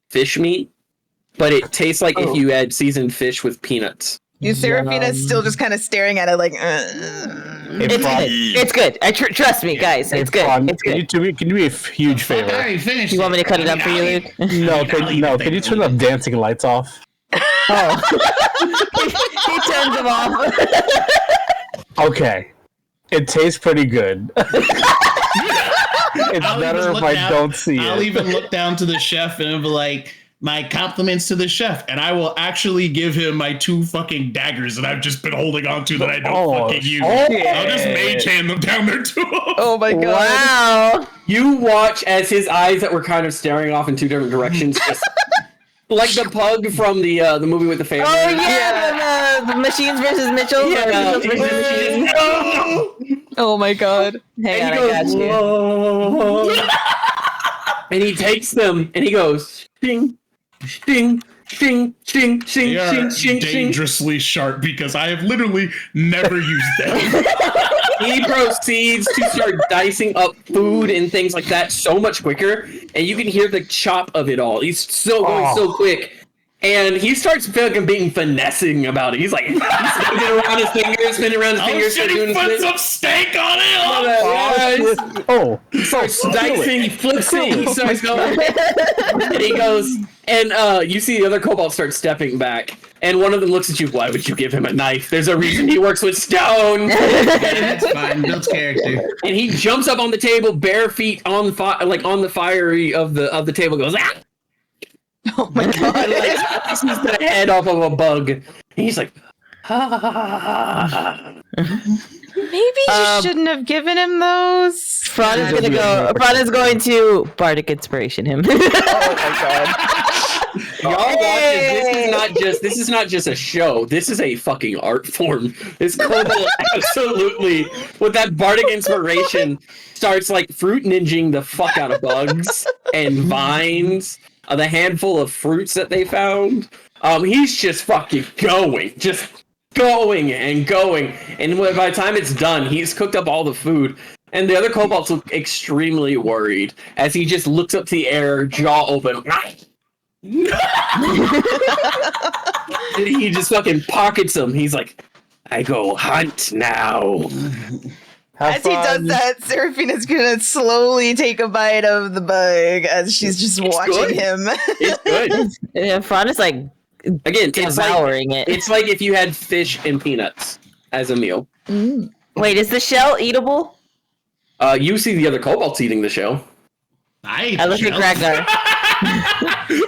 fish meat, but it tastes like if you had seasoned fish with peanuts. Seraphina's still just kind of staring at it like. It's good. Trust me, guys. It's good. It's good. Can you do me a huge favor? I already finished. You want me to cut it up for you, Luke? No, can you turn the dancing lights off? Oh. He turns them off. Okay. It tastes pretty good. It's better if I don't see it. I'll even look down to the chef and be like, my compliments to the chef, and I will actually give him my 2 fucking daggers that I've just been holding on to that I don't fucking use. I'll just mage hand them down there to him. Oh my god. Wow. You watch as his eyes that were kind of staring off in 2 different directions, just like the pug from the movie with the family. Oh yeah, the Machines versus Mitchell. Yeah. Oh my god. Hang on, I got you. And he takes them and he goes, shing, shing, shing, shing, shing, They are shing, shing, shing. dangerously sharp because I have literally never used them. He proceeds to start dicing up food and things like that so much quicker, and you can hear the chop of it all. He's still going so quick. And he starts fucking being finessing about it. He's like, he's spinning around his fingers, He put some steak on it. He starts dicing, he flips it, he starts going. And he goes, and you see the other kobold start stepping back. And one of them looks at you, why would you give him a knife? There's a reason he works with stone. That's fine, builds character. And he jumps up on the table, bare feet on the on the fiery of the table, goes, ah! Oh my god. Like, this is the head off of a bug. And he's like, ah. Maybe you shouldn't have given him those. Fran is going to bardic inspiration him. Oh my god. Y'all watch it. This is not just a show. This is a fucking art form. This kobold absolutely, with that bardic inspiration, starts like fruit ninjing the fuck out of bugs and vines. The handful of fruits that they found. He's just fucking going and going. And by the time it's done, he's cooked up all the food. And the other kobolds look extremely worried as he just looks up to the air, jaw open. And he just fucking pockets them. He's like, I go hunt now. As he does that, Seraphina's gonna slowly take a bite of the bug as she's just watching him. It's good. Yeah, Fran is like, again, devouring it. It's like if you had fish and peanuts as a meal. Wait, is the shell eatable? You see the other kobolds eating the shell. I look at Ragnar.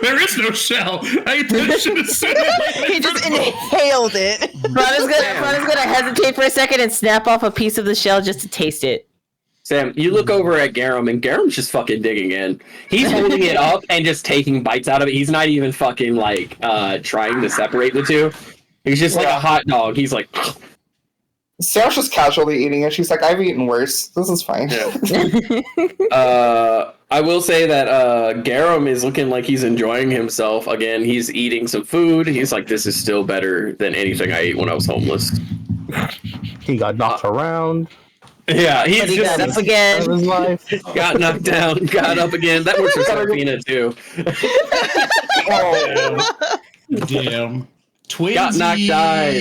There is no shell. I should have said it. He just inhaled it. Fran is gonna hesitate for a second and snap off a piece of the shell just to taste it. Sam, you look over at Garum, and Garum's just fucking digging in. He's holding it up and just taking bites out of it. He's not even fucking, like, trying to separate the two. He's just like a hot dog. He's like... Sarah's just casually eating it. She's like, I've eaten worse. This is fine. Yeah. I will say that Garum is looking like he's enjoying himself. Again, he's eating some food. He's like, this is still better than anything I ate when I was homeless. He got knocked around. Yeah, he got up again. His life. Got knocked down, got up again. That works for Seraphina, too. Oh, damn. Twinsies. Got knocked died.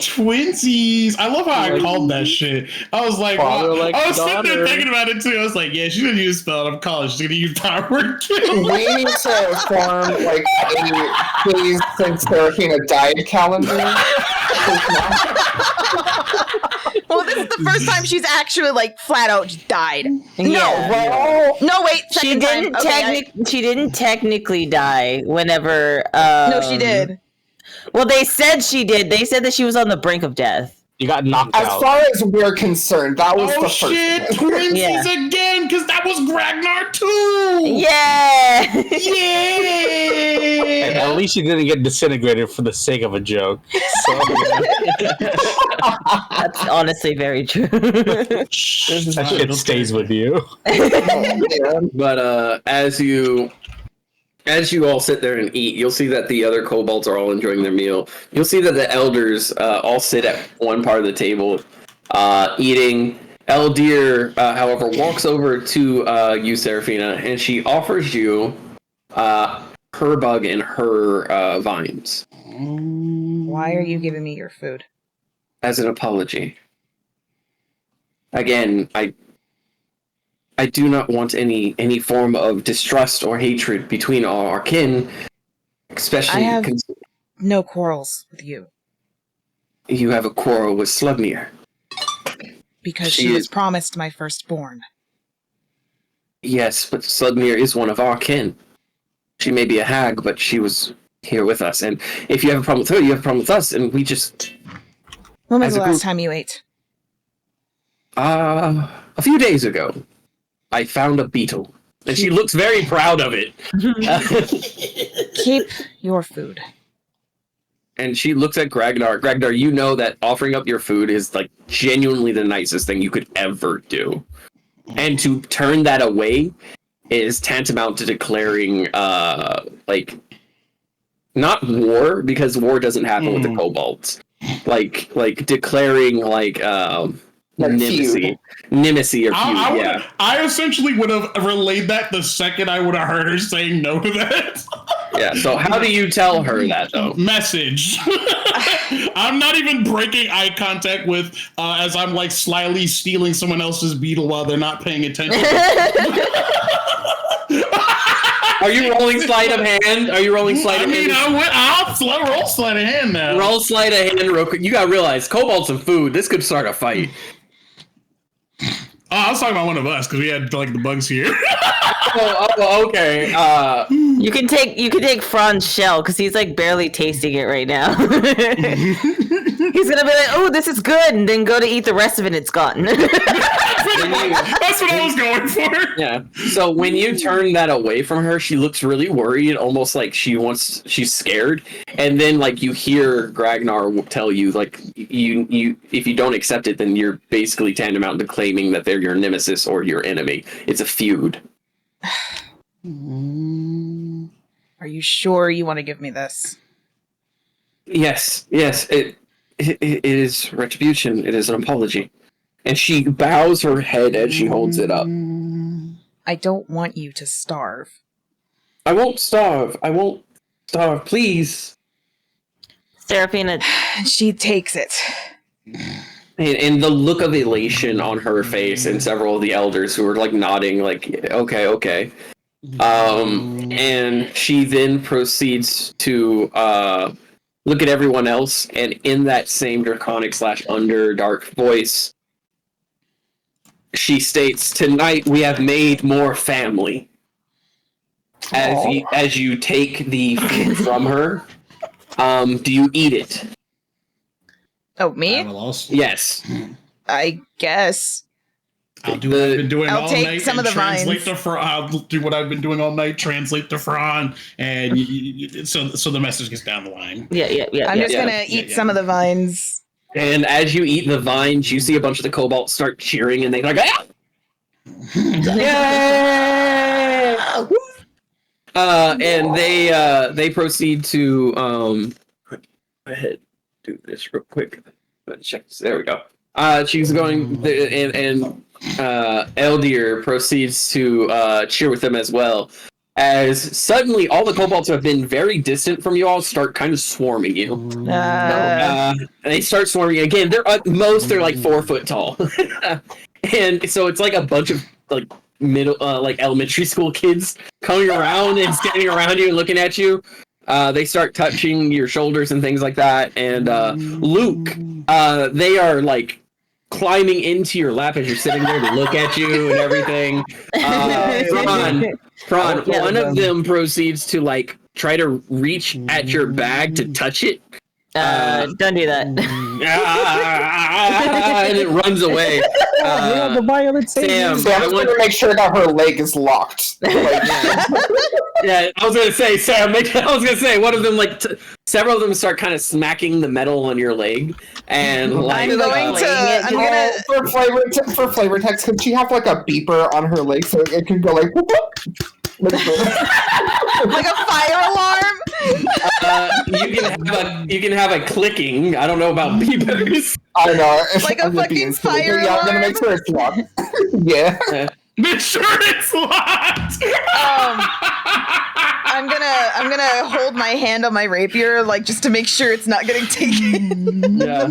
Twinsies. I love how I called that shit. I was like, Father, like I was sitting there daughter. thinking about it too. I was like, yeah, she's gonna use spell out of college. She's gonna use power word kill. We need to form like a Please Since Seraphina Died calendar. Well, this is the first time she's actually like flat out just died. Yeah. No, wait. She second didn't time. Okay, she didn't technically die whenever no, she did. Well, they said she did. They said that she was on the brink of death. You got knocked As out. far as we're concerned, that was the first shit, one. Twinsies again, because that was Ragnar too. Yeah. Yeah. And at least you didn't get disintegrated for the sake of a joke. So, That's honestly very true. that shit stays with you. But as you all sit there and eat, you'll see that the other kobolds are all enjoying their meal. You'll see that the elders all sit at one part of the table, eating. Eldir, however, walks over to you, Seraphina, and she offers you her bug and her vines. Why are you giving me your food? As an apology. Again, I do not want any form of distrust or hatred between our kin, especially... I have no quarrels with you. You have a quarrel with Slubnir. Because she was promised my firstborn. Yes, but Slubnir is one of our kin. She may be a hag, but she was here with us. And if you have a problem with her, you have a problem with us, and we just... When was the last time you ate? A few days ago. I found a beetle. And she looks very proud of it. Keep your food. And she looks at Gragnar. Gragnar, you know that offering up your food is like genuinely the nicest thing you could ever do. And to turn that away is tantamount to declaring like not war, because war doesn't happen with the kobolds. Like declaring like Nimacy or feud. I essentially would have relayed that the second I would have heard her saying no to that. Yeah, so how do you tell her that, though? Message. I'm not even breaking eye contact with, as I'm like slyly stealing someone else's beetle while they're not paying attention. Are you rolling sleight of hand? I'll roll sleight of hand now. Roll sleight of hand real quick. You gotta realize, kobolds and food, this could start a fight. Oh, I was talking about one of us because we had like the bugs here. Okay. You can take Fran's shell because he's like barely tasting it right now. He's gonna be like, "Oh, this is good," and then go to eat the rest of it. And it's gone. That's what I was going for. Yeah. So when you turn that away from her, she looks really worried, almost like she's scared. And then like you hear Gragnar tell you like you if you don't accept it, then you're basically tantamount to claiming that they're your nemesis or your enemy. It's a feud. Are you sure you want to give me this? Yes. It is retribution. It is an apology. And she bows her head as she holds it up. I don't want you to starve. I won't starve. Please. Seraphina. She takes it. And the look of elation on her face and several of the elders who are like nodding like, okay. And she then proceeds to look at everyone else, and in that same draconic / underdark voice, she states, "Tonight we have made more family." As you take the food from her, do you eat it? Oh, me? Yes. I guess. I'll do what I've been doing all take night some of the translate vines. I'll do what I've been doing all night, translate to Fran, and so the message gets down the line. Yeah. I'm just gonna eat some of the vines. And as you eat the vines, you see a bunch of the kobolds start cheering, and they're like, "Ah!" Yay! And they proceed to go ahead, do this real quick. Check this. There we go. She's going, and Eldir proceeds to cheer with them as well. As suddenly all the kobolds who have been very distant from you all start kind of swarming you. They start swarming again. They're at most they're like 4 foot tall, and so it's like a bunch of like middle like elementary school kids coming around and standing around you and looking at you. They start touching your shoulders and things like that. And Luke, they are like climbing into your lap as you're sitting there to look at you and everything. Prawn, one of them proceeds to like try to reach at your bag to touch it. Don't do that. And it runs away. The violent Sam, I want to make sure that her leg is locked. Yeah, I was gonna say, Sam. One of them, like, several of them start kind of smacking the metal on your leg, and like, for flavor text, could she have like a beeper on her leg so it can go like, whoop, whoop, like a fire alarm? you can have a clicking. I don't know about beepers. I know. Like a I'm just fucking being silly, but fire yeah, I'm gonna make sure it's locked. Yeah. Make sure it's locked. I'm gonna hold my hand on my rapier, like just to make sure it's not getting taken. Yeah.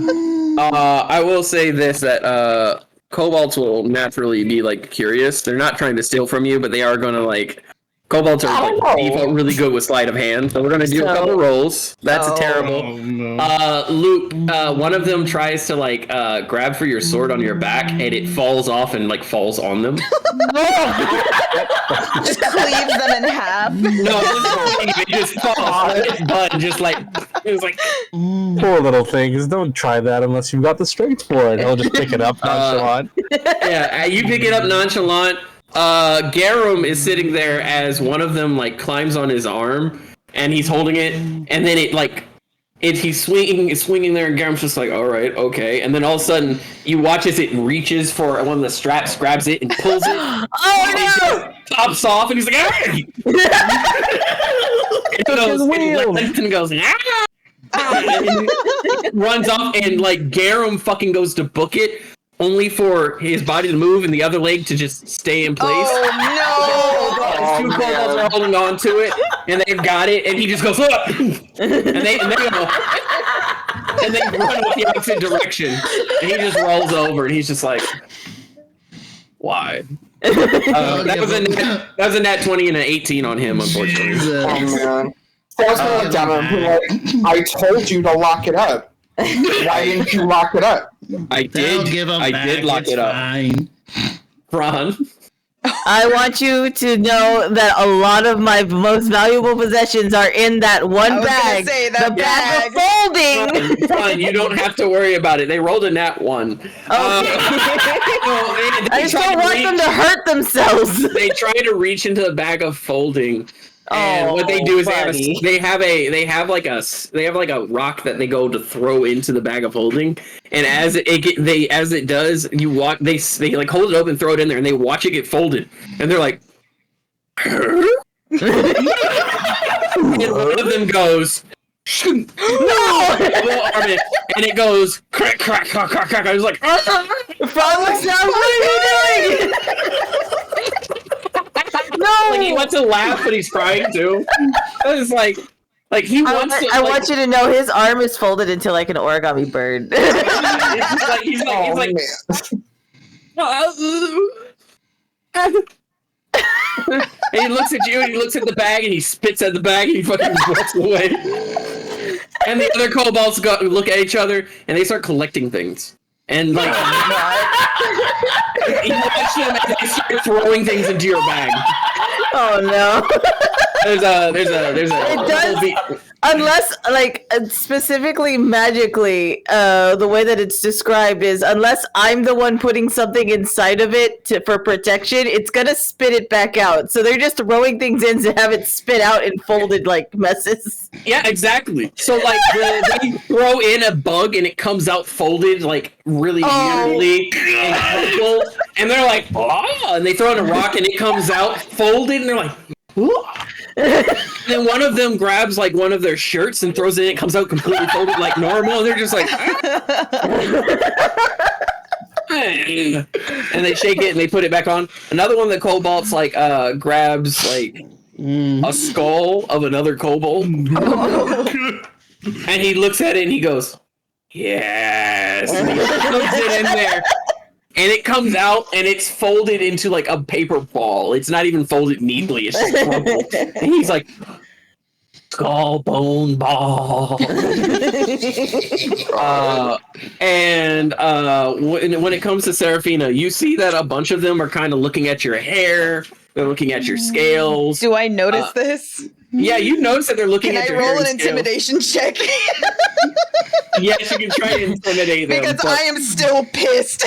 I will say this, that kobolds will naturally be like curious. They're not trying to steal from you, but they are gonna like. Kobolds are like default really good with sleight of hand, so we're gonna do a couple rolls. That's terrible. Oh, no. Luke, one of them tries to like grab for your sword on your back, and it falls off and like falls on them. Just cleaves them in half. No, it just falls. It's butt, just like it was like. Poor little things. Don't try that unless you've got the strength for it. He'll just pick it up nonchalant. Yeah, you pick it up nonchalant. Garum is sitting there as one of them like climbs on his arm, and he's holding it, and then it like he's swinging there, and Garum's just like, all right, okay, and then all of a sudden you watch as it reaches for one of the straps, grabs it, and pulls it. Oh no! Pops off, and he's like, hey! And goes, ah! And runs off, and like Garum fucking goes to book it. Only for his body to move and the other leg to just stay in place. Oh no! Two kobolds are holding on to it, and they've got it, and he just goes, look! and they go, and they run with the opposite direction, and he just rolls over, and he's just like, why? That was a nat 20 and an 18 on him, unfortunately. Jesus. Oh man. So I was gonna look down and be like, I told you to lock it up. Why didn't you lock it up? I did. I did lock it up. Fine. Ron. I want you to know that a lot of my most valuable possessions are in that one bag. The bag of folding. Ron, you don't have to worry about it. They rolled a nat 1. Okay. I just don't want them to hurt themselves. They try to reach into the bag of folding. And what they do is they have like a rock that they go to throw into the bag of holding, and as it does, you watch they like hold it open, throw it in there, and they watch it get folded, and they're like, and one of them goes, no, and it goes crack crack crack crack crack. I was like, what are you doing? No! Like he wants to laugh, but he's crying too. It's like he wants to. I want you to know his arm is folded into like an origami bird. It's just like he's like. And he looks at you, and he looks at the bag, and he spits at the bag, and he fucking walks away. And the other kobolds look at each other, and they start collecting things. And like, you watch them as they start throwing things into your bag. Oh no! There's a. It does, unless like specifically magically, the way that it's described is unless I'm the one putting something inside of it for protection, it's gonna spit it back out. So they're just throwing things in to have it spit out in folded like messes. Yeah, exactly. So like they throw in a bug and it comes out folded like really weirdly and purple, and they're like, oh, and they throw in a rock and it comes out folded, and they're like, oh. And then one of them grabs like one of their shirts and throws it in, it comes out completely folded like normal, and they're just like, and they shake it and they put it back on. Another one of the kobolds like grabs like a skull of another kobold, and he looks at it and he goes, yes, and he puts it in there. And it comes out, and it's folded into like a paper ball. It's not even folded neatly. It's just crumpled. And he's like, skull bone ball. When it comes to Seraphina, you see that a bunch of them are kind of looking at your hair. They're looking at your scales. Do I notice this? Yeah, you notice that they're looking at your hair. Can I roll an intimidation check? Yes, you can try to intimidate them. Because I am still pissed.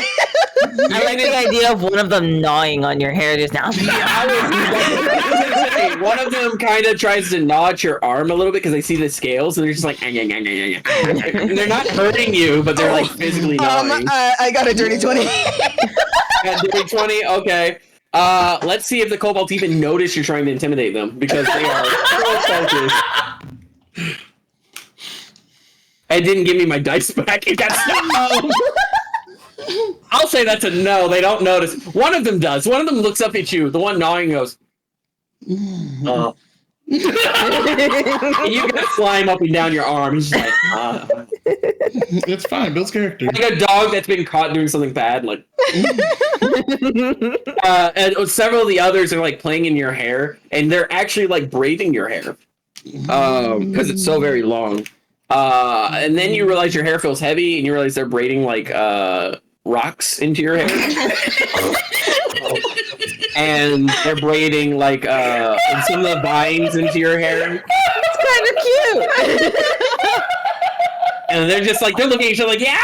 I like the idea of one of them gnawing on your hair just now. One of them kind of tries to gnaw at your arm a little bit because they see the scales, and they're just like, and they're not hurting you, but they're like physically gnawing. I got a dirty 20. Got a dirty 20? Okay. Let's see if the kobolds even notice you're trying to intimidate them, because they are so focused. and didn't give me my dice back. It got no. I'll say that's a no. They don't notice. One of them does. One of them looks up at you. The one gnawing goes, you got slime up and down your arm. He's like, It's fine. Bill's character. like a dog that's been caught doing something bad. Like, and several of the others are like playing in your hair, and they're actually like braiding your hair because it's so very long. And then you realize your hair feels heavy, and you realize they're braiding like rocks into your hair. And they're braiding like some of the vines into your hair. It's kind of cute. And they're just like, they're looking at each other like, yeah.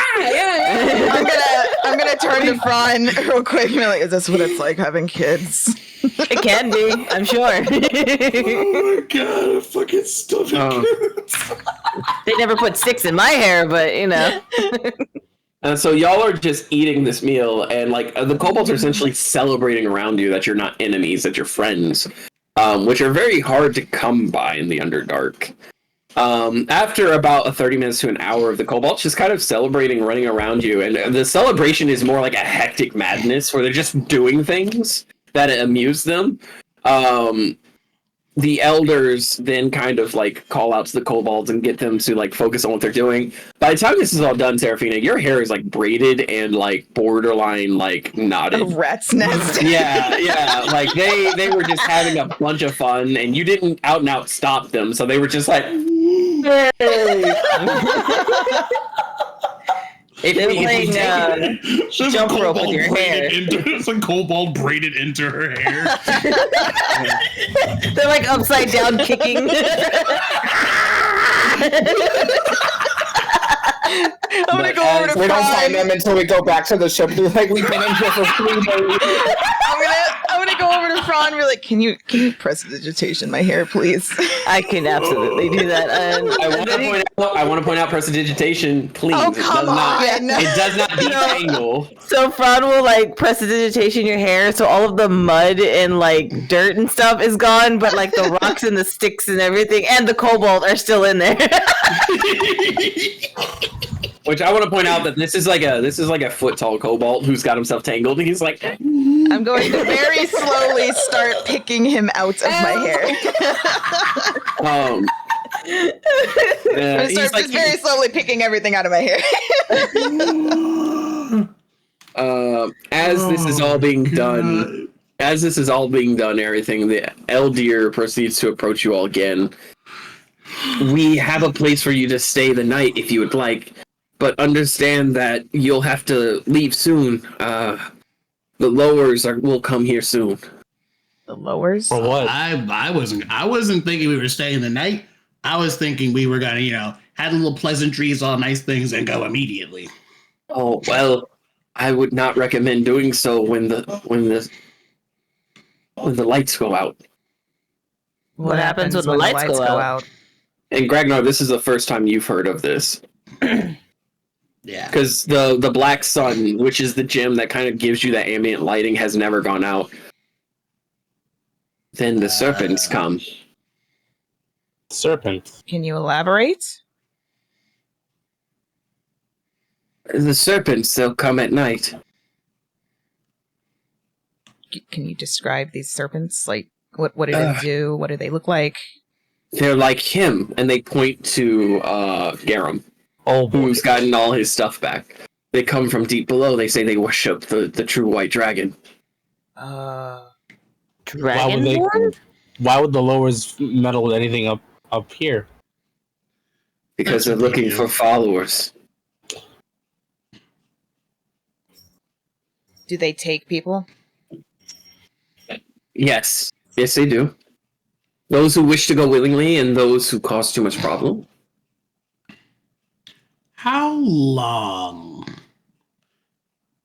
I'm gonna turn to Fran real quick and be like, is this what it's like having kids? It can be, I'm sure. Oh my god, I fucking stomach. They never put sticks in my hair, but you know. And so y'all are just eating this meal, and like the kobolds are essentially celebrating around you that you're not enemies, that you're friends, which are very hard to come by in the Underdark. After about 30 minutes to an hour of the kobolds just kind of celebrating, running around you, and the celebration is more like a hectic madness where they're just doing things that amuse them. The elders then kind of like call out to the kobolds and get them to like focus on what they're doing. By the time this is all done, Serafina, your hair is like braided and like borderline like knotted. A rat's nest. Yeah. Like they were just having a bunch of fun, and you didn't out and out stop them, so they were just like, hey. They're playing jump rope with your hair. It's a kobold braided into her hair. They're like upside down kicking. I'm gonna go over to We don't find Fran. them until we go back to the ship. They're like, we've been in here for 3 days. I'm gonna go over to Fran and be like, can you prestidigitation my hair, please? I can absolutely do that. I want to point out prestidigitation, please. Oh, It come does not. on. It does not detangle. So Fran will like prestidigitation your hair, so all of the mud and like dirt and stuff is gone, but like the rocks and the sticks and everything and the cobalt are still in there. Which I want to point out that this is like a foot tall kobold who's got himself tangled, and he's like, I'm going to very slowly start picking him out of my hair. I'm gonna start just very slowly picking everything out of my hair. As this is all being done, everything, the Eldir proceeds to approach you all again. We have a place for you to stay the night if you would like, but understand that you'll have to leave soon. The lowers will come here soon. The lowers? For what? I wasn't thinking we were staying the night. I was thinking we were gonna, have little pleasantries, all nice things, and go immediately. Oh well, I would not recommend doing so when the lights go out. What happens when the lights go out? And Gragnar, this is the first time you've heard of this. Yeah. Because the Black Sun, which is the gem that kind of gives you that ambient lighting, has never gone out. Then the serpents come. Serpent. Can you elaborate? The serpents, they'll come at night. Can you describe these serpents? Like, what do they do? What do they look like? They're like him, and they point to Garum, who's gotten all his stuff back. They come from deep below. They say they worship the true white dragon. Dragonborn? Why would the lowers meddle with anything up here? Because they're looking for followers. Do they take people? Yes, they do. Those who wish to go willingly, and those who cause too much problem. How long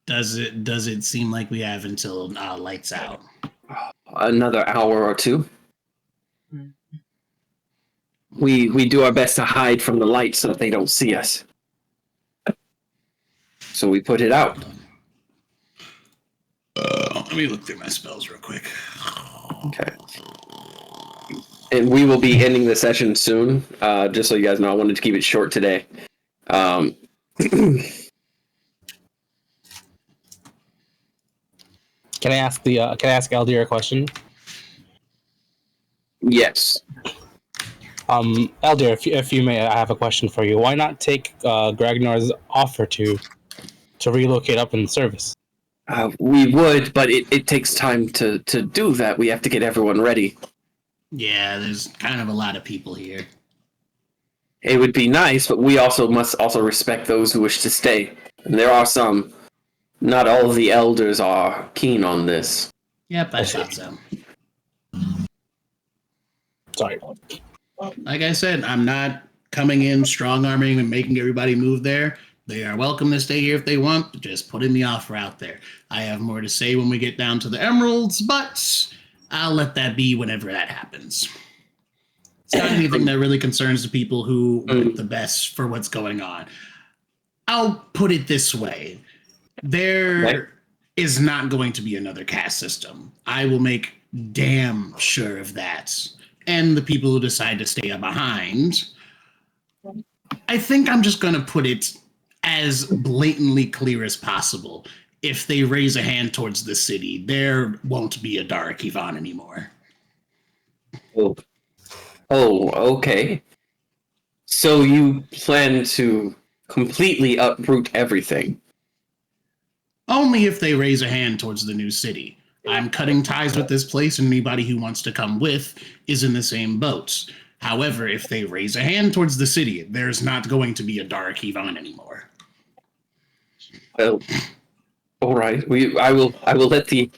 does it seem like we have until lights out? Another hour or two. We do our best to hide from the light so that they don't see us. So we put it out. Let me look through my spells real quick. Okay. And we will be ending the session soon. Just so you guys know, I wanted to keep it short today. Um, Can I ask Eldir a question? yes. Eldir, if you may, I have a question for you. Why not take Gragnar's offer to relocate up in service? We would, but it takes time to do that. We have to get everyone ready. Yeah, there's kind of a lot of people here. It would be nice, but we must also respect those who wish to stay. And there are some. Not all of the elders are keen on this. Yep, I thought so. Sorry. Like I said, I'm not coming in strong-arming and making everybody move there. They are welcome to stay here if they want, just putting the offer out there. I have more to say when we get down to the emeralds, but I'll let that be whenever that happens. It's not anything that really concerns the people who want the best for what's going on. I'll put it this way. There is not going to be another caste system. I will make damn sure of that. And the people who decide to stay behind, I think I'm just going to put it as blatantly clear as possible. If they raise a hand towards the city, there won't be a Dara-Kivan anymore. Oh, okay. So you plan to completely uproot everything? Only if they raise a hand towards the new city. I'm cutting ties with this place, and anybody who wants to come with is in the same boat. However, if they raise a hand towards the city, there's not going to be a Dara-Kivan anymore. Well, all right. I will let the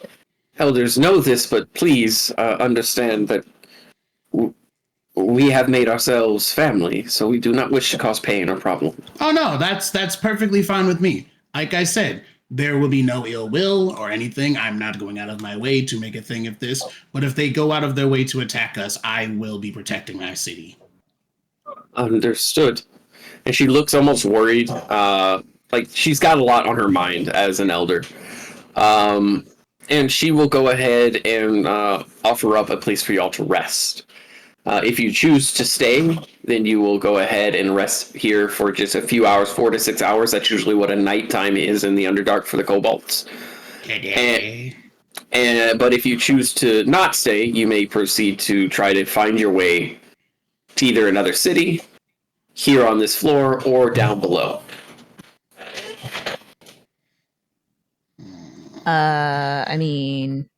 elders know this, but please understand that we have made ourselves family, so we do not wish to cause pain or problem. Oh no, that's perfectly fine with me. Like I said, there will be no ill will or anything. I'm not going out of my way to make a thing of this. But if they go out of their way to attack us, I will be protecting my city. Understood. And she looks almost worried. Like she's got a lot on her mind as an elder. And she will go ahead and offer up a place for y'all to rest. If you choose to stay, then you will go ahead and rest here for just a few hours, 4 to 6 hours. That's usually what a nighttime is in the Underdark for the kobolds. But if you choose to not stay, you may proceed to try to find your way to either another city, here on this floor, or down below. I mean...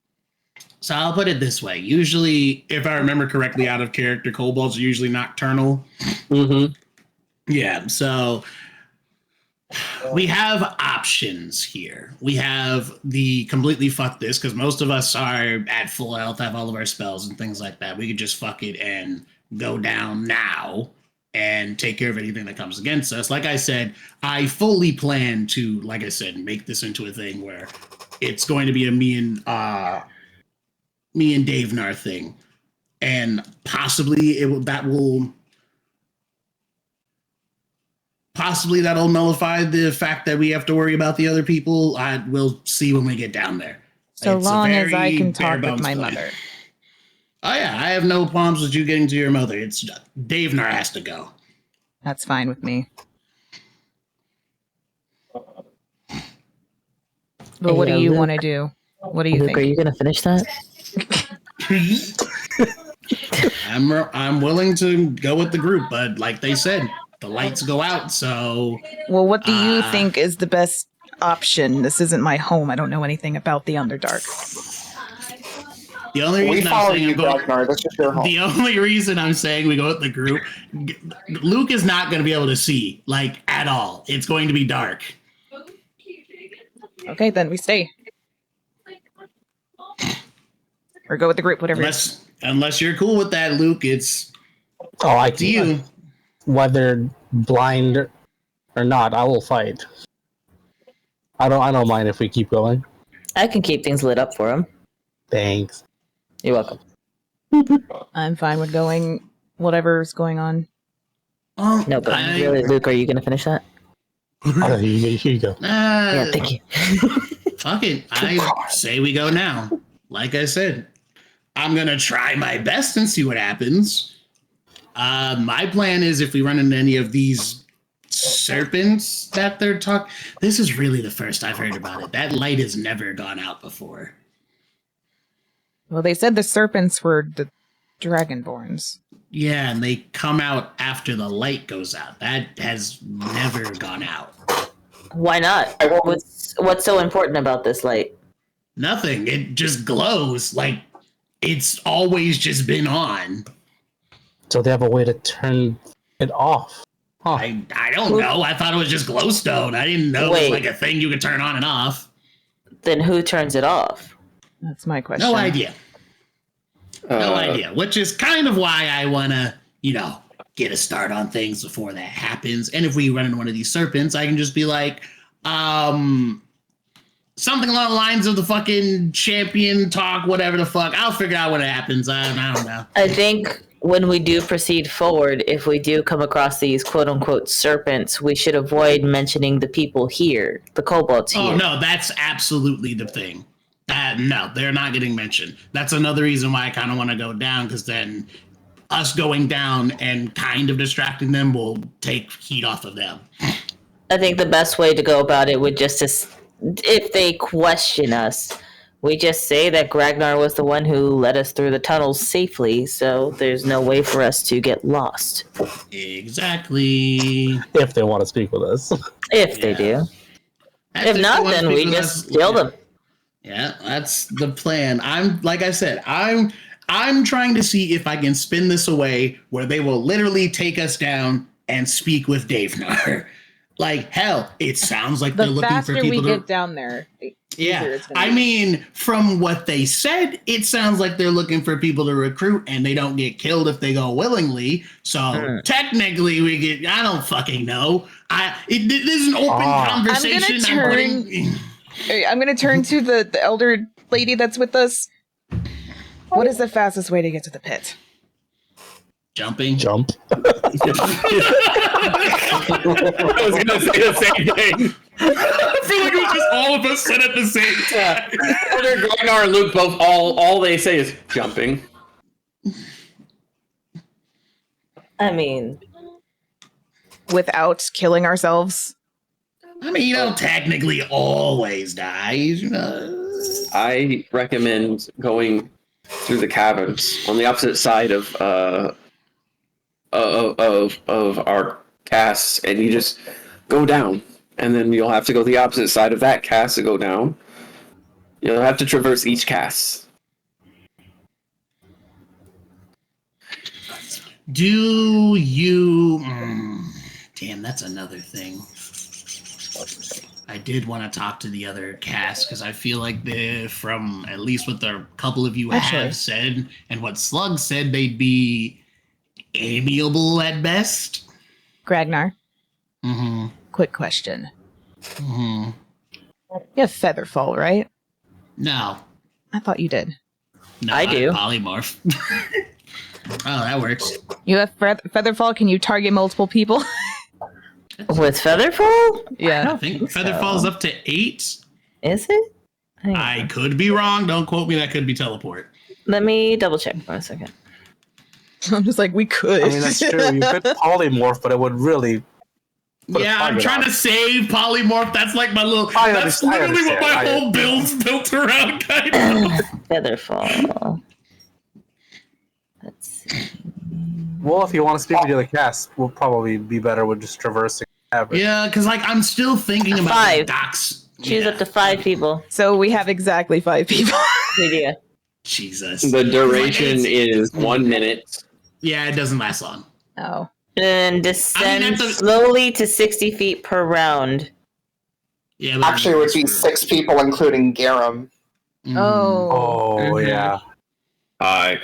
So I'll put it this way. Usually, if I remember correctly, out of character, kobolds are usually nocturnal. Mm-hmm. Yeah, so we have options here. We have the completely fuck this, because most of us are at full health, have all of our spells and things like that. We could just fuck it and go down now and take care of anything that comes against us. Like I said, I fully plan to, like I said, make this into a thing where it's going to be a me and Davenar thing, and possibly that'll nullify the fact that we have to worry about the other people. We'll see when we get down there. So long as I can talk with my mother. Oh yeah, I have no problems with you getting to your mother. It's Davenar has to go. That's fine with me. But what do you want to do? What do you think? Are you going to finish that? I'm willing to go with the group, but like they said, the lights go out, so... Well, what do you think is the best option? This isn't my home. I don't know anything about the Underdark. The only reason The only reason I'm saying we go with the group, Luke is not going to be able to see, like, at all. It's going to be dark. Okay, then we stay. Or go with the group, whatever. Unless you're cool with that, Luke, it's up to you. Whether blind or not, I will fight. I don't mind if we keep going. I can keep things lit up for him. Thanks. You're welcome. I'm fine with going whatever's going on. No, but really, Luke, are you going to finish that? Here you go. Yeah, thank you. Fuck it. I say we go now. Like I said, I'm going to try my best and see what happens. My plan is if we run into any of these serpents that they're talking. This is really the first I've heard about it. That light has never gone out before. Well, they said the serpents were the dragonborns. Yeah, and they come out after the light goes out. That has never gone out. Why not? What's so important about this light? Nothing. It just glows like it's always just been on. So they have a way to turn it off. Huh. I don't know. I thought it was just glowstone. I didn't know it was like a thing you could turn on and off. Then who turns it off? That's my question. No idea. No idea. Which is kind of why I want to, get a start on things before that happens. And if we run into one of these serpents, I can just be like, something along the lines of the fucking champion talk, whatever the fuck. I'll figure out what happens. I don't know. I think when we do proceed forward, if we do come across these quote unquote serpents, we should avoid mentioning the people here, the kobolds here. Oh, no, that's absolutely the thing. No, they're not getting mentioned. That's another reason why I kind of want to go down, because then us going down and kind of distracting them will take heat off of them. I think the best way to go about it would just if they question us, we just say that Gragnar was the one who led us through the tunnels safely, so there's no way for us to get lost. Exactly. If they want to speak with us. If they do. If not, then we just kill them. Yeah, that's the plan. Like I said, I'm trying to see if I can spin this away where they will literally take us down and speak with Davenar. Like, hell, it sounds like they're looking for people The faster we get down there, yeah, I mean, from what they said, it sounds like they're looking for people to recruit and they don't get killed if they go willingly. So technically I don't fucking know. This is an open conversation. I'm going to turn to the elder lady that's with us. What is the fastest way to get to the pit? Jumping. Jump. I was going to say the same thing. I feel like it was just all of us said at the same time. Elder Gragnar and Luke both, all they say is jumping. I mean, without killing ourselves? I mean, you don't technically always die. I recommend going through the caverns on the opposite side of our casts, and you just go down, and then you'll have to go the opposite side of that cast to go down. You'll have to traverse each cast. Do you... damn, that's another thing. I did want to talk to the other cast, because I feel like from at least what the couple of you have said, and what Slug said, they'd be amiable at best. Gragnar. Mm-hmm. Quick question. Mm-hmm. You have Featherfall, right? No. I thought you did. No, I do. Polymorph. Oh, that works. You have Featherfall? Can you target multiple people? With Featherfall? Yeah. I think Featherfall's up to 8. Is it? I could be wrong. Don't quote me. That could be teleport. Let me double check for a second. I'm just like, we could. I mean, that's true. You could polymorph, but it would really... Yeah, I'm trying to save polymorph. That's like my little... That's literally what my whole build's built around, kind of. Featherfall. Let's see. Well, if you want to speak with the other cast, we'll probably be better with just traversing average. Yeah, because like I'm still thinking about 5. Doc's. Choose up to 5 people. So we have exactly 5 people. Yeah. Jesus. The duration is 1 minute. Yeah, it doesn't last long. Oh. And descend slowly to 60 feet per round. Yeah. Actually, it would be 6 people, including Garum. Oh. Yeah. Hi.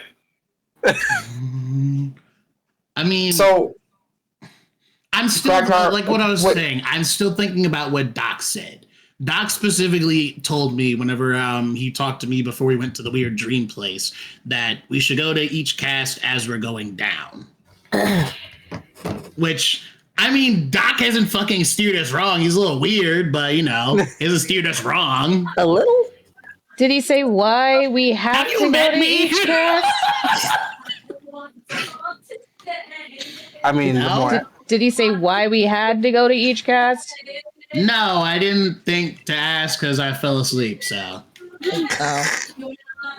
I mean, so I'm still like what I was saying. I'm still thinking about what Doc said. Doc specifically told me whenever he talked to me before we went to the weird dream place that we should go to each cast as we're going down. Which, I mean, Doc hasn't fucking steered us wrong. He's a little weird, but he hasn't steered us wrong. A little? Did he say why we have to go to each cast? I mean, Did he say why we had to go to each cast? No, I didn't think to ask because I fell asleep. So Oh.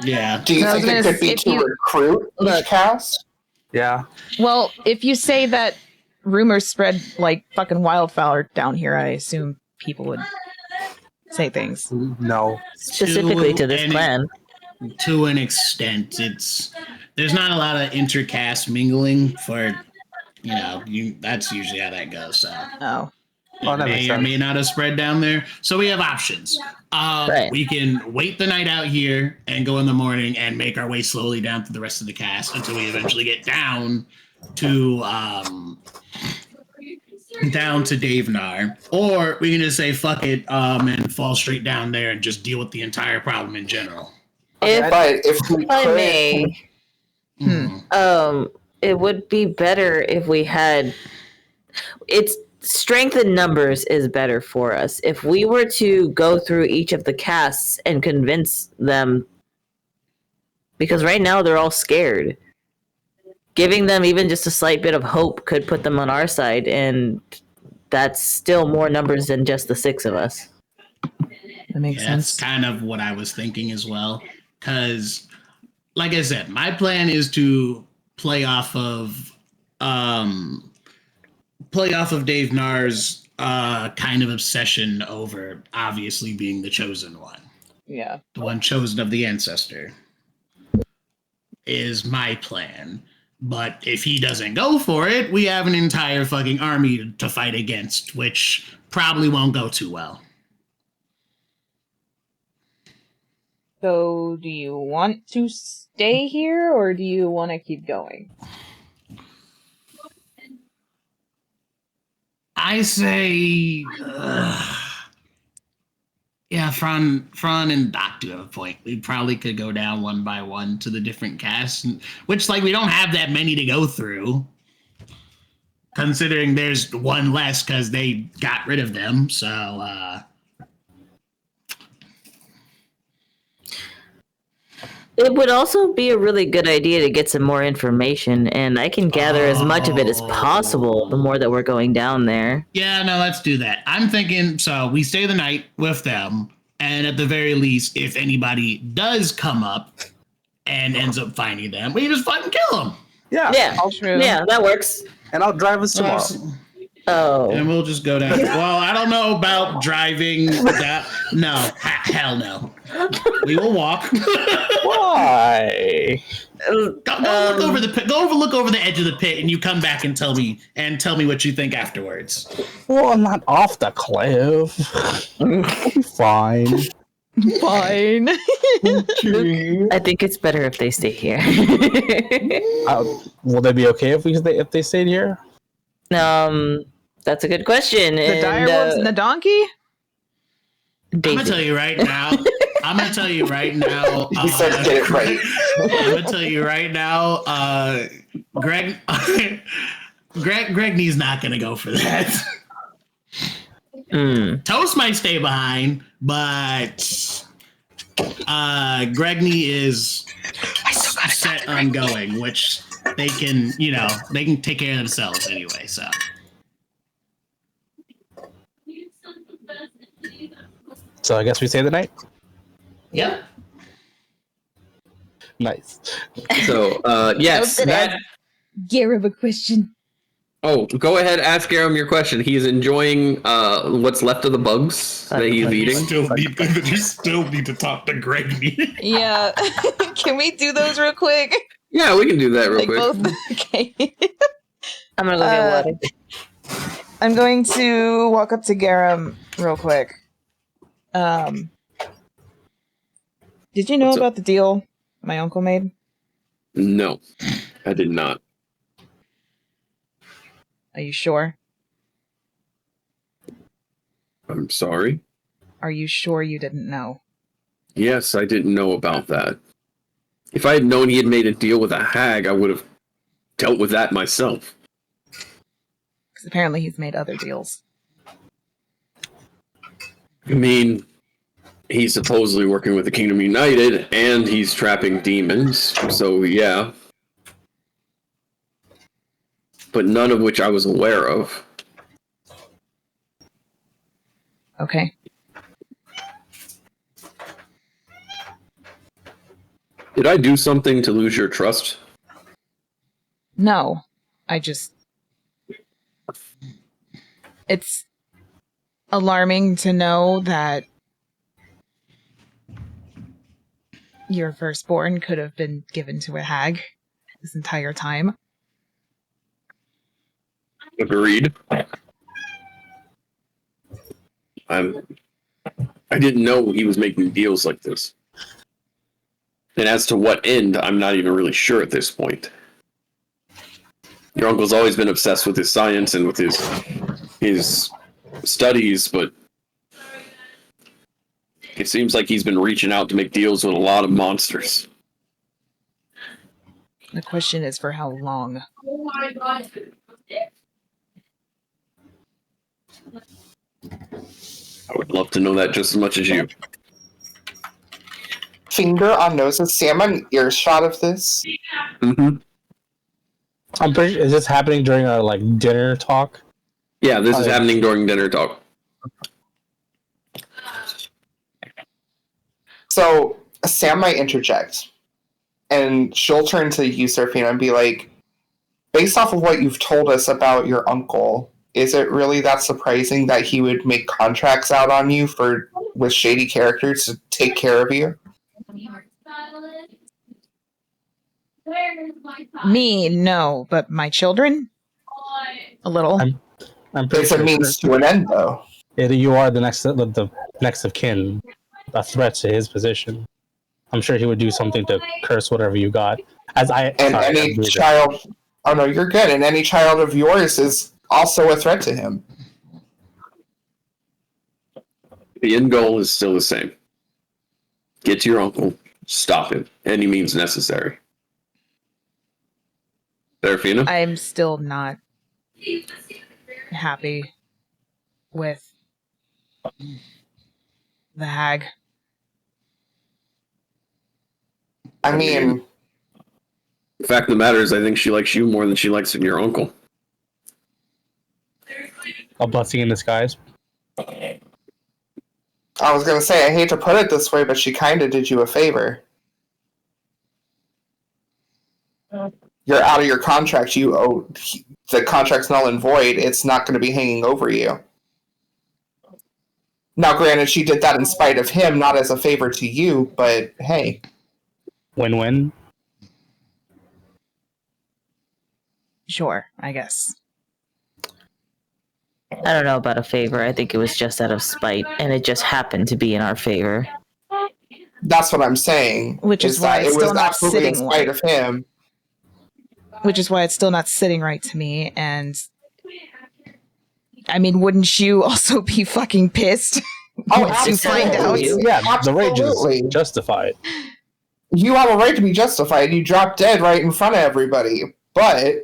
yeah. Do you I was think it gonna could be if to you- recruit each cast? Yeah. Well, if you say that rumors spread like fucking wildfire down here, I assume people would say things. No. Specifically to this and plan. To an extent, there's not a lot of intercast mingling for, that's usually how that goes. So Oh. it that makes may or sense. may not have spread down there. So we have options. Right. We can wait the night out here and go in the morning and make our way slowly down through the rest of the cast until we eventually get down to Davenar, or we can just say fuck it and fall straight down there and just deal with the entire problem in general. If we I could, may, it would be better if we had. It's strength in numbers is better for us. If we were to go through each of the casts and convince them, because right now they're all scared. Giving them even just a slight bit of hope could put them on our side, and that's still more numbers than just the 6 of us. That makes sense. That's kind of what I was thinking as well. Because, like I said, my plan is to play off of Dave Nar's kind of obsession over obviously being the chosen one. Yeah. The one chosen of the ancestor is my plan. But if he doesn't go for it, we have an entire fucking army to fight against, which probably won't go too well. So, do you want to stay here, or do you want to keep going? I say, yeah, Fran and Doc do have a point. We probably could go down one by one to the different casts, which, like, we don't have that many to go through, considering there's one less because they got rid of them. So, It would also be a really good idea to get some more information, and I can gather as much of it as possible the more that we're going down there. yeah, no, let's do that. I'm thinking, so we stay the night with them, and at the very least, if anybody does come up and ends up finding them, we just fucking kill them. Yeah. Yeah, True. yeah, that works. And I'll drive us tomorrow. Oh, And we'll just go down. Well, I don't know about driving that. No, hell no. We will walk. Why? Go look over the pit. Look over the edge of the pit, and you come back and tell me what you think afterwards. Well, I'm not off the cliff. Fine. Fine. I think it's better if they stay here. Will they be okay if they stayed here? That's a good question. The direwolves and the donkey? I'm gonna tell you right now. you said get it right. I'm gonna tell you right now. Gregny's not gonna go for that. Toast might stay behind, but Gregny is set on going, which they can take care of themselves anyway. So. So I guess we stay the night? Yep. Nice. So, yes, that. Garib, a question. Oh, go ahead, ask Aram your question. He's enjoying what's left of the bugs that he's eating. You still need to talk to Gregny. Yeah. Can we do those real quick? Yeah, we can do that real quick. Both. Okay. I'm gonna go get water. I'm going to walk up to Garam real quick. Did you know What's up? about the deal my uncle made? No, I did not. Are you sure? I'm sorry. Are you sure you didn't know? Yes, I didn't know about that. If I had known he had made a deal with a hag, I would have dealt with that myself. Because apparently he's made other deals. I mean, he's supposedly working with the Kingdom United, and he's trapping demons, so yeah. but none of which I was aware of. Okay. Did I do something to lose your trust? No. I just... It's alarming to know that your firstborn could have been given to a hag this entire time. Agreed. I didn't know he was making deals like this. And as to what end, I'm not even really sure at this point. Your uncle's always been obsessed with his science and with his studies, but it seems like he's been reaching out to make deals with a lot of monsters. The question is for how long? I would love to know that just as much as you. Finger on nose. Is Sam an earshot of this? Mm-hmm. I'm pretty sure, is this happening during our like dinner talk? Yeah, this is happening during dinner talk. So Sam might interject, and she'll turn to you, Serafina, and be like, based off of what you've told us about your uncle, is it really that surprising that he would make contracts out on you with shady characters to take care of you? Me, no, but my children? A little. I'm pretty It's a means to an end, though. You are the next of kin, a threat to his position. I'm sure he would do something to curse whatever you got. Any child... Oh, no, you're good. And any child of yours is also a threat to him. The end goal is still the same. Get to your uncle. Stop him. Any means necessary. Serafina? I'm still not happy with the hag. I mean... The fact of the matter is, I think she likes you more than she likes your uncle. A blessing in disguise. I was going to say, I hate to put it this way, but she kind of did you a favor. You're out of your contract. The contract's null and void. It's not going to be hanging over you. Now, granted, she did that in spite of him, not as a favor to you, but hey. Win-win. Sure, I guess. I don't know about a favor. I think it was just out of spite, and it just happened to be in our favor. That's what I'm saying. Which is why it's still not sitting in spite of him. Which is why it's still not sitting right to me, and I mean, wouldn't you also be fucking pissed? Oh, to find out? Yeah, the rage is justified. You have a right to be justified. You dropped dead right in front of everybody. But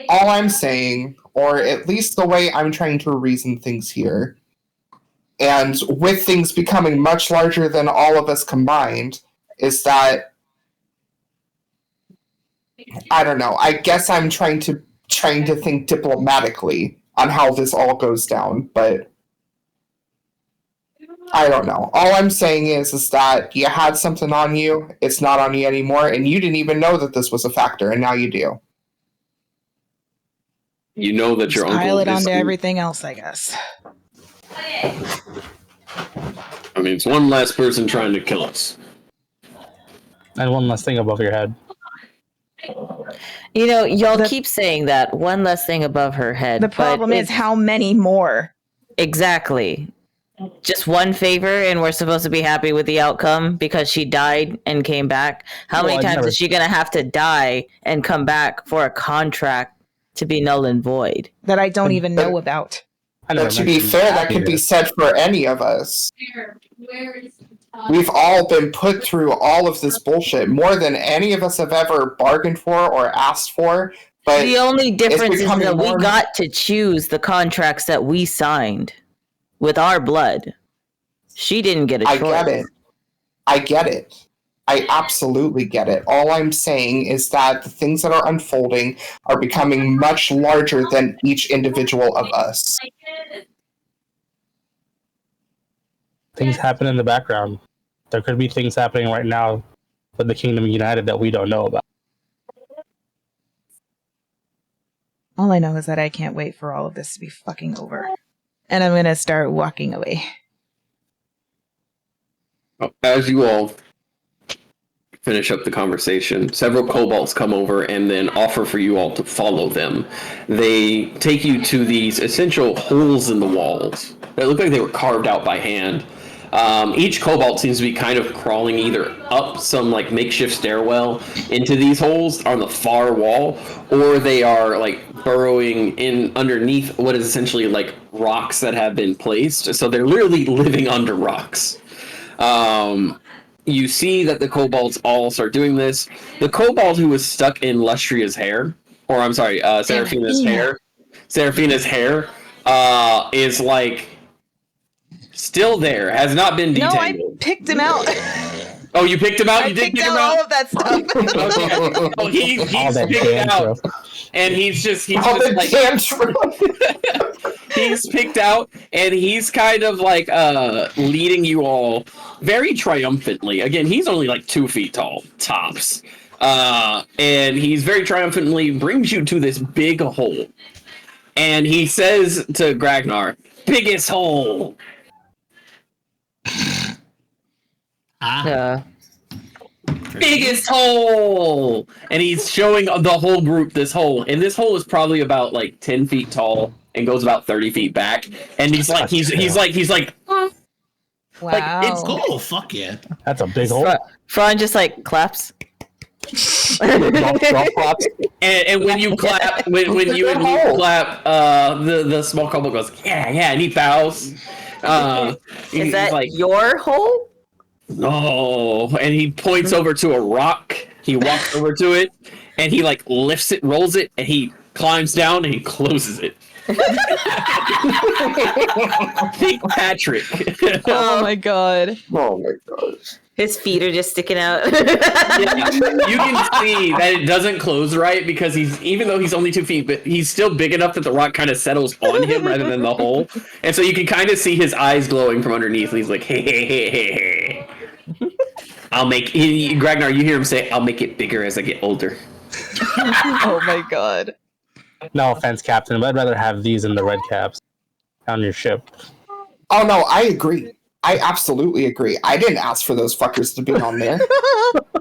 all I'm saying, or at least the way I'm trying to reason things here, and with things becoming much larger than all of us combined, is that I don't know. I guess I'm trying to think diplomatically on how this all goes down, but I don't know. All I'm saying is that you had something on you, it's not on you anymore, and you didn't even know that this was a factor, and now you do. You know that your uncle pile it is... onto everything else, I guess. I mean, it's one last person trying to kill us. And one last thing above your head. You know, y'all keep saying that. One less thing above her head. The problem is how many more? Exactly. Just one favor and we're supposed to be happy with the outcome because she died and came back. How many times is she going to have to die and come back for a contract to be null and void? That I don't even know about. But to be fair, that could be said for any of us. We've all been put through all of this bullshit more than any of us have ever bargained for or asked for. But the only difference is that we got to choose the contracts that we signed with our blood. She didn't get a choice. I get it. I absolutely get it. All I'm saying is that the things that are unfolding are becoming much larger than each individual of us. Things happen in the background. There could be things happening right now with the Kingdom United that we don't know about. All I know is that I can't wait for all of this to be fucking over. And I'm gonna start walking away. As you all finish up the conversation, several kobolds come over and then offer for you all to follow them. They take you to these essential holes in the walls that look like they were carved out by hand. Each kobold seems to be kind of crawling either up some like makeshift stairwell into these holes on the far wall, or they are like burrowing in underneath what is essentially like rocks that have been placed. So they're literally living under rocks. You see that the kobolds all start doing this. The kobold who was stuck in Lustria's hair, or I'm sorry, Seraphina's hair, is like still there, has not been No, I detangled. picked him out. Oh, you picked him out? I You did picked pick him out out? all of that stuff. Okay. Oh, he's that picked out. dandruff. And he's just The he's picked out, and he's kind of like leading you all very triumphantly. Again, he's only like 2 feet tall, tops. And he's very triumphantly brings you to this big hole. And he says to Gragnar, biggest hole. Biggest hole, and he's showing the whole group this hole, and this hole is probably about like 10 feet tall and goes about 30 feet back, and he's like Wow. like, it's Oh, fuck yeah. That's a big hole. Fran just like claps. and when you clap, when you clap, the small kobold goes, yeah, and he bows. Is that like your hole? No, and he points over to a rock. He walks over to it, and he like lifts it, rolls it, and he climbs down and he closes it. Think Patrick. Oh my god. Oh my gosh. His feet are just sticking out. Yeah, you can see that it doesn't close right because even though he's only 2 feet, but he's still big enough that the rock kind of settles on him rather than the hole. And so you can kind of see his eyes glowing from underneath. And he's like, hey. Gragnar, you hear him say, I'll make it bigger as I get older. Oh my god. No offense, Captain, but I'd rather have these in the red caps on your ship. Oh no, I agree. I absolutely agree. I didn't ask for those fuckers to be on there.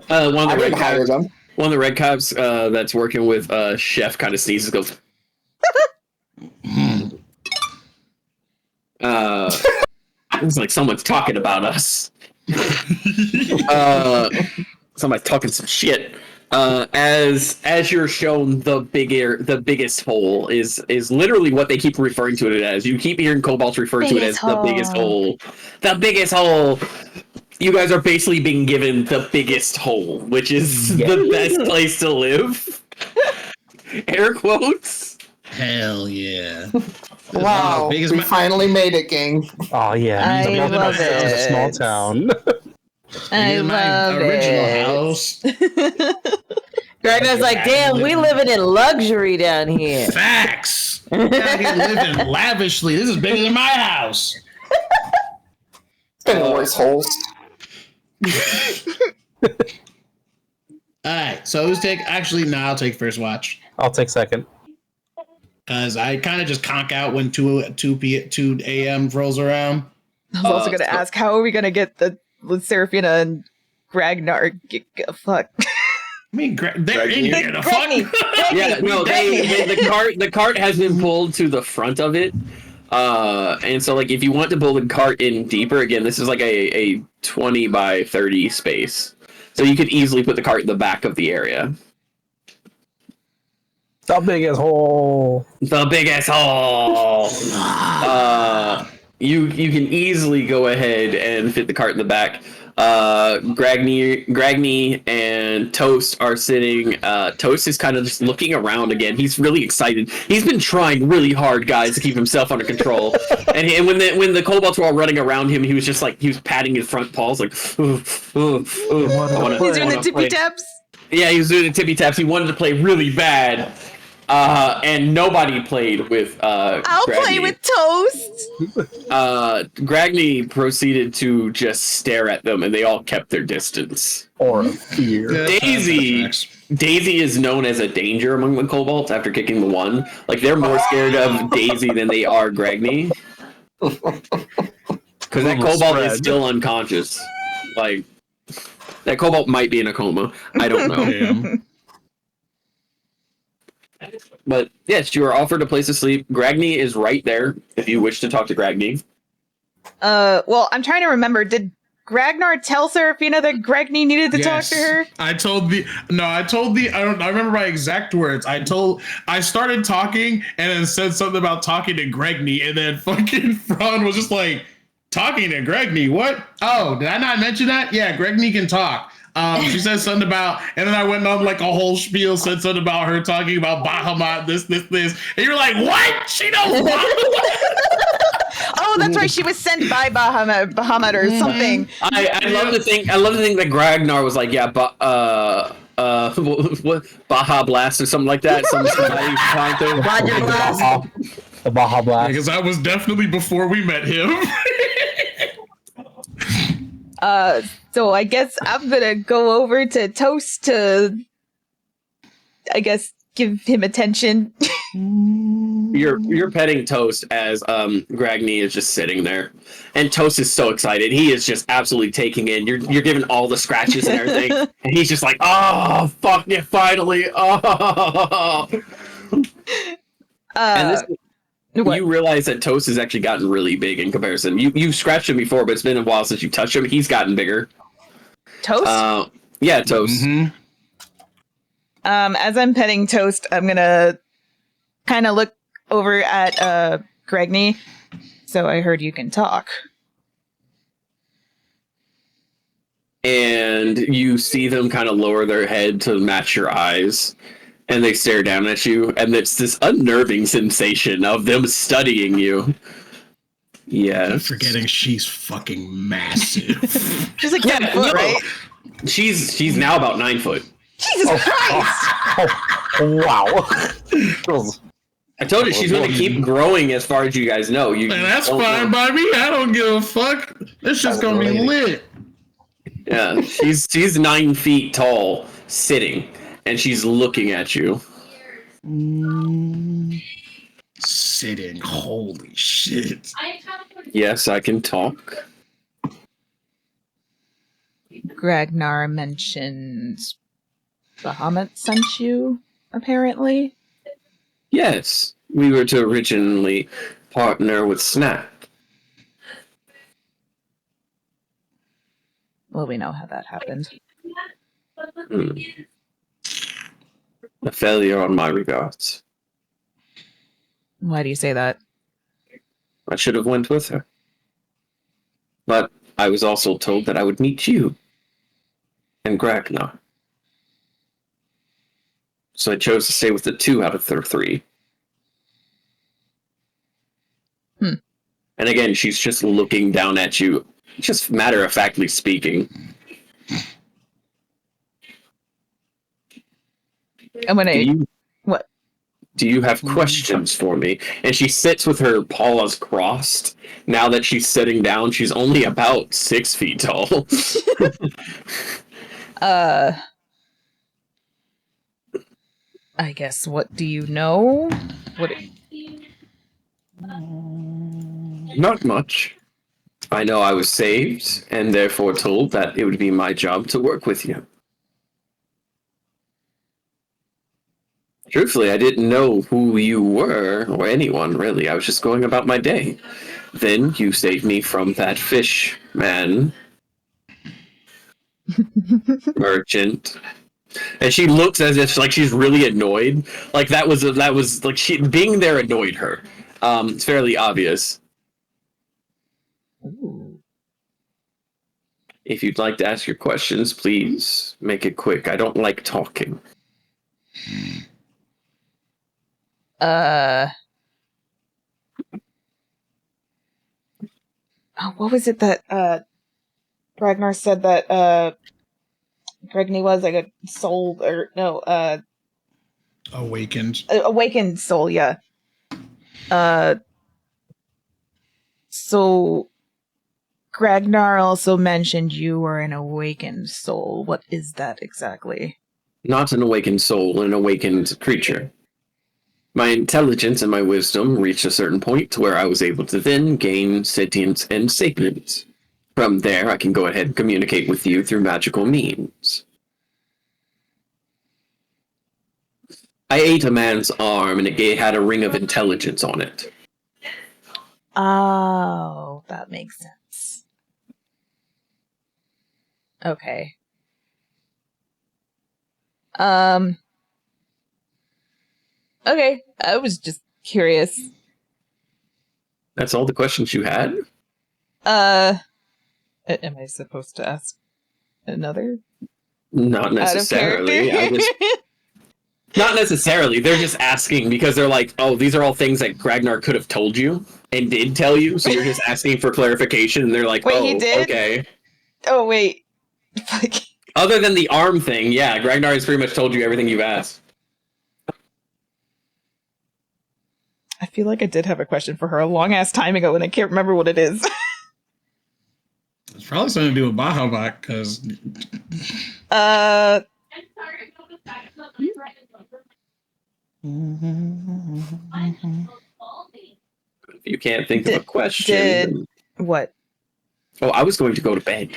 One of I didn't hire them. One of the red cops that's working with Chef kind of sneezes, goes, it's like someone's talking about us. Somebody's talking some shit. As you're shown, the biggest hole is literally what they keep referring to it as. You keep hearing kobolds refer to it as the biggest hole. The biggest hole. You guys are basically being given the biggest hole, which is the best place to live. Air quotes. Hell yeah. Wow, we finally made it, gang. Oh yeah, I love it. A small town. I love original it. house. Gragnar's like, damn, we living in luxury down here. Facts. We're out here living lavishly. This is bigger than my house. Been worse holes. Alright, so who's take I'll take first watch. I'll take second. Cause I kind of just conk out when 2 a.m. rolls around. I was also gonna ask, how are we gonna get the Seraphina and Ragnar? Fuck. I mean, they're in here. The fuck? Yeah, no, the cart has been pulled to the front of it. And so, like, if you want to pull the cart in deeper, again, this is like a 20 by 30 space. So you could easily put the cart in the back of the area. The biggest hole. The biggest hole. You can easily go ahead and fit the cart in the back. Gragny and Toast are sitting. Toast is kind of just looking around again. He's really excited. He's been trying really hard, guys, to keep himself under control. And when the kobolds were all running around him, he was just like, he was patting his front paws like, ooh. He's doing the tippy taps. Yeah, he was doing the tippy taps. He wanted to play really bad. And nobody played with I'll Gragny. play with Toast. Gragny proceeded to just stare at them, and they all kept their distance. Or fear. Daisy is known as a danger among the kobolds after kicking the one. Like, they're more scared of Daisy than they are Gragny. Because that kobold is still unconscious. Like, that kobold might be in a coma. I don't know. Damn. But yes, you are offered a place to sleep. Gragny is right there if you wish to talk to Gragny. Well, I'm trying to remember. Did Ragnar tell Serafina that Gragny needed to talk to her? I remember my exact words. I started talking and then said something about talking to Gragny, and then fucking Fran was just like, talking to Gragny? What? Oh, did I not mention that? Yeah, Gragny can talk. She said something about, and then I went on like a whole spiel, said something about her talking about Bahamut, this. And you're like, what? She knows Bahamut? Oh, that's right. She was sent by Bahamut or something. I love to think that Ragnar was like, yeah, what Baja Blast or something like that. The Baja Blast. Because that was definitely before we met him. So I guess I'm gonna go over to Toast to, I guess, give him attention. You're petting Toast as Gragny is just sitting there, and Toast is so excited. He is just absolutely taking in. You're giving all the scratches and everything, and he's just like, "Oh, fuck yeah, finally!" Oh. And this. What? You realize that Toast has actually gotten really big in comparison. You've scratched him before, but it's been a while since you've touched him. He's gotten bigger. Toast? Yeah, Toast. Mm-hmm. As I'm petting Toast, I'm gonna kind of look over at Gragny. So I heard you can talk. And you see them kind of lower their head to match your eyes. And they stare down at you, and it's this unnerving sensation of them studying you. Yeah. Forgetting she's fucking massive. She's like 10 foot, right? She's now about 9 foot. Jesus Christ! Wow. I told you she's going to keep growing as far as you guys know. And that's fine by me. I don't give a fuck. This shit's gonna be lit. Yeah, she's 9 feet tall, sitting. And she's looking at you. Sitting. Holy shit. Yes, I can talk. Ragnar mentions Bahamut sent you, apparently. Yes, we were to originally partner with Snap. Well, we know how that happened. A failure on my regards. Why do you say that? I should have went with her. But I was also told that I would meet you. And Ragnar. So I chose to stay with the 2 out of the 3. And again, she's just looking down at you, just matter-of-factly speaking. I'm gonna. What? Do you have questions for me? And she sits with her paws crossed. Now that she's sitting down, she's only about 6 feet tall. I guess. What do you know? What? Not much. I know I was saved, and therefore told that it would be my job to work with you. Truthfully, I didn't know who you were, or anyone, really. I was just going about my day. Then you saved me from that fish man. Merchant. And she looks as if like she's really annoyed. Like that was like she being there annoyed her. It's fairly obvious. Ooh. If you'd like to ask your questions, please make it quick. I don't like talking. What was it that Ragnar said that Gregny was like a soul or no Awakened. Awakened soul, yeah. So Ragnar also mentioned you were an awakened soul. What is that exactly? Not an awakened soul, an awakened creature. My intelligence and my wisdom reached a certain point where I was able to then gain sentience and sapience. From there, I can go ahead and communicate with you through magical means. I ate a man's arm, and it had a ring of intelligence on it. Oh, that makes sense. Okay. Okay, I was just curious. That's all the questions you had? Am I supposed to ask another? Not necessarily. Not necessarily. They're just asking because they're like, oh, these are all things that Ragnar could have told you and did tell you, so you're just asking for clarification, and they're like, Wait, oh, he did? okay. Oh, wait. Other than the arm thing, yeah, Ragnar has pretty much told you everything you've asked. I feel like I did have a question for her a long-ass time ago, and I can't remember what it is. It's probably something to do with Bahamut, because... If you can't think of a question... What? Oh, I was going to go to bed.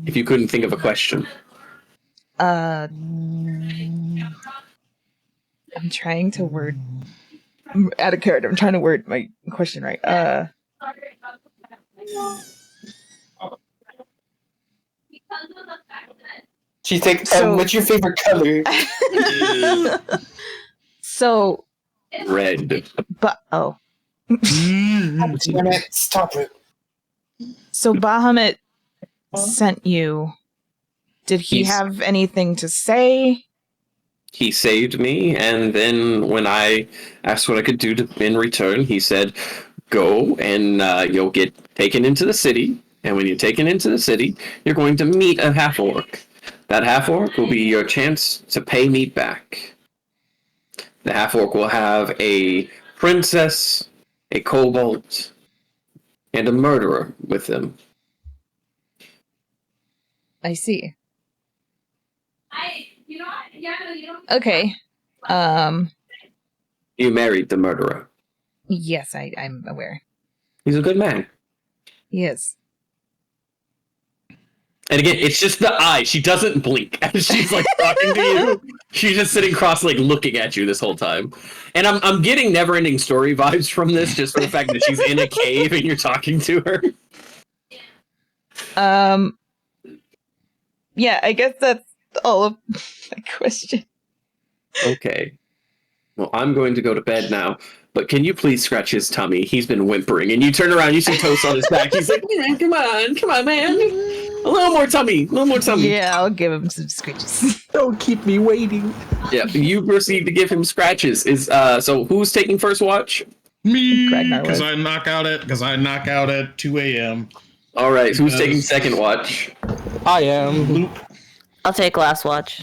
If you couldn't think of a question. I'm trying to word... I'm out of character. I'm trying to word my question right. She's like, what's your favorite color? So... Red. But, oh. Stop it. So Bahamut sent you. Did he have anything to say? He saved me, and then when I asked what I could do in return, he said, go and you'll get taken into the city, and when you're taken into the city, you're going to meet a half-orc. That half-orc will be your chance to pay me back. The half-orc will have a princess, a kobold, and a murderer with them. I see. Okay. You married the murderer. Yes, I'm aware. He's a good man. He is. And again, it's just the eye. She doesn't blink as she's like talking to you. She's just sitting cross-legged looking at you this whole time. And I'm getting Never-Ending Story vibes from this, just for the fact that she's in a cave and you're talking to her. Yeah, I guess that's all of my question. Okay. Well, I'm going to go to bed now. But can you please scratch his tummy? He's been whimpering. And you turn around, you see Toast on his back. He's like, come on, man. A little more tummy. Yeah, I'll give him some scratches. Don't keep me waiting. Yeah, you proceed to give him scratches. So who's taking first watch? Me, because I knock out at 2 a.m. All right, who's taking second watch? I am. Luke. I'll take last watch.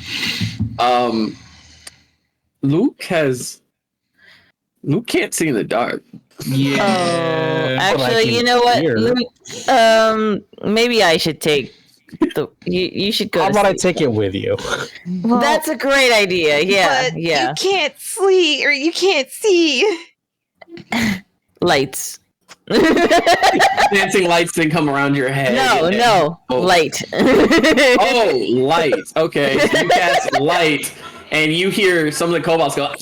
Luke can't see in the dark. Yeah. Oh, actually, you know what? Maybe I should take the. You should go. How about I take it with you? Well, that's a great idea. Yeah, but yeah. You can't sleep or you can't see. Lights. Dancing lights then come around your head. No, light. Oh, light. Okay, so you cast light, and you hear some of the kobolds go.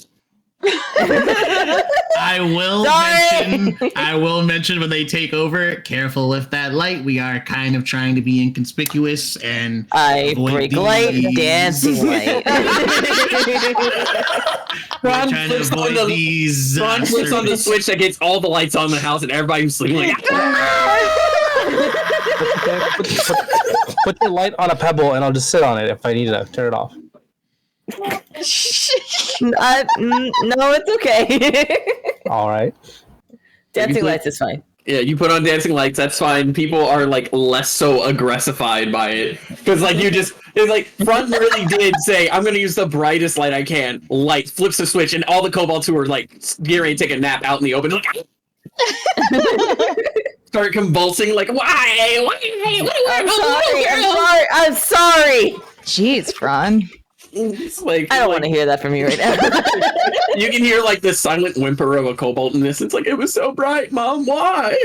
I will mention when they take over, careful with that light. We are kind of trying to be inconspicuous and I break light, dancing light. Ron flips on the switch that gets all the lights on the house and everybody who's sleeping like, Put your light on a pebble, and I'll just sit on it if I need to turn it off. No, it's okay. All right. Dancing lights is fine. Yeah, you put on dancing lights, that's fine. People are like less so aggressified by it. Because like it's like Front really did say, I'm gonna use the brightest light I can. Light flips the switch and all the kobolds who are like getting ready to take a nap out in the open like start convulsing like why? I'm sorry. Jeez, Fran. It's like, I don't want to hear that from you right now. You can hear like the silent whimper of a kobold in this. It's like, it was so bright, Mom, why?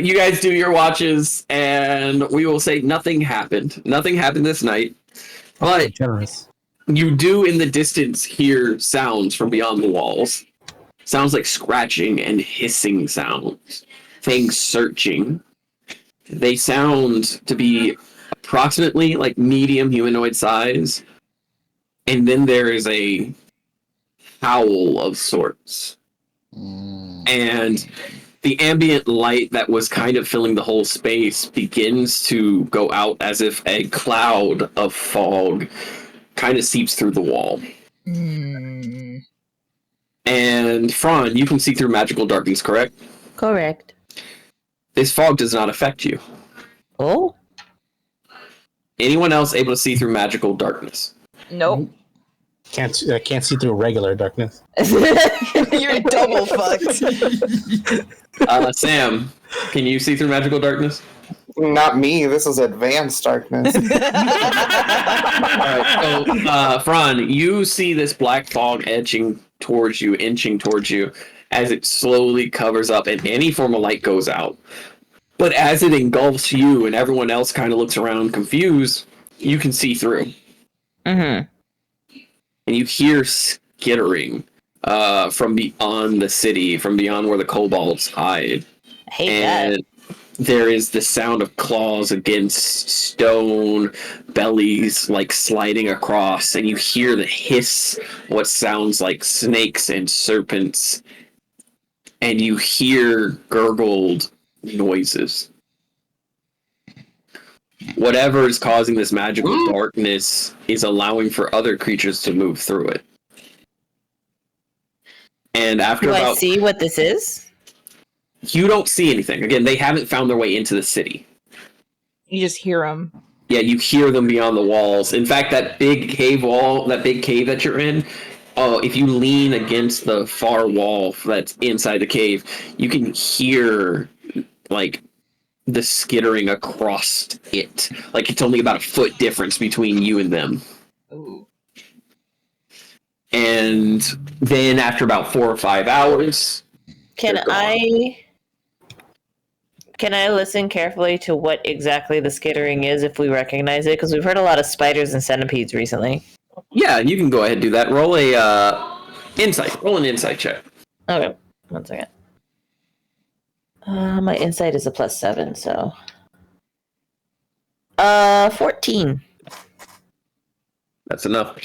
You guys do your watches, and we will say nothing happened. Nothing happened this night. But generous. You do in the distance hear sounds from beyond the walls. Sounds like scratching and hissing sounds. Things searching. They sound to be approximately like medium humanoid size. And then there is a howl of sorts. And the ambient light that was kind of filling the whole space begins to go out as if a cloud of fog kind of seeps through the wall. And Fran, you can see through magical darkness, correct? Correct. This fog does not affect you. Oh? Anyone else able to see through magical darkness? Nope. Can't see through regular darkness. You're double fucked. Sam, can you see through magical darkness? Not me. This is advanced darkness. Alright, so Fran, you see this black fog inching towards you as it slowly covers up and any form of light goes out. But as it engulfs you and everyone else kind of looks around confused, you can see through. Mm-hmm. And you hear skittering from beyond the city, from beyond where the kobolds hide. I hate that. There is the sound of claws against stone, bellies like sliding across, and you hear the hiss, what sounds like snakes and serpents, and you hear gurgled noises. Whatever is causing this magical darkness is allowing for other creatures to move through it. And after Do about... I see what this is? You don't see anything. Again, they haven't found their way into the city. You just hear them. Yeah, you hear them beyond the walls. In fact, that big cave wall, that big cave that you're in, if you lean against the far wall that's inside the cave, you can hear, like, the skittering across it. Like, it's only about a foot difference between you and them. Ooh. And then after about 4 or 5 hours... Can I listen carefully to what exactly the skittering is if we recognize it? Because we've heard a lot of spiders and centipedes recently. Yeah, you can go ahead and do that. Roll a insight. Roll an insight check. Okay, 1 second. My insight is a +7, so 14. That's enough.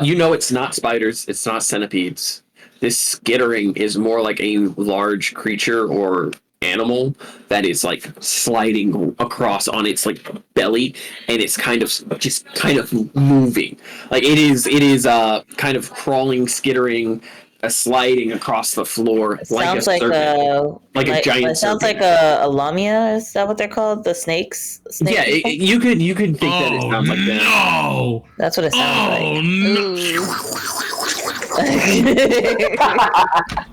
You know it's not spiders. It's not centipedes. This skittering is more like a large creature or animal that is like sliding across on its like belly, and it's kind of moving. Like it is kind of crawling, skittering, sliding across the floor like a serpent, like a giant. It sounds serpent. like a lamia. Is that what they're called? The snakes? Yeah, you could think that it sounds like that. No, that's what it sounds like.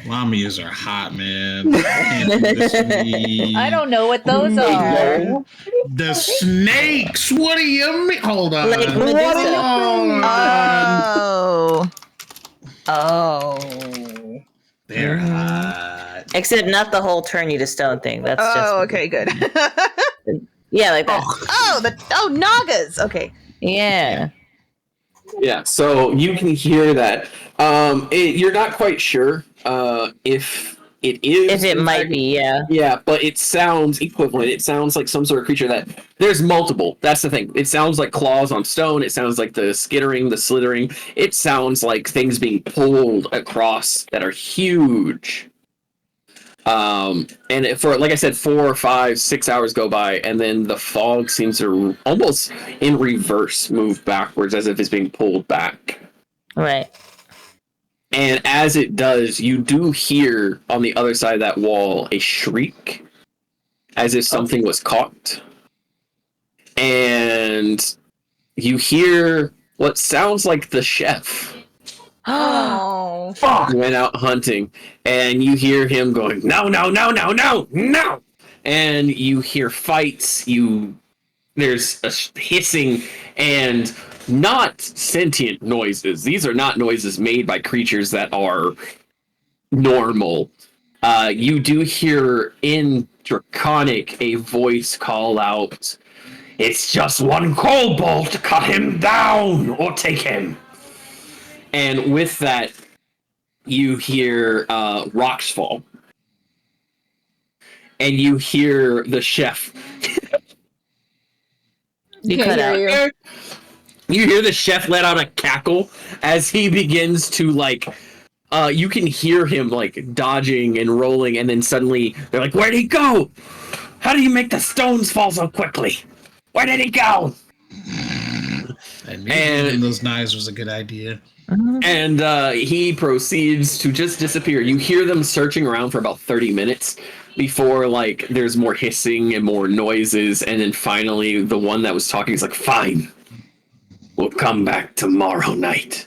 Lamias are hot, man. I don't know what those are. The snakes. What do you mean? Hold on. Like Medusa. Oh. They're hot. Except not the whole turn you to stone thing. That's just Okay, good. yeah, like that. Nagas. Okay. Yeah. Yeah, so you can hear that. You're not quite sure if it is. If it might be, yeah. Yeah, but it sounds equivalent. It sounds like some sort of creature that... There's multiple. That's the thing. It sounds like claws on stone. It sounds like the skittering, the slithering. It sounds like things being pulled across that are huge. And for, like I said, 4, 5, 6 hours go by, and then the fog seems to almost in reverse move backwards as if it's being pulled back. Right. And as it does, you do hear on the other side of that wall a shriek, as if something was caught. And you hear what sounds like the chef. Oh, Fuck! Went out hunting, and you hear him going, no, no, no, no, no, no! And you hear fights, there's a hissing, and not sentient noises. These are not noises made by creatures that are normal. You do hear in Draconic a voice call out, "It's just one kobold, cut him down or take him." And with that, you hear rocks fall. And you hear the chef. You cut out. You hear the chef let out a cackle as he begins to, like, you can hear him, like, dodging and rolling, and then suddenly they're like, "Where'd he go? How do you make the stones fall so quickly? Where did he go?" And those knives was a good idea. And he proceeds to just disappear. You hear them searching around for about 30 minutes before, like, there's more hissing and more noises, and then finally the one that was talking is like, "Fine, we'll come back tomorrow night."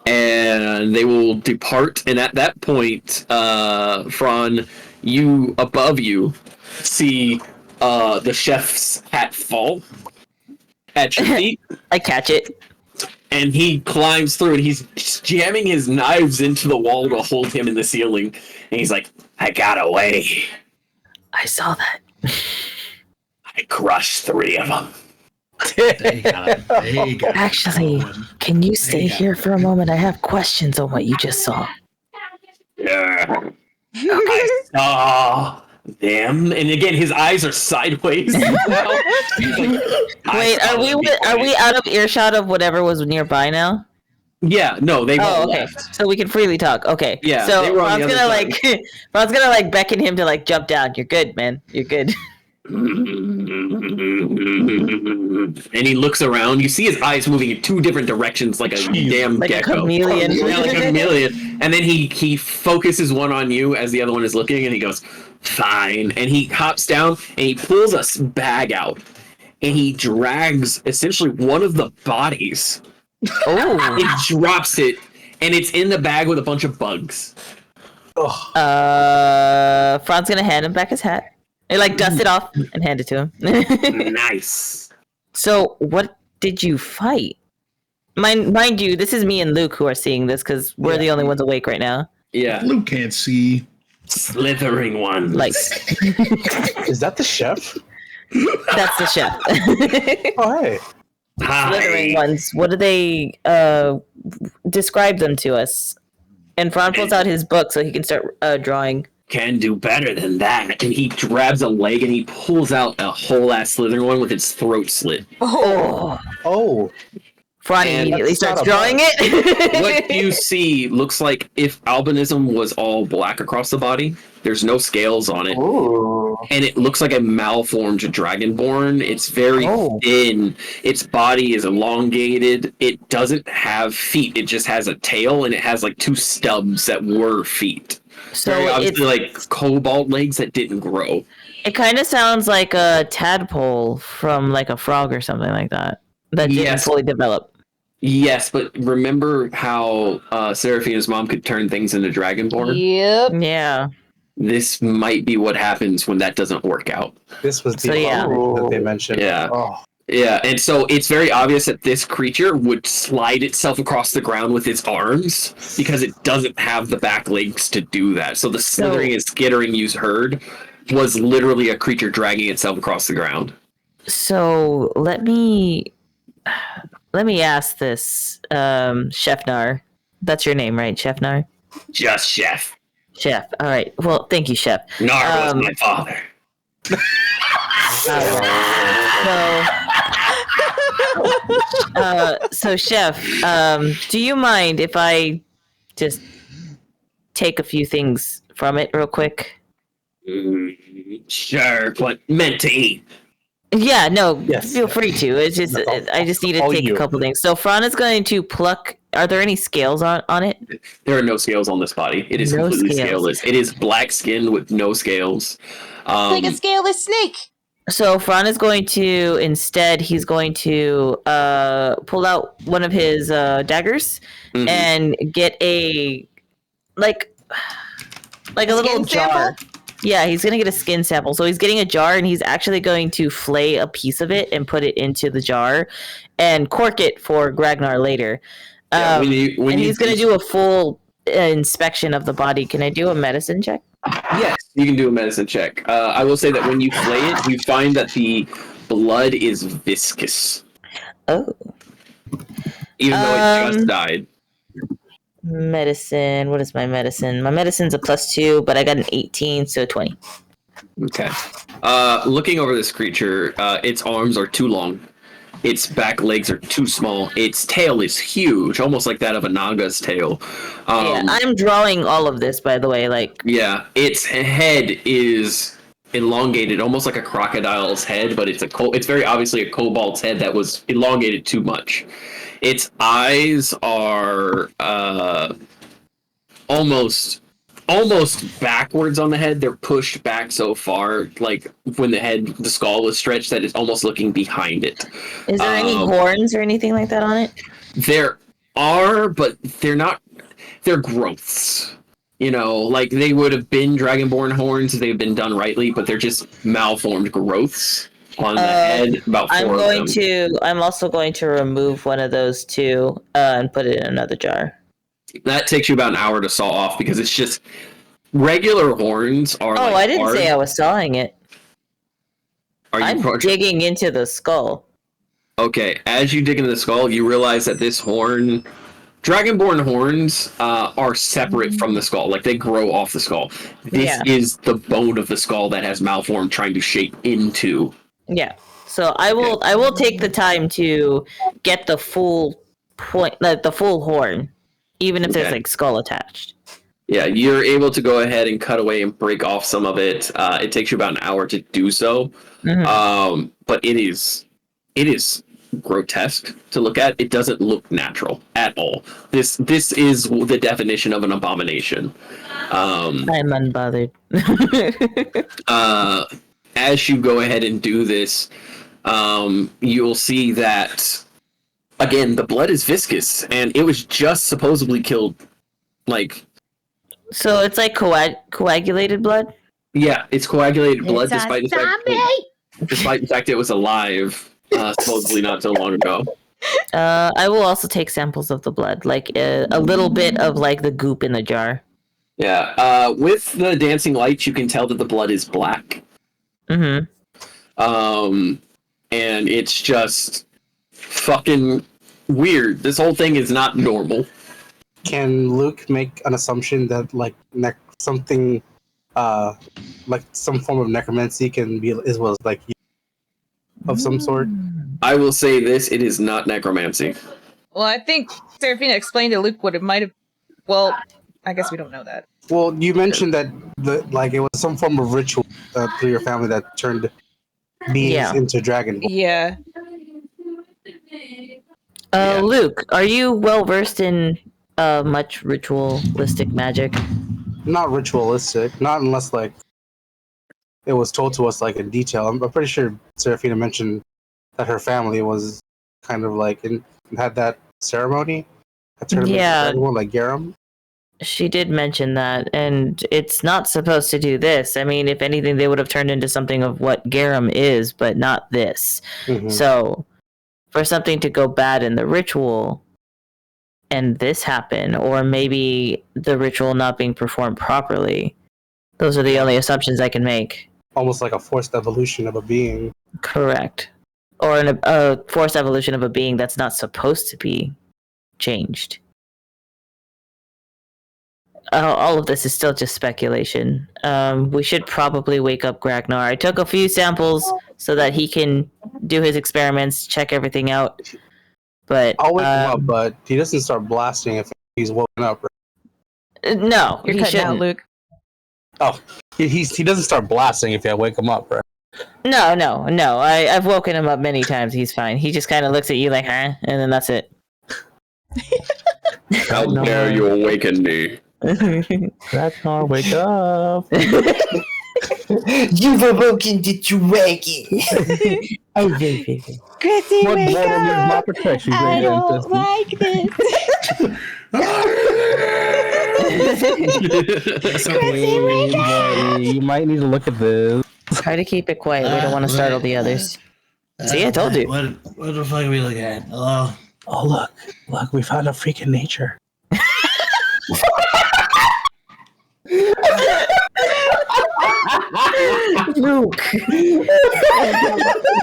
And they will depart, and at that point, Fran, you, above you, see the chef's hat fall at your feet. I catch it. And he climbs through, and he's jamming his knives into the wall to hold him in the ceiling. And he's like, "I got away. I saw that. I crushed 3 of them." Actually, can you stay here for a moment? I have questions on what you just saw. Yeah. I saw them. And again, his eyes are sideways now. Wait, are we out of earshot of whatever was nearby now? Yeah, no, they Oh, all okay. left. So we can freely talk. Okay. Yeah, So they were on Ron's the gonna other like Ron's gonna like beckon him to like jump down. You're good, man. You're good. And he looks around. You see his eyes moving in 2 different directions like a damn Like a gecko. chameleon. Yeah, like a chameleon. And then he focuses one on you as the other one is looking, and he goes, "Fine." And he hops down and he pulls a bag out, and he drags essentially one of the bodies. Oh. He drops it, and it's in the bag with a bunch of bugs. Fran's gonna hand him back his hat. He like dust it off and hand it to him. Nice. So what did you fight? Mind you, this is me and Luke who are seeing this because we're the only ones awake right now. Yeah. Luke can't see. Slithering ones. Like, Is that the chef? that's the chef. Oh, hey. Slithering ones. What do they describe them to us? And Fran pulls out his book so he can start drawing. Can do better than that. And he grabs a leg and he pulls out a whole ass slithering one with its throat slit. Oh. Fran And immediately that's starts not a drawing it. What you see looks like if albinism was all black across the body. There's no scales on it. Ooh. And it looks like a malformed dragonborn. It's very thin. Its body is elongated. It doesn't have feet. It just has a tail, and it has like 2 stubs that were feet. So Very obviously it's, like cobalt legs that didn't grow. it kind of sounds like a tadpole from like a frog or something like that. That didn't Yes. fully develop. Yes, but remember how Seraphina's mom could turn things into dragonborn? Yep. Yeah. This might be what happens when that doesn't work out. This was the So, yeah. that they mentioned. Yeah. Oh. Yeah, and so it's very obvious that this creature would slide itself across the ground with its arms because it doesn't have the back legs to do that. So the slithering and skittering you heard was literally a creature dragging itself across the ground. So let me ask this, Chef Nar. That's your name, right, Chef Nar? Just Chef. Chef. All right. Well, thank you, Chef. Nar was my father. So, Chef, do you mind if I just take a few things from it real quick? Sure, but meant to eat. Yeah, no, Yes. feel free to. It's just I just need to all take you. a couple things. So Fran is going to pluck. Are there any scales on it? There are no scales on this body. It is No completely scales. scaleless. It is black skin with no scales. Like a scaleless snake. So Fran is going to instead. He's going to pull out one of his daggers and get a like a little jar. Yeah, he's going to get a skin sample. So he's getting a jar, and he's actually going to flay a piece of it and put it into the jar and cork it for Gragnar later. Yeah, when he's going to do a full inspection of the body. Can I do a medicine check? Yes, you can do a medicine check. I will say that when you flay it, you find that the blood is viscous. Oh. Even though it just died. Medicine. What is my medicine? My medicine's a +2, but I got an 18, so 20. Okay. Looking over this creature, its arms are too long. Its back legs are too small. Its tail is huge, almost like that of a Naga's tail. Yeah, I'm drawing all of this, by the way. Yeah, its head is elongated, almost like a crocodile's head, but it's very obviously a kobold's head that was elongated too much. Its eyes are almost backwards on the head. They're pushed back so far, like when the skull was stretched, that it's almost looking behind it. Is there any horns or anything like that on it? There are, but they're not. They're growths. Like they would have been dragonborn horns if they've been done rightly, but they're just malformed growths on the head. About 4 of them. I'm also going to remove one of those two and put it in another jar. That takes you about an hour to saw off because it's just regular horns are. Oh, I didn't say I was sawing it. I'm digging into the skull. Okay, as you dig into the skull, you realize that this horn, dragonborn horns, are separate from the skull. Like they grow off the skull. This is the bone of the skull that has malformed, trying to shape into. Yeah. So I will take the time to get the full point, the full horn, even if there's like skull attached. Yeah, you're able to go ahead and cut away and break off some of it. It takes you about an hour to do so. But it is grotesque to look at. It doesn't look natural at all. This is the definition of an abomination. I'm unbothered. As you go ahead and do this, you'll see that again the blood is viscous, and it was just supposedly killed like. So it's like coagulated blood? Yeah, it's coagulated blood despite the fact it was alive supposedly not so long ago. I will also take samples of the blood, like a little bit of like the goop in the jar. Yeah, with the dancing lights, you can tell that the blood is black. And it's just fucking weird. This whole thing is not normal. Can Luke make an assumption that like something like some form of necromancy can be as well as like of some sort? I will say this: it is not necromancy. Well, I think Serafina explained to Luke what it might have. Well, I guess we don't know that. Well, you mentioned that it was some form of ritual through your family that turned beings into dragon. Yeah. Luke, are you well versed in much ritualistic magic? Not ritualistic, not unless like it was told to us like in detail. I'm pretty sure Serafina mentioned that her family was kind of like had that ceremony. Everyone, like Garum. She did mention that, and it's not supposed to do this. I mean, if anything, they would have turned into something of what Garum is, but not this. So, for something to go bad in the ritual and this happen, or maybe the ritual not being performed properly, those are the only assumptions I can make. Almost like a forced evolution of a being. Correct. Or a forced evolution of a being that's not supposed to be changed. All of this is still just speculation. We should probably wake up Gragnar. I took a few samples so that he can do his experiments, check everything out. But I'll wake him up, but he doesn't start blasting if he's woken up. Right? No, You're he cutting out, shouldn't. Luke. Oh, he doesn't start blasting if you wake him up, right? No. I've woken him up many times. He's fine. He just kind of looks at you like, huh? And then that's it. How dare you awaken me? Ragnar, wake up! You've awoken the dragon. Chrissy, What wake mortal is my up! protection? I don't like this. Chrissy, wake up! You might need to look at this. Try to keep it quiet. We don't want to startle the others. See, I told you. What the fuck are we looking at? Hello? Oh, look, we found a freak in nature. Luke.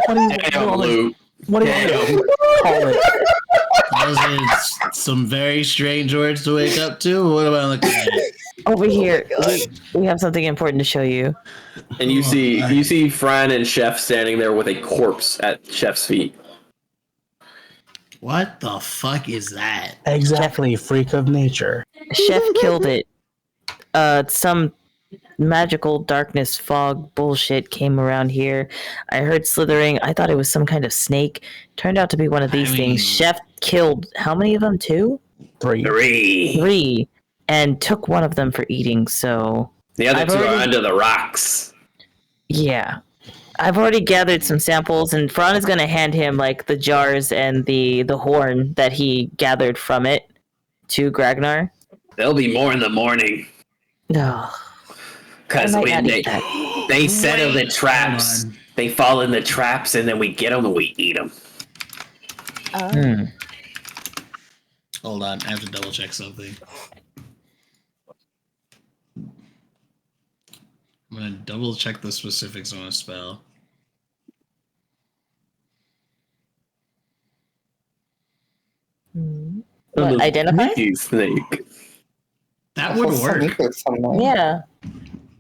Damn, Luke. What do you call it? Those are some very strange words to wake up to. What am I looking at? Over here, we have something important to show you. And you see Fran and Chef standing there with a corpse at Chef's feet. What the fuck is that? Exactly, freak of nature. Chef killed it. Some magical darkness fog bullshit came around here. I heard slithering. I thought it was some kind of snake. Turned out to be one of these things. Chef killed how many of them? 2? 3. 3. And took one of them for eating, so... The other 2 are under the rocks. Yeah. I've already gathered some samples, and Fran is going to hand him, like, the jars and the horn that he gathered from it to Gragnar. There'll be more in the morning. No. Because they settle the traps. They fall in the traps, and then we get them and we eat them. Hold on, I have to double check something. I'm gonna double check the specifics on a spell. What, identify? Snake. That would work. Yeah.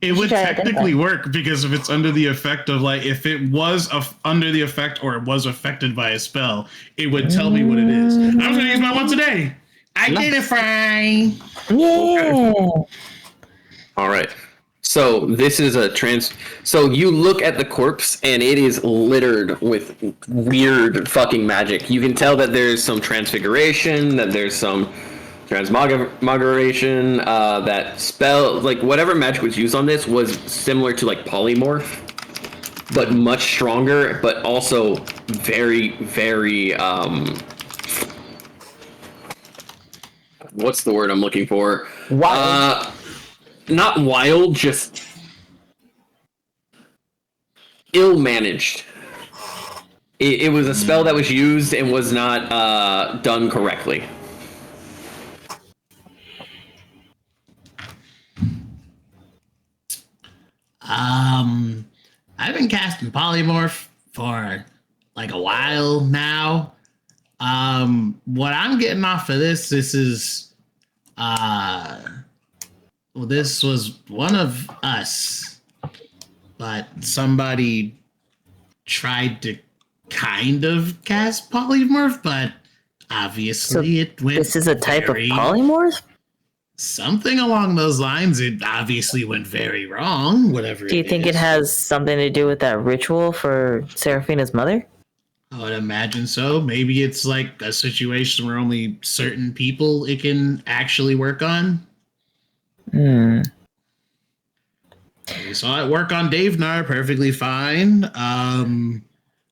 It would try technically work because if it's under the effect of if it was under the effect or it was affected by a spell, it would tell me what it is. I'm just gonna use my one today. I did it, Fry. Yeah. All right. So this is so you look at the corpse and it is littered with weird fucking magic. You can tell that there's some transfiguration, that there's some transmogration, that spell, whatever magic was used on this was similar to polymorph, but much stronger, but also very, very, what's the word I'm looking for? Wild. Not wild, just ill-managed. It was a spell that was used and was not done correctly. I've been casting polymorph for a while now. What I'm getting off of this is this was one of us, but somebody tried to kind of cast polymorph, but obviously it went. This is a type of polymorph? Something along those lines. It obviously went very wrong, whatever. Do you think it has something to do with that ritual for Seraphina's mother? I would imagine so. Maybe it's a situation where only certain people it can actually work on. We saw it work on Dave Nar perfectly fine.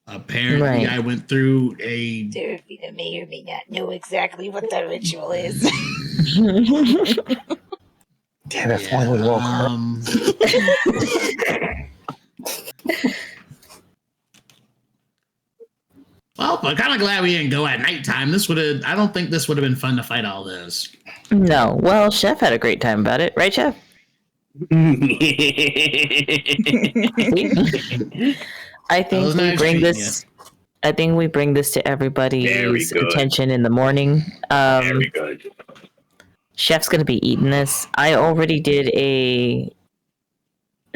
Apparently, Right. I went through a. Seraphina may or may not know exactly what that ritual is. Damn it, finally woke her. Well, I'm kind of glad we didn't go at nighttime. I don't think this would have been fun to fight all this. No. Well, Chef had a great time about it, right, Chef? I think we bring this. I think we bring this to everybody's attention in the morning. Very good. Chef's gonna be eating this. I already did a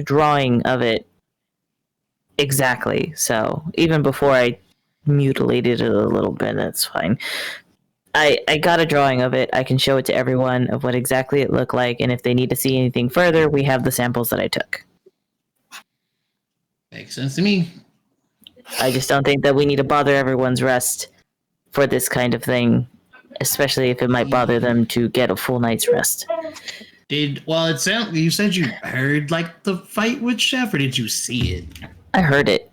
drawing of it exactly. So even before I mutilated it a little bit, that's fine. I got a drawing of it. I can show it to everyone of what exactly it looked like, and if they need to see anything further, we have the samples that I took. Makes sense to me. I just don't think that we need to bother everyone's rest for this kind of thing, especially if it might bother them to get a full night's rest. It sound you said you heard like the fight with Chef, or did you see it? I heard it.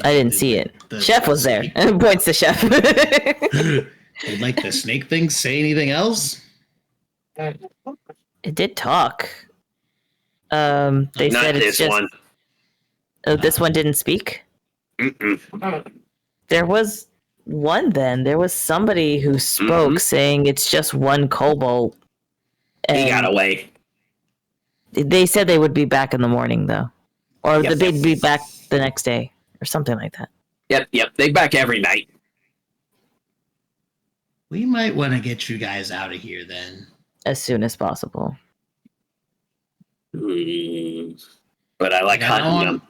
I didn't see it. Chef was there. And points to Chef. Did like the snake thing say anything else? It did talk. They Not said it's this just. one. Oh, this one didn't speak? Mm-mm. There was one then. There was somebody who spoke saying it's just one kobold. He got away. They said they would be back in the morning, though. Or Yep. they'd be back the next day, or something like that. Yep. They back every night. We might want to get you guys out of here then. As soon as possible. But I like hunting them.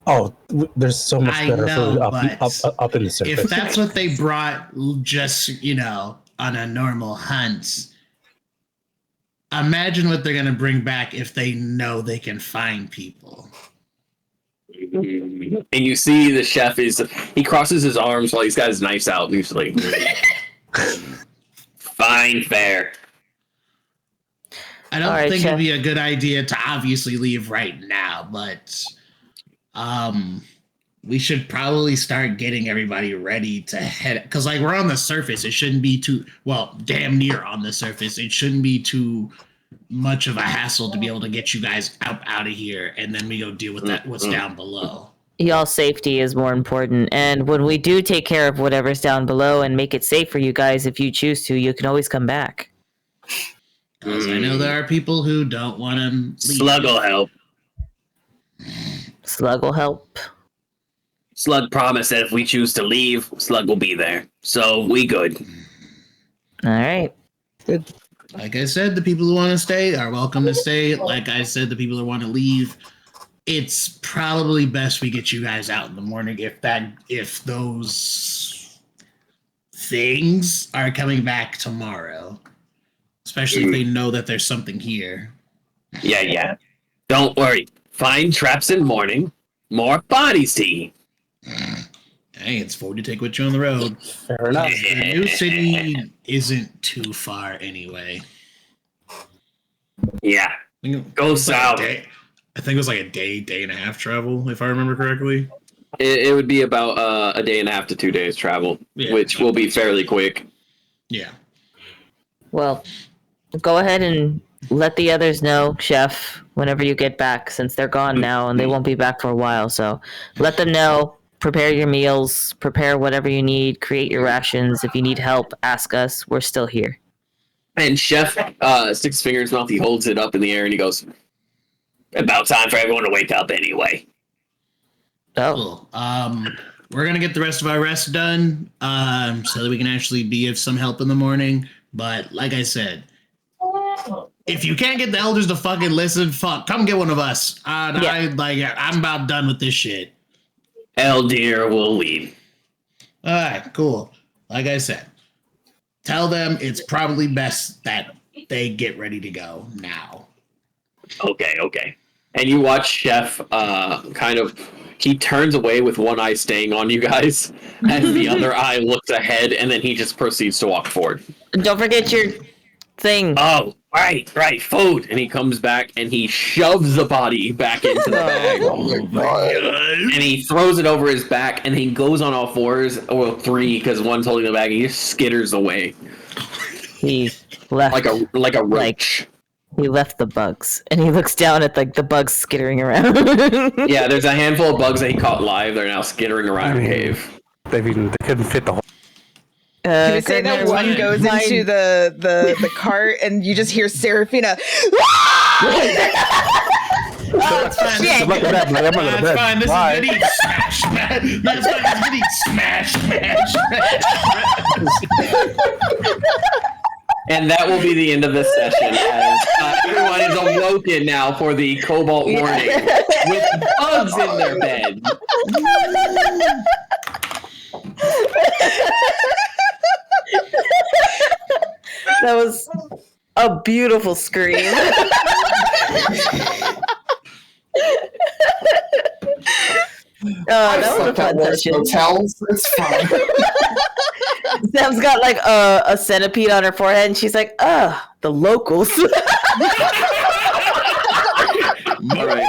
Oh, there's so much I better know, food up in the surface. If that's what they brought, just on a normal hunt, imagine what they're gonna bring back if they know they can find people. And you see the chef he crosses his arms while he's got his knives out, and he's like, fine fare. I don't All right, think Chef. it'd be a good idea to obviously leave right now, but we should probably start getting everybody ready to head, because like we're on the surface. It shouldn't be damn near on the surface. It shouldn't be too much of a hassle to be able to get you guys out of here, and then we go deal with what's down below. Y'all's safety is more important. And when we do take care of whatever's down below and make it safe for you guys, if you choose to, you can always come back. Because I know there are people who don't want to leave. Slug will help. Slug will help. Slug promised that if we choose to leave, Slug will be there. So we good. All right. Good. Like I said, the people who want to stay are welcome to stay. Like I said, the people who want to leave, it's probably best we get you guys out in the morning if those things are coming back tomorrow. Especially if they know that there's something here. Yeah. Don't worry. Find traps in morning. More bodies to eat. Hey, it's forward to take with you on the road. Fair enough. The new city isn't too far anyway. Yeah. Go south. I think it was like a day and a half travel, if I remember correctly. It would be about a day and a half to 2 days travel, which will be fairly quick. Yeah. Well, go ahead and let the others know, Chef, whenever you get back, since they're gone now and they won't be back for a while. So let them know. Prepare your meals. Prepare whatever you need. Create your rations. If you need help, ask us. We're still here. And Chef sticks his finger in his mouth. He holds it up in the air and he goes, about time for everyone to wake up anyway. Cool. We're going to get the rest of our rest done so that we can actually be of some help in the morning. But like I said, if you can't get the elders to fucking listen, come get one of us. I'm about done with this shit. Eldir will lead. All right, cool. Like I said, tell them it's probably best that they get ready to go now. Okay. And you watch Chef he turns away with one eye staying on you guys, and the other eye looks ahead, and then he just proceeds to walk forward. Don't forget your thing. Oh, right, food. And he comes back and he shoves the body back into the bag. Oh my god. And he throws it over his back and he goes on all fours, or three, because one's holding the bag, and he just skitters away. He left like a roach. He left the bugs, and he looks down at the bugs skittering around. Yeah, there's a handful of bugs that he caught live. They're now skittering around the cave. They couldn't fit the whole. Can we say that one goes into the cart and you just hear Seraphina? That's fine. Shit. That's fine. This is good eat smash. That's fine. This is good eat smash. And that will be the end of this session, as everyone is awoken now for the Cobalt morning with bugs in their bed. That was a beautiful scream. That was a fun session. Hotels, it's fun. Sam's got like a centipede on her forehead, and she's like, the locals. All right.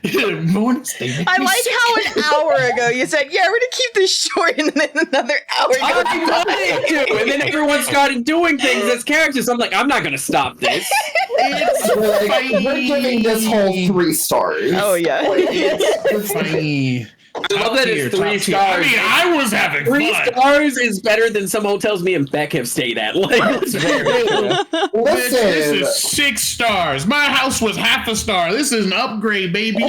I like how an hour ago you said, "Yeah, we're gonna keep this short," and then another hour. I wanted to, and then everyone started doing things as characters. I'm like, I'm not gonna stop this. We're giving this whole 3 stars. Oh yeah. It's Funny. I love that it's 3 stars. I mean, I was having 3 fun. stars is better than some hotels me and Beck have stayed at. Like, that's very Bitch, this Listen, is 6 stars. My house was half a star. This is an upgrade, baby.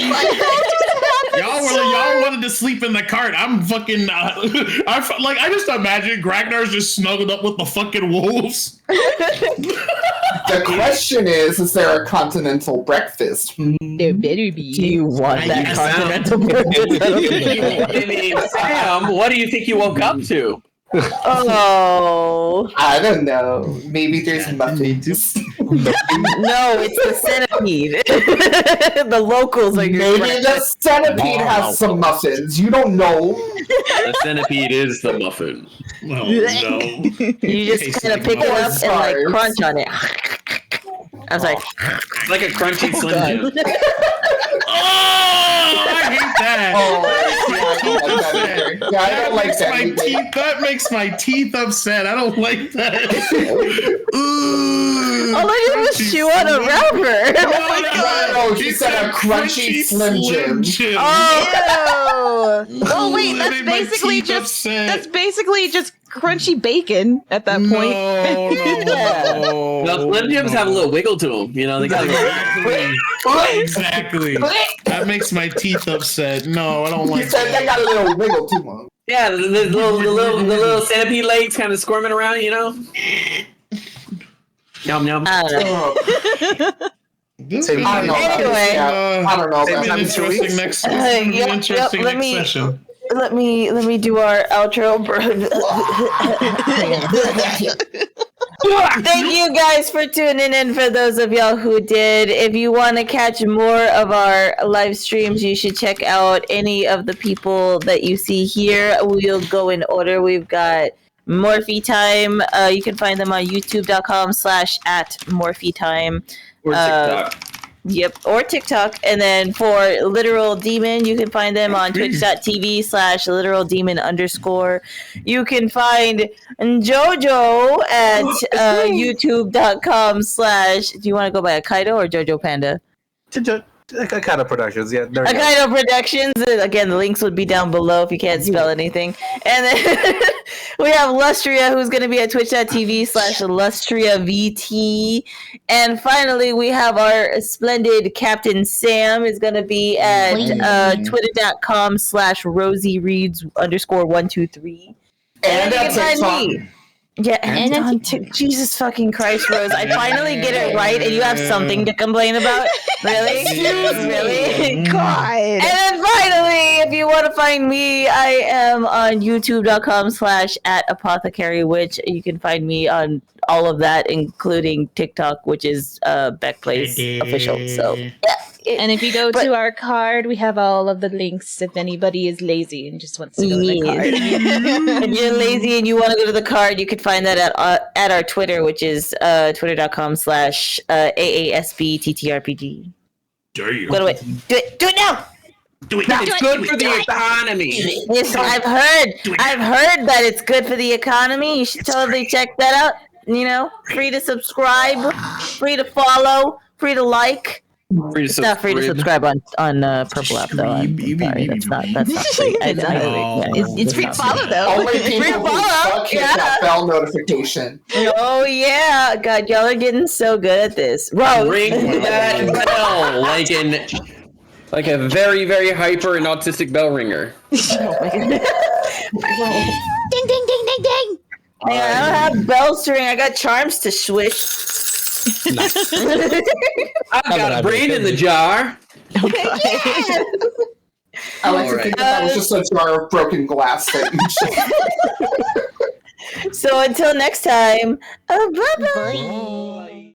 Y'all wanted to sleep in the cart. I'm fucking. I just imagine Gragnar's just snuggled up with the fucking wolves. the question is there a continental breakfast? There better be. Do you want that guess continental breakfast? I mean, Sam, what do you think you woke up to? Oh. I don't know. Maybe there's muffins. No, it's the centipede. The locals are your Maybe the centipede has some muffins. You don't know. The centipede is the muffin. Oh, no. You just kind of pick it up and like crunch on it. I was like, It's like a crunchy Slim Jim. Oh, I hate that. I don't like that. That makes my teeth upset. I don't like that. Ooh, all I did was chew on a wrapper. Oh my god! Oh, she said a crunchy Slim Jim. Oh. Oh wait, That that's made my basically teeth just upset. crunchy bacon at that point. No. Well, Slim Jims have a little wiggle to them. You know, they got Exactly. That makes my teeth upset. No, I don't He like said they that. got a little wiggle to them. yeah, the little centipede legs kind of squirming around. You know. Yum yum. I don't know. This I don't know. Anyway. I don't know. It's about an that. interesting next. Session. Let me do our outro. Thank you guys for tuning in. For those of y'all who did, if you want to catch more of our live streams, you should check out any of the people that you see here. We'll go in order. We've got Morphe Time. You can find them on youtube.com/@MorpheTime. Or TikTok. Yep, or TikTok. And then for Literal Demon, you can find them on twitch.tv/literaldemon_. You can find Jojo at youtube.com/ do you want to go by Akaido or Jojo Panda? Akaido Productions, yeah. There we go. Akaido Productions. Again, the links would be down below if you can't spell anything. And then we have Lustria, who's going to be at twitch.tv/LustriaVT. And finally, we have our splendid Captain Sam is going to be at twitter.com/RosieReads_123. And you can that's find TikTok. me. Yeah, and on Jesus fucking Christ, Rose. I finally get it right, and you have something to complain about? Really? Really? God. And then finally, if you want to find me, I am on youtube.com/@apothecary, which you can find me on all of that, including TikTok, which is Beck Plays official. So yeah. And if you go to our card, we have all of the links if anybody is lazy and just wants to go to the card. If you're lazy and you want to go to the card, you can find that at our Twitter, which is twitter.com/AASBTTRPG. Damn. Go away. Do it now. Do it. It's good for the economy. Yes, I've heard that it's good for the economy. You should totally check that out. You know, free to subscribe, free to follow, free to like. It's not free to subscribe on Purple App though. I'm sorry, that's not free. It's free to follow though. Only people who suck hit that bell notification. Oh yeah, God, y'all are getting so good at this. Bro, Ring that bell like a very, very hyper and autistic bell ringer. Oh my God. Ding ding ding ding ding. Man, I don't have bells to ring. I got charms to swish. I've got a brain in the jar. I like to think that was just a jar of broken glass that you So until next time, bye bye. Bye.